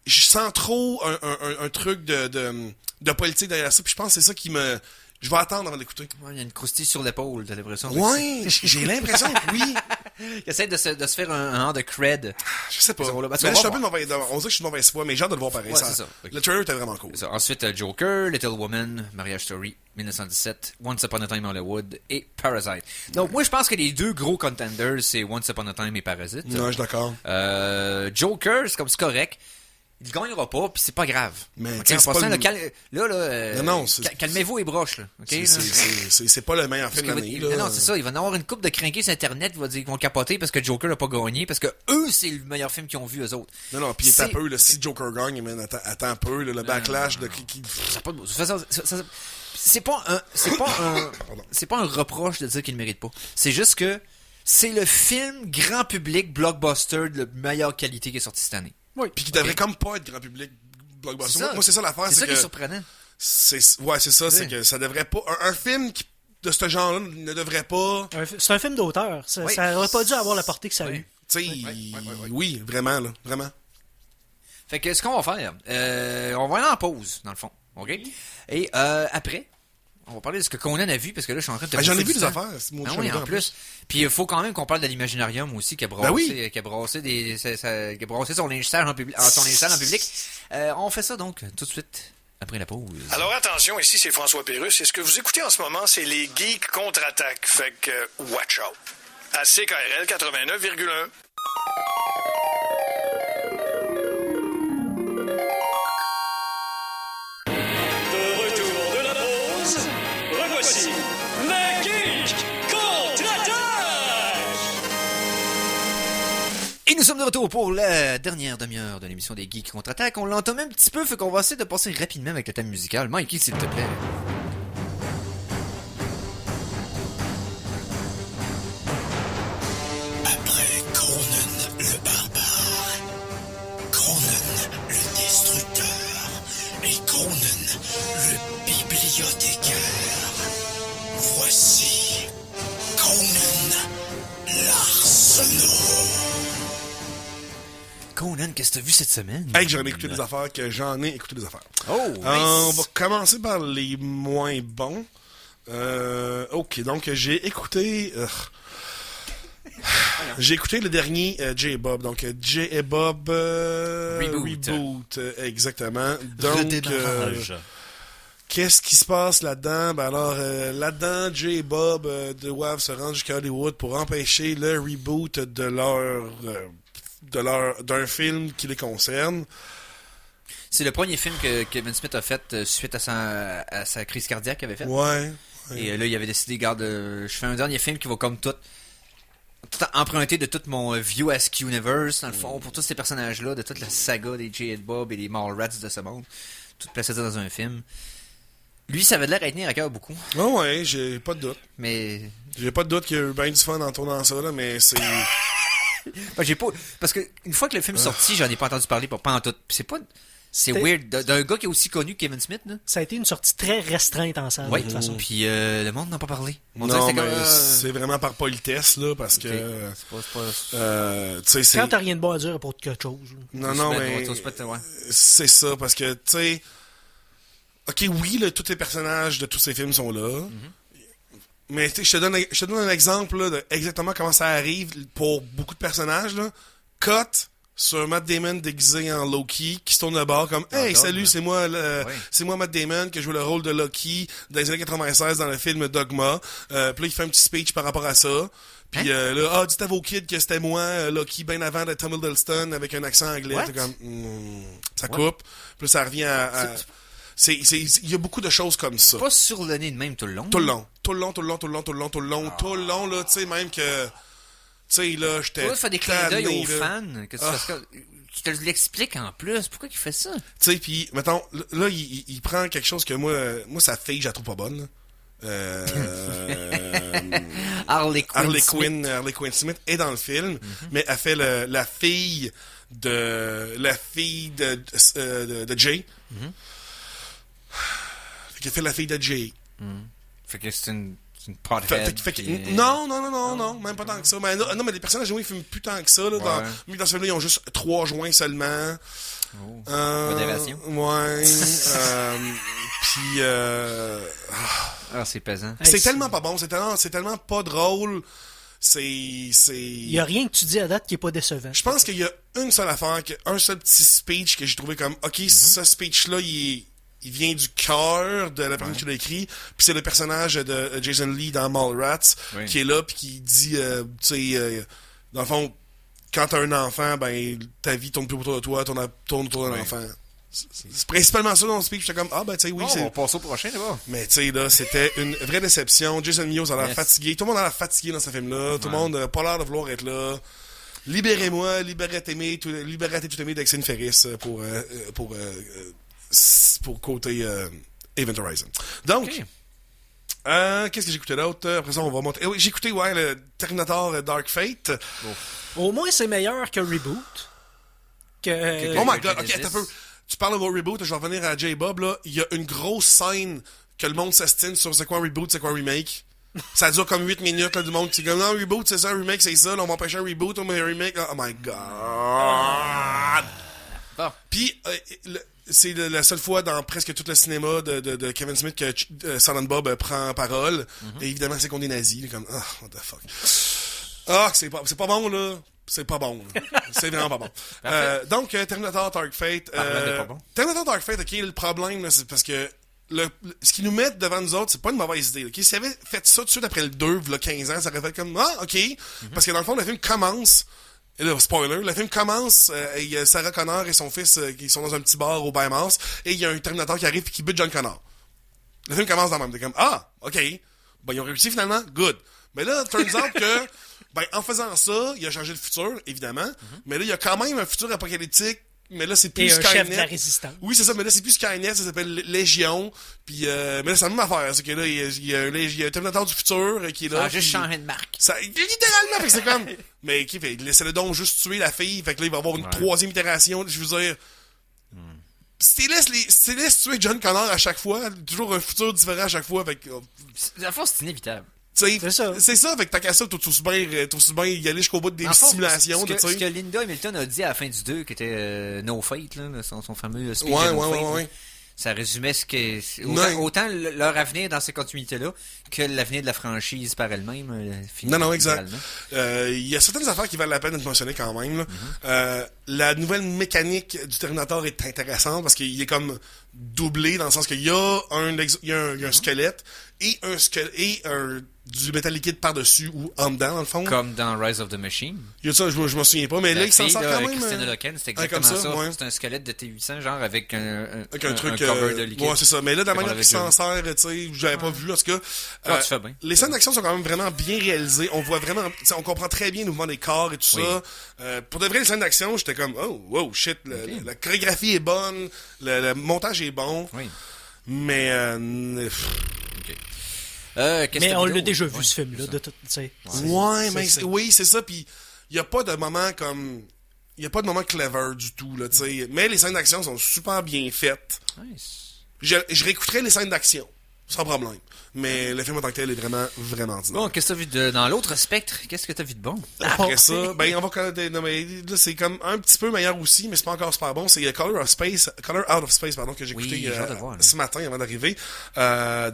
je sens trop un truc de politique derrière ça, puis je pense que c'est ça qui me... Je vais attendre avant d'écouter. Ouais, il y a une croustille sur l'épaule, t'as l'impression. Ouais, j'ai l'impression que oui. Il essaie de se faire un genre de cred. Je sais pas. Ben, Je suis un peu de mauvaise... On dirait que je suis de mauvaise foi, mais j'ai hâte de le voir pareil. Ouais, c'est ça. Le trailer était vraiment cool. Ça. Ensuite, Joker, Little Woman, Marriage Story, 1917, Once Upon a Time Hollywood et Parasite. Donc, moi, je pense que les deux gros contenders, c'est Once Upon a Time et Parasite. Non, je suis d'accord. Joker, c'est correct. Il gagnera pas, puis c'est pas grave. Mais okay, c'est en passant, pas non, calmez-vous les broches. Là. Okay, c'est pas le meilleur film de l'année. Non, c'est ça. Il va y avoir une couple de crinqués sur Internet qui vont capoter parce que Joker n'a pas gagné, parce que eux, c'est le meilleur film qu'ils ont vu, eux autres. Non, puis il est un peu, là, si Joker gagne, man, attends un peu, là, le backlash de qui... Ça pas de c'est pas un reproche de dire qu'il ne mérite pas. C'est juste que c'est le film grand public blockbuster de meilleure qualité qui est sorti cette année. Oui, puis qui devrait comme pas être grand public blockbuster. Moi, c'est ça l'affaire. C'est ça qui est surprenant. C'est ça, c'est que ça devrait pas... Un film de ce genre-là ne devrait pas... C'est un film d'auteur. Ça aurait pas dû avoir la portée que ça a eu. Tu sais, oui, vraiment, là, vraiment. Fait que ce qu'on va faire, on va aller en pause, dans le fond, OK? Et après, on va parler de ce que Conan a vu, parce que là, je suis en train de... J'en ai vu des affaires. Oui, en plus. Puis il faut quand même qu'on parle de l'Imaginarium aussi, qui a brassé, qui a brassé son linge sale en public. On fait ça donc tout de suite après la pause. Alors attention, ici c'est François Pérusse. Et ce que vous écoutez en ce moment, c'est les Geeks contre-attaque. Fait que watch out. À CKRL 89,1. Revoici les Geeks contre-attaque! Et nous sommes de retour pour la dernière demi-heure de l'émission des Geeks contre-attaque. On l'entend un petit peu, fait qu'on va essayer de passer rapidement avec le thème musical. Mikey, s'il te plaît. Après Conan, Conan, qu'est-ce que t'as vu cette semaine? Hey, j'en ai écouté des affaires, Oh, On nice. va commencer par les moins bons. Ok, donc j'ai écouté... j'ai écouté le dernier Jay et Bob. Donc, Jay et Bob... Reboot. Exactement. Donc, qu'est-ce qui se passe là-dedans? Ben alors, là-dedans, Jay et Bob doivent se rendre jusqu'à Hollywood pour empêcher le reboot d'un film qui les concerne. C'est le premier film que Kevin Smith a fait suite à sa crise cardiaque qu'il avait faite. Ouais. Et là, il avait décidé, regarde, je fais un dernier film qui va comme tout emprunter de tout mon View-esque universe, dans le fond, pour tous ces personnages-là, de toute la saga des Jay et Bob et des Mallrats de ce monde. Tout placer ça dans un film. Lui, ça avait l'air à tenir à cœur beaucoup. Oh ouais, j'ai pas de doute. Mais... J'ai pas de doute qu'il y a eu bien du fun en tournant ça, là, mais c'est... Ben, j'ai pas... Parce que une fois que le film est sorti, j'en ai pas entendu parler, pas en tout. C'est pas... C'est C'était- weird. D'un gars qui est aussi connu que Kevin Smith, là. Ça a été une sortie très restreinte en salle, Ouais. de toute façon. Puis le monde n'a pas parlé. On dirait Non, que c'était mais comme, c'est vraiment par politesse, là, parce que... ok. C'est pas... tu sais, c'est... Quand t'as rien de bon à dire pour quelque chose. Non, non, mais... Ouais. C'est ça, parce que, tu sais... Ok, oui, là, tous les personnages de tous ces films sont là. Mais tu sais, je te donne un exemple là, de exactement comment ça arrive pour beaucoup de personnages. Là. Cut sur Matt Damon déguisé en Loki qui se tourne de bord comme Hey, Dogma. salut, c'est moi Matt Damon que je joue le rôle de Loki dans les années 96 dans le film Dogma. Puis là, il fait un petit speech par rapport à ça. Puis là, dites à vos kids que c'était moi, Loki, bien avant de Tom Hiddleston avec un accent anglais. What? C'est comme, ça coupe. Puis là, ça revient à il y a beaucoup de choses comme ça. Pas sur le nez de même tout le long. Tout le long, là, tu sais, même que, tu sais, là, j'étais... Toi, tu fais des clins d'œil tanné, aux là. fans, que tu fasses ça, qui te l'explique en plus. Pourquoi il fait ça? Tu sais, puis, mettons, là, il prend quelque chose que moi, sa fille, je la trouve pas bonne, là. Harley Harley Quinn Smith est dans le film, mais elle fait la fille de Jay. Fait qu'elle fait la fille de Jay. Fait que c'est une pothead. Non, même pas tant que ça. Mais, non, mais les personnages, oui, ils filment plus tant que ça. Là, dans ce film-là, ils ont juste 3 joints seulement. Modération. Ouais. Puis... Ah, c'est pesant. Hey, c'est tellement pas bon, c'est tellement pas drôle. Il y a rien que tu dis à date qui est pas décevant. Je pense qu'il y a une seule affaire, un seul petit speech que j'ai trouvé comme, ok, ce speech-là, il vient du cœur de la personne qui l'a écrit, puis c'est le personnage de Jason Lee dans Mallrats, qui est là, puis qui dit, tu sais, dans le fond, quand t'as un enfant, ben, ta vie tourne plus autour de toi, tourne autour d'un enfant. C'est principalement ça dans le speech, j'étais comme, ah ben, tu sais, oui, On va passer au prochain, d'abord. Mais tu sais, là, c'était une vraie déception. Jason Mewes a l'air fatigué. Tout le monde a l'air fatigué dans ce film-là. Tout le monde n'a pas l'air de vouloir être là. Libérez-moi, libérez tout aimé d'Axine Ferris pour côté Event Horizon. Donc, qu'est-ce que j'ai écouté d'autre? Après ça, on va monter. Oui, j'ai écouté, le Terminator Dark Fate. Au moins, c'est meilleur que Reboot. Oh my god, ok, attends un peu. Tu parles de Reboot, je vais revenir à J-Bob, là. Il y a une grosse scène que le monde s'estime sur c'est quoi un Reboot, c'est quoi un Remake. Ça dure comme 8 minutes, là, du monde qui dit comme, non, Reboot, c'est ça, un Remake, c'est ça, là, on va empêcher un Reboot, on met un Remake. Oh my god. Puis, c'est la seule fois dans presque tout le cinéma de Kevin Smith que Silent Bob prend parole. Et évidemment, c'est qu'on est nazis, comme, what the fuck. C'est pas bon, là. C'est pas bon. C'est vraiment pas bon. Donc, Terminator Dark Fate. Terminator Dark Fate, ok, le problème, là, c'est parce que ce qu'ils nous mettent devant nous autres, c'est pas une mauvaise idée. Okay? S'ils avaient fait ça tout de suite après le 2, il y a 15 ans, ça aurait fait comme, ok. Parce que dans le fond, le film commence. Et là, spoiler, le film commence, il y a Sarah Connor et son fils qui sont dans un petit bar au Bahamas, et il y a un Terminator qui arrive et qui bute John Connor. Le film commence dans le même. T'es comme, ok. Ben, ils ont réussi finalement, good. Mais là, turns out que, ben, en faisant ça, il a changé le futur, évidemment. Mais là, il y a quand même un futur apocalyptique. Mais là, c'est plus Et un Skynet. chef de la résistance. Oui, c'est ça. Mais là, c'est plus Skynet. Ça s'appelle Légion. Puis, mais là, c'est la même affaire. C'est que là, il y a un Terminator du futur qui est là. Ça a juste puis- changé de marque. ça, littéralement, fait que c'est comme. Mais qui fait, laissez-le donc juste tuer la fille. Fait que là, il va y avoir une troisième itération. Je veux dire. Si tu laisses tuer John Connor à chaque fois, toujours un futur différent à chaque fois. Fait que. La fois, c'est inévitable. Tu sais, C'est ça. c'est ça, fait que tant qu'à ça, t'as aussi bien y aller jusqu'au bout des En fond, simulations, ce tu que, sais. ce que Linda Hamilton a dit à la fin du 2, qui était No Fate, là, son fameux speech Ouais, de No ouais, Fate, ouais, là, ça résumait ce que Ouais. autant leur avenir dans ces continuités-là que l'avenir de la franchise par elle-même. Non, exact. littéralement. Il y a certaines affaires qui valent la peine d'être mentionnées quand même. Là. La nouvelle mécanique du Terminator est intéressante parce qu'il est comme doublé dans le sens qu'il y a il y a un squelette et du métal liquide par-dessus ou en dedans, dans le fond. Comme dans Rise of the Machine. Il y a ça, je m'en souviens pas, mais là, il s'en sort quand même. Christina Loken, c'est comme exactement ça, ça. ouais. C'est un squelette de T800, genre avec un truc cover de liquide. ouais, c'est ça. Mais là, de la Fait qu'on manière l'avait qu'il s'en déjà sert, tu sais, j'avais pas vu, en tout cas. Ah, tu fais bien. Les scènes d'action sont quand même vraiment bien réalisées. On voit vraiment, tu sais, on comprend très bien le mouvement des corps et tout Oui. ça. Pour de vrai, les scènes d'action, j'étais comme, oh, wow, shit. La chorégraphie est bonne, le montage est bon. Oui. Mais, Mais on l'a déjà vu, ce film-là, de tout, tu sais. ouais, mais c'est- oui, c'est ça. Puis il y a pas de moment comme, il y a pas de moment clever du tout là, tu sais. Mais les scènes d'action sont super bien faites. Nice. Je réécouterais les scènes d'action sans problème. Mais le film en tant que tel est vraiment, vraiment ordinaire. Bon, qu'est-ce que t'as vu dans l'autre spectre? Qu'est-ce que t'as vu de bon? Après ça, ben on va connaître, non, mais là, c'est comme un petit peu meilleur aussi, mais c'est pas encore super bon. C'est Color Out of Space, pardon, que j'ai Oui, écouté j'ai hâte de voir, là. ce matin avant d'arriver.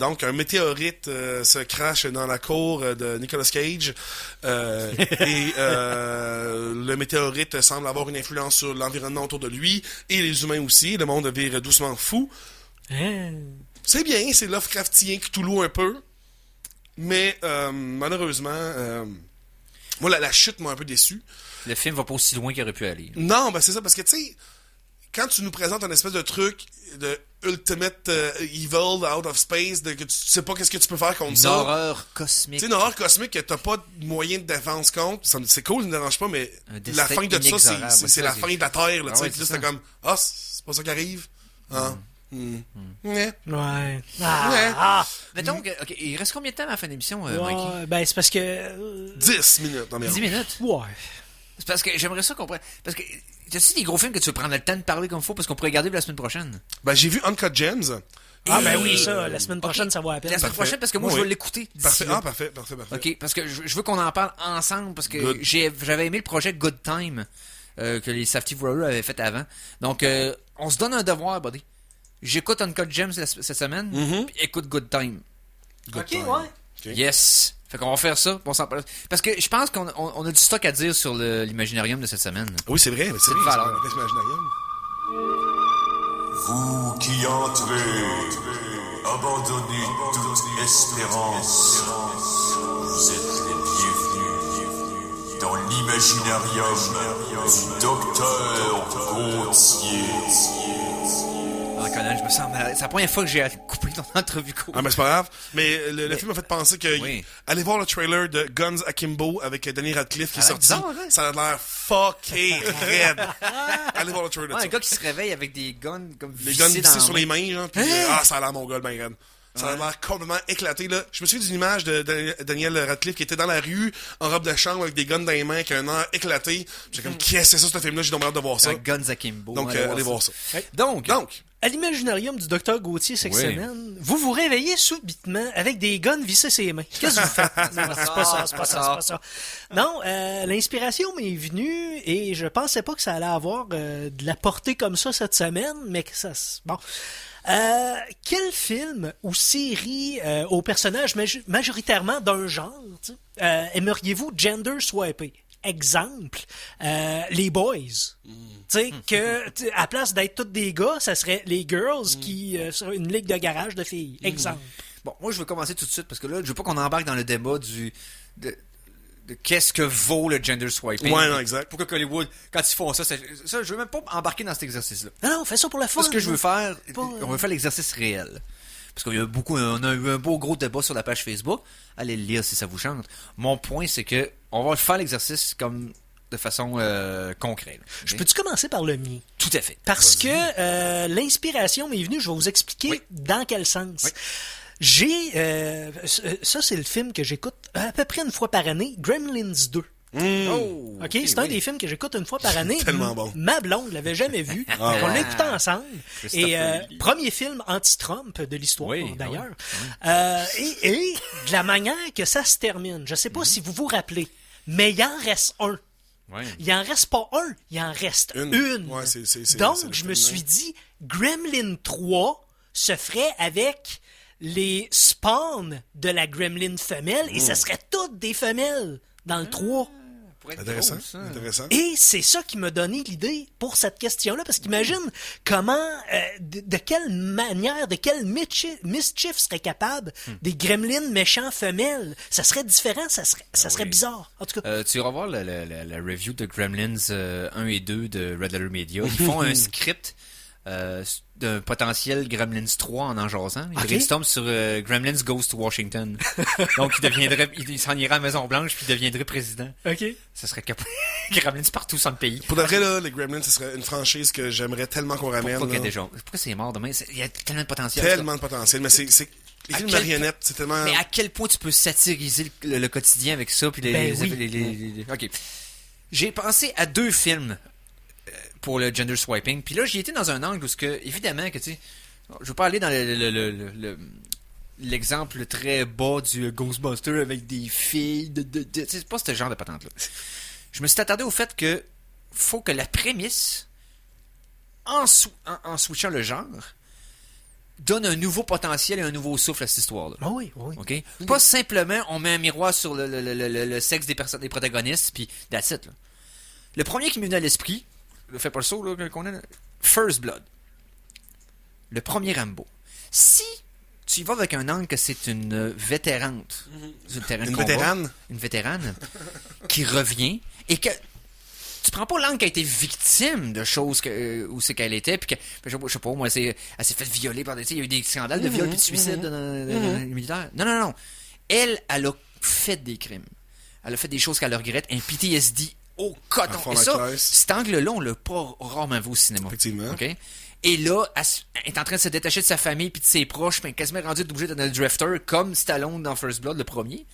Donc un météorite se crache dans la cour de Nicolas Cage et le météorite semble avoir une influence sur l'environnement autour de lui et les humains aussi. Le monde vire doucement fou. Hein? C'est bien, c'est Lovecraftien, Cthulhu un peu, mais malheureusement, moi la chute m'a un peu déçu. Le film va pas aussi loin qu'il aurait pu aller. Non, ben c'est ça, parce que tu sais, quand tu nous présentes un espèce de truc de ultimate evil out of space, que tu sais pas qu'est-ce que tu peux faire contre Une ça. horreur cosmique. Tu sais, une horreur cosmique que t'as pas de moyen de défense contre. C'est cool, ça me dérange pas, mais Un destin la fin de ça, inexorable. c'est la Ça, fin de la Terre, là, Ah tu sais. ouais, Puis là, c'est c'était ça. comme, ah, c'est pas ça qui arrive. Ah. Ouais. Ouais. Ouais. Mettons que, ok, il reste combien de temps à la fin de l'émission, Mikey? Ouais, ben c'est parce que... 10 minutes, non, mais 10 minutes? Ouais. C'est parce que j'aimerais ça qu'on prenne. Parce que, t'as-tu des gros films que tu veux prendre le temps de parler comme faut parce qu'on pourrait regarder la semaine prochaine? Ben, j'ai vu Uncut Gems. Ah Et- ben oui, ça, la semaine prochaine, ça va à peine. La semaine Parfait. prochaine parce que moi, Oui. je vais l'écouter. d'ici Parfait. là. Ah, parfait. Ok, parce que je veux qu'on en parle ensemble parce que Good. j'avais aimé le projet Good Time que les Safety Warriors avaient fait avant. Donc, on se donne un devoir, buddy. J'écoute Uncut Gems cette semaine, puis écoute Good Time. Good Ok, time. ouais. Ok. Yes! Fait qu'on va faire ça, puis on s'en parle. Parce que je pense qu'on a du stock à dire sur l'imaginarium de cette semaine. Oui, c'est vrai, mais c'est de vrai. valeur. C'est Imaginarium. Vous qui entrez, abandonnez toute espérance. Vous êtes les bienvenus dans l'imaginarium du docteur Gauthier. Ah, Colin, je me sens mal. C'est la première fois que j'ai coupé ton entrevue courte. Ah, mais c'est pas grave. Mais le film m'a fait penser que. Oui. Allez voir le trailer de Guns Akimbo avec Danny Radcliffe qui est Ça a l'air sorti. bizarre, hein? Ça a l'air fucké raide. Allez voir le trailer de Ouais, ça. un gars qui se réveille avec des guns comme Les guns vissés dans vissés la sur main. les mains, genre. Puis, ça a l'air mon gars, ben raide. Ça a l'air complètement éclaté, là. Je me souviens d'une image de Daniel Radcliffe qui était dans la rue, en robe de chambre, avec des guns dans les mains, avec un air éclaté. J'étais comme, qu'est-ce que c'est ça, ce film-là? J'ai donc hâte de voir ça. Un Guns Akimbo. Donc, allez voir ça. Donc, À l'imaginarium du docteur Gauthier cette Oui. semaine, vous vous réveillez subitement avec des guns vissés ses mains. Qu'est-ce que vous faites? Non, c'est pas ça, c'est pas ça, c'est pas ça. Non, l'inspiration m'est venue et je pensais pas que ça allait avoir de la portée comme ça cette semaine, mais que ça... Bon. Quel film ou série aux personnages majoritairement d'un genre tu sais, aimeriez-vous gender swiper? Exemple, les boys. Tu sais, que à place d'être tous des gars, ça serait les girls qui seraient une ligue de garage de filles. Exemple. bon, moi, je veux commencer tout de suite parce que là, je veux pas qu'on embarque dans le débat de qu'est-ce que vaut le gender swiping. Ouais, non, exact. Pourquoi Hollywood, quand ils font ça, je veux même pas embarquer dans cet exercice-là. Non, fais ça pour la fun. Moi, ce que je veux faire, Pas, on veut faire l'exercice réel. Parce qu'on a eu un beau gros débat sur la page Facebook. Allez le lire si ça vous chante. Mon point, c'est que on va faire l'exercice comme de façon concrète. Je peux-tu commencer par le mien? Tout à fait. Parce que l'inspiration m'est venue, je vais vous expliquer Oui. dans quel sens. Oui. J'ai... ça, c'est le film que j'écoute à peu près une fois par année, Gremlins 2. Oh, OK, c'est un des films que j'écoute une fois par année. Tellement bon. Ma blonde l'avait jamais vu. Ah, On ouais. l'a écouté ensemble. Et premier film anti-Trump de l'histoire, d'ailleurs. Et de la manière que ça se termine, je sais pas si vous vous rappelez, mais il en reste un. Ouais. Il en reste pas un, il en reste une. Ouais, c'est Donc, le je me film, suis dit, Gremlin 3 se ferait avec les spawns de la Gremlin femelle et ça serait toutes des femelles dans le 3. Intéressant, intéressant. Et c'est ça qui m'a donné l'idée pour cette question-là, parce qu'imagine comment, de quelle manière, de quel mischief serait capable des gremlins méchants femelles. Ça serait différent, ça serait bizarre. En tout cas, Tu iras voir la review de Gremlins 1 et 2 de Red Letter Media. Ils font un script d'un potentiel Gremlins 3 en jasant. Ils brainstorment sur Gremlins Goes to Washington. Donc il s'en irait à Maison-Blanche puis il deviendrait président. OK. Ça serait Gremlins partout sur le pays. Pour de vrai, là, les Gremlins, ce serait une franchise que j'aimerais tellement qu'on ramène. Pourquoi là. c'est mort demain? Il y a tellement de potentiel. Tellement de potentiel, mais c'est les films marionnettes, c'est tellement... Mais à quel point tu peux satiriser le quotidien avec ça? Puis OK. J'ai pensé à 2 films pour le gender swiping. Puis là, j'y étais dans un angle où, évidemment, que tu sais, je veux pas aller dans l'exemple très bas du Ghostbuster avec des filles. C'est pas ce genre de patente-là. Je me suis attardé au fait que faut que la prémisse, en switchant le genre, donne un nouveau potentiel et un nouveau souffle à cette histoire-là. Oui. OK? Pas simplement, on met un miroir sur le sexe des protagonistes, puis that's it, là. Le premier qui m'est venu à l'esprit, fais pas le saut, là, qu'on a, First Blood. Le premier Rambo. Si tu y vas avec un angle que c'est une vétérante, une vétérane qui revient, et que tu prends pas l'angle qui a été victime de choses où c'est qu'elle était, puis que, je sais pas, moi, elle s'est fait violer par des... Il y a eu des scandales de viol et de suicide dans les militaires. Non. Elle a fait des crimes. Elle a fait des choses qu'elle regrette. Un PTSD au coton. Et ça, cet angle-là, on l'a pas rarement vu au cinéma. Effectivement. Okay? Et là, elle est en train de se détacher de sa famille puis de ses proches, puis quasiment rendu obligé d'être un drifter, comme Stallone dans First Blood, le premier.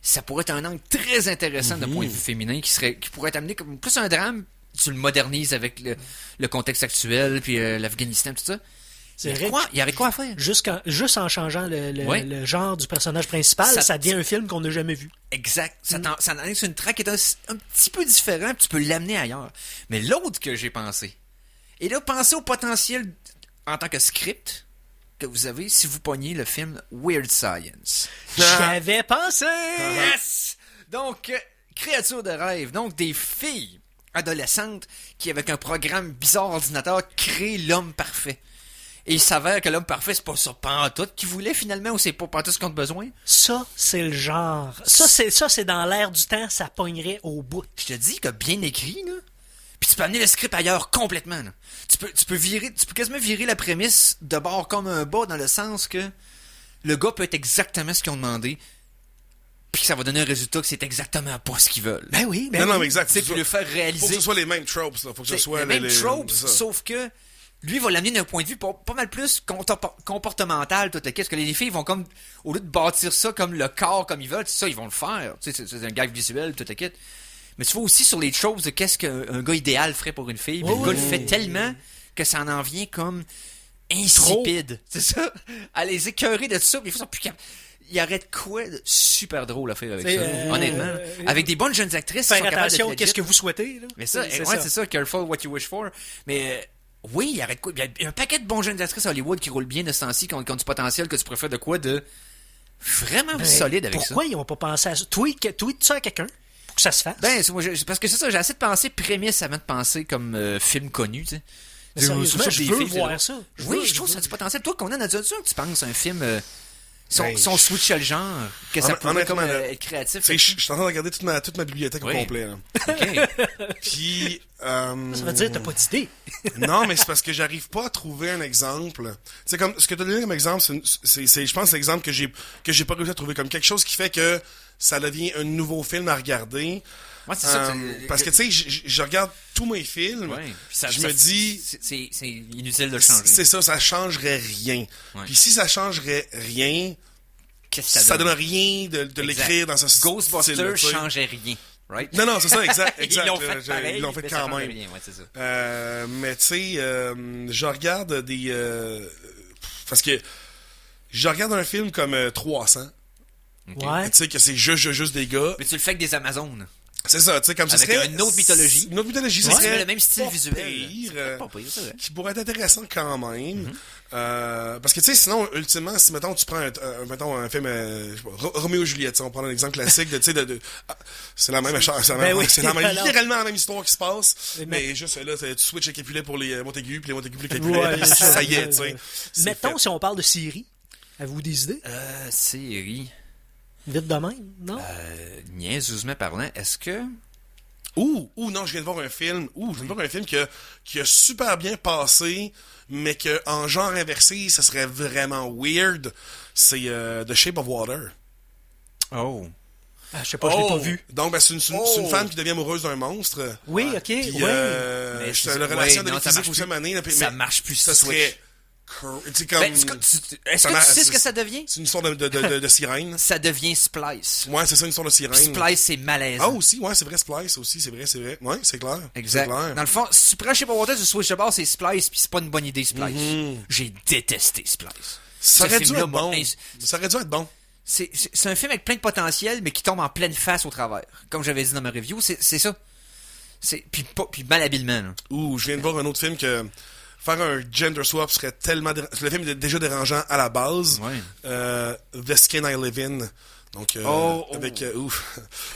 Ça pourrait être un angle très intéressant d'un point de vue féminin qui pourrait être amené comme plus un drame. Tu le modernises avec le contexte actuel, puis l'Afghanistan, tout ça. Il y aurait quoi à faire? Juste en changeant le genre du personnage principal, ça devient un film qu'on n'a jamais vu. Exact. Ça en est une track qui est un petit peu différent, puis tu peux l'amener ailleurs. Mais l'autre que j'ai pensé, et là, pensez au potentiel en tant que script que vous avez si vous pognez le film Weird Science. J'avais pensé! Yes! Donc, créatures de rêve. Donc, des filles adolescentes qui, avec un programme bizarre ordinateur, créent l'homme parfait. Et il s'avère que l'homme parfait, c'est pas ça pantoute qu'il voulait finalement, ou c'est pas pantoute ce qu'on a besoin. Ça, c'est le genre. Ça, c'est dans l'air du temps, ça pognerait au bout. Je te dis que bien écrit, là. Puis tu peux amener le script ailleurs complètement, là. Tu peux quasiment virer la prémisse de bord comme un bas, dans le sens que le gars peut être exactement ce qu'ils ont demandé, puis que ça va donner un résultat que c'est exactement pas ce qu'ils veulent. Ben oui. Non, mais exact. Tu sais, le faire réaliser. Faut que ce soit les mêmes tropes, là. Faut que ce soit les mêmes tropes, sauf que lui, il va l'amener d'un point de vue pas mal plus comportemental, tout le qu'est-ce que les filles vont comme, au lieu de bâtir ça comme le corps, comme ils veulent, ça, ils vont le faire. Tu sais, c'est un gag visuel, tout le kit. Mais tu vois aussi sur les tropes de qu'est-ce qu'un gars idéal ferait pour une fille. Puis le gars le fait tellement que ça en vient comme insipide. C'est ça. À les écœurer de ça, puis ils sont plus capables. Il y aurait de quoi de super drôle à faire avec ça, honnêtement. Avec des bonnes jeunes actrices. Faire attention, qu'est-ce que vous souhaitez, là? Mais ça, c'est ça, careful what you wish for. Mais oui, il y aurait de quoi. Il y a un paquet de bons jeunes actrices à Hollywood qui roulent bien de ce temps-ci, qui ont du potentiel, que tu pourrais faire de quoi de vraiment solide avec ça. Pourquoi ils n'ont pas pensé à ça? Tweet ça à quelqu'un pour que ça se fasse. Parce que c'est ça, j'ai assez de penser prémisse avant de penser comme film connu, tu sais. Sérieusement, je veux voir ça. Oui, je trouve que ça a du potentiel. Toi, Conan, as-tu sûr que tu penses un film... Si on switchait le genre, que ça pourrait comme être créatif. Je suis en train de regarder toute ma bibliothèque au complet. Là. OK. Puis... Ça veut dire que t'as pas d'idée. Non, mais c'est parce que j'arrive pas à trouver un exemple. C'est comme ce que tu as donné comme exemple, c'est je pense l'exemple que j'ai pas réussi à trouver comme quelque chose qui fait que ça devient un nouveau film à regarder. Ouais, c'est ça. Parce que tu sais, je regarde tous mes films, je me dis c'est inutile de le changer. C'est ça changerait rien. Ouais. Puis si ça changerait rien, qu'est-ce que ça donne rien de l'écrire dans ce Ghostbusters changeait rien. right? Non, c'est ça, exact. Ils l'ont fait pareil, Ils l'ont fait mais ça quand change même. rien, ouais, c'est ça. Mais tu sais, je regarde des... parce que je regarde un film comme 300. Ouais. Tu sais que c'est juste des gars. Mais tu le fais avec des Amazones. C'est ça, tu sais, comme ça Avec serait... une autre mythologie. Une autre mythologie, Ouais, ça serait... le même style pas visuel. pire, C'est pas pire, c'est vrai. qui pourrait être intéressant quand même. Parce que, tu sais, sinon, ultimement, si, mettons, tu prends mettons, un film, je sais pas, Roméo et Juliette, tu sais, on prend un exemple classique de, tu sais, c'est la même chose, c'est littéralement la même histoire qui se passe, mais juste, là, tu switches le capulet pour les Montaigu, puis les Montaigu pour les Capulet, Ouais, puis ça y est, tu sais. C'est Mettons, fait. si on parle de Siri, avez-vous des idées? Série. Vite de même, non? Niaiseusement parlant, est-ce que... Non, je viens de voir un film. Je viens de voir un film qui a super bien passé, mais que en genre inversé, ça serait vraiment weird. C'est The Shape of Water. Oh. Je sais pas, je l'ai pas vu. Donc, ben, c'est une femme qui devient amoureuse d'un monstre. Oui, ok, Puis, oui. Mais c'est c'est- une relation ouais, de non, ça physique marche aussi à plus. année. Ça marche plus, Ça Switch. serait... C'est comme... Ben, est-ce que tu sais ce que ça devient? C'est une histoire de sirène. Ça devient Splice. Ouais, c'est ça, une histoire de sirène. Splice, c'est malaisant. Ah, aussi, ouais, c'est vrai, Splice aussi, c'est vrai. Ouais, c'est clair. Exact. C'est clair. Dans le fond, si tu prends Shape of Water, tu switch de bord, c'est Splice, puis c'est pas une bonne idée, Splice. J'ai détesté Splice. Ça aurait dû film-là être bon. m'a Ça aurait dû être bon. C'est un film avec plein de potentiel, mais qui tombe en pleine face au travers. Comme j'avais dit dans ma review, c'est ça. Puis malhabilement. Là. Je viens de voir un autre film que faire un gender swap serait tellement... Le film est déjà dérangeant à la base. Ouais. The Skin I Live In. Donc, avec...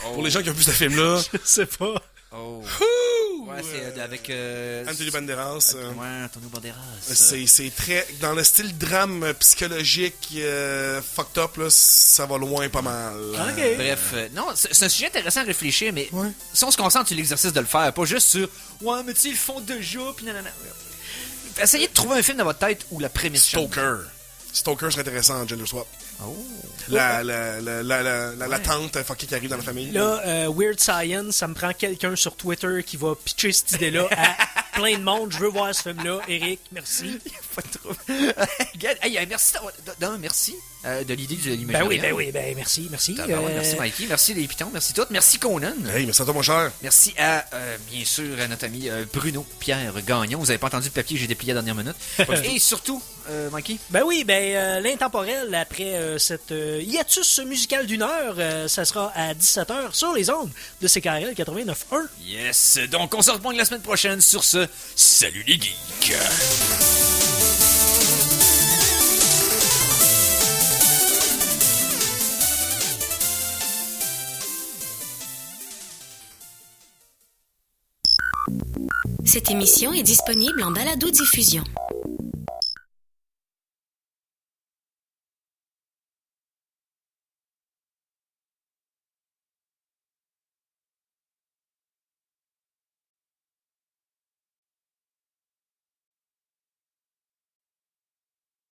Pour les gens qui ont vu ce film-là... Je sais pas. Oh. Ouais, c'est avec... Antonio Banderas. Ouais, Antonio Banderas. C'est très... Dans le style drame psychologique fucked up, là, ça va loin pas mal. Ok. Bref, non, c'est un sujet intéressant à réfléchir, mais si on se concentre sur l'exercice de le faire, pas juste sur « Ouais, mais tu sais, ils le font déjà, pis nanana. » Essayez de trouver un film dans votre tête où la prémisse change. Stalker serait intéressant en gender swap. La tante fuckée qui arrive dans la famille. Là, Weird Science, ça me prend quelqu'un sur Twitter qui va pitcher cette idée-là à plein de monde. Je veux voir ce film-là. Eric, merci. Pas de trouble. Hey, merci merci de l'idée de l'imaginaire. Merci. Merci Mikey, merci les pitons, merci toutes, merci Conan. Hey, merci à toi mon cher. Merci à, bien sûr, à notre ami Bruno Pierre Gagnon. Vous avez pas entendu le papier, j'ai déplié à la dernière minute. Et surtout, Mikey. L'intemporel, après cette hiatus musical d'une heure, ça sera à 17h sur les ondes de CKRL 89.1. Yes, donc on se reprend la semaine prochaine sur ce Salut les geeks. Cette émission est disponible en balado-diffusion.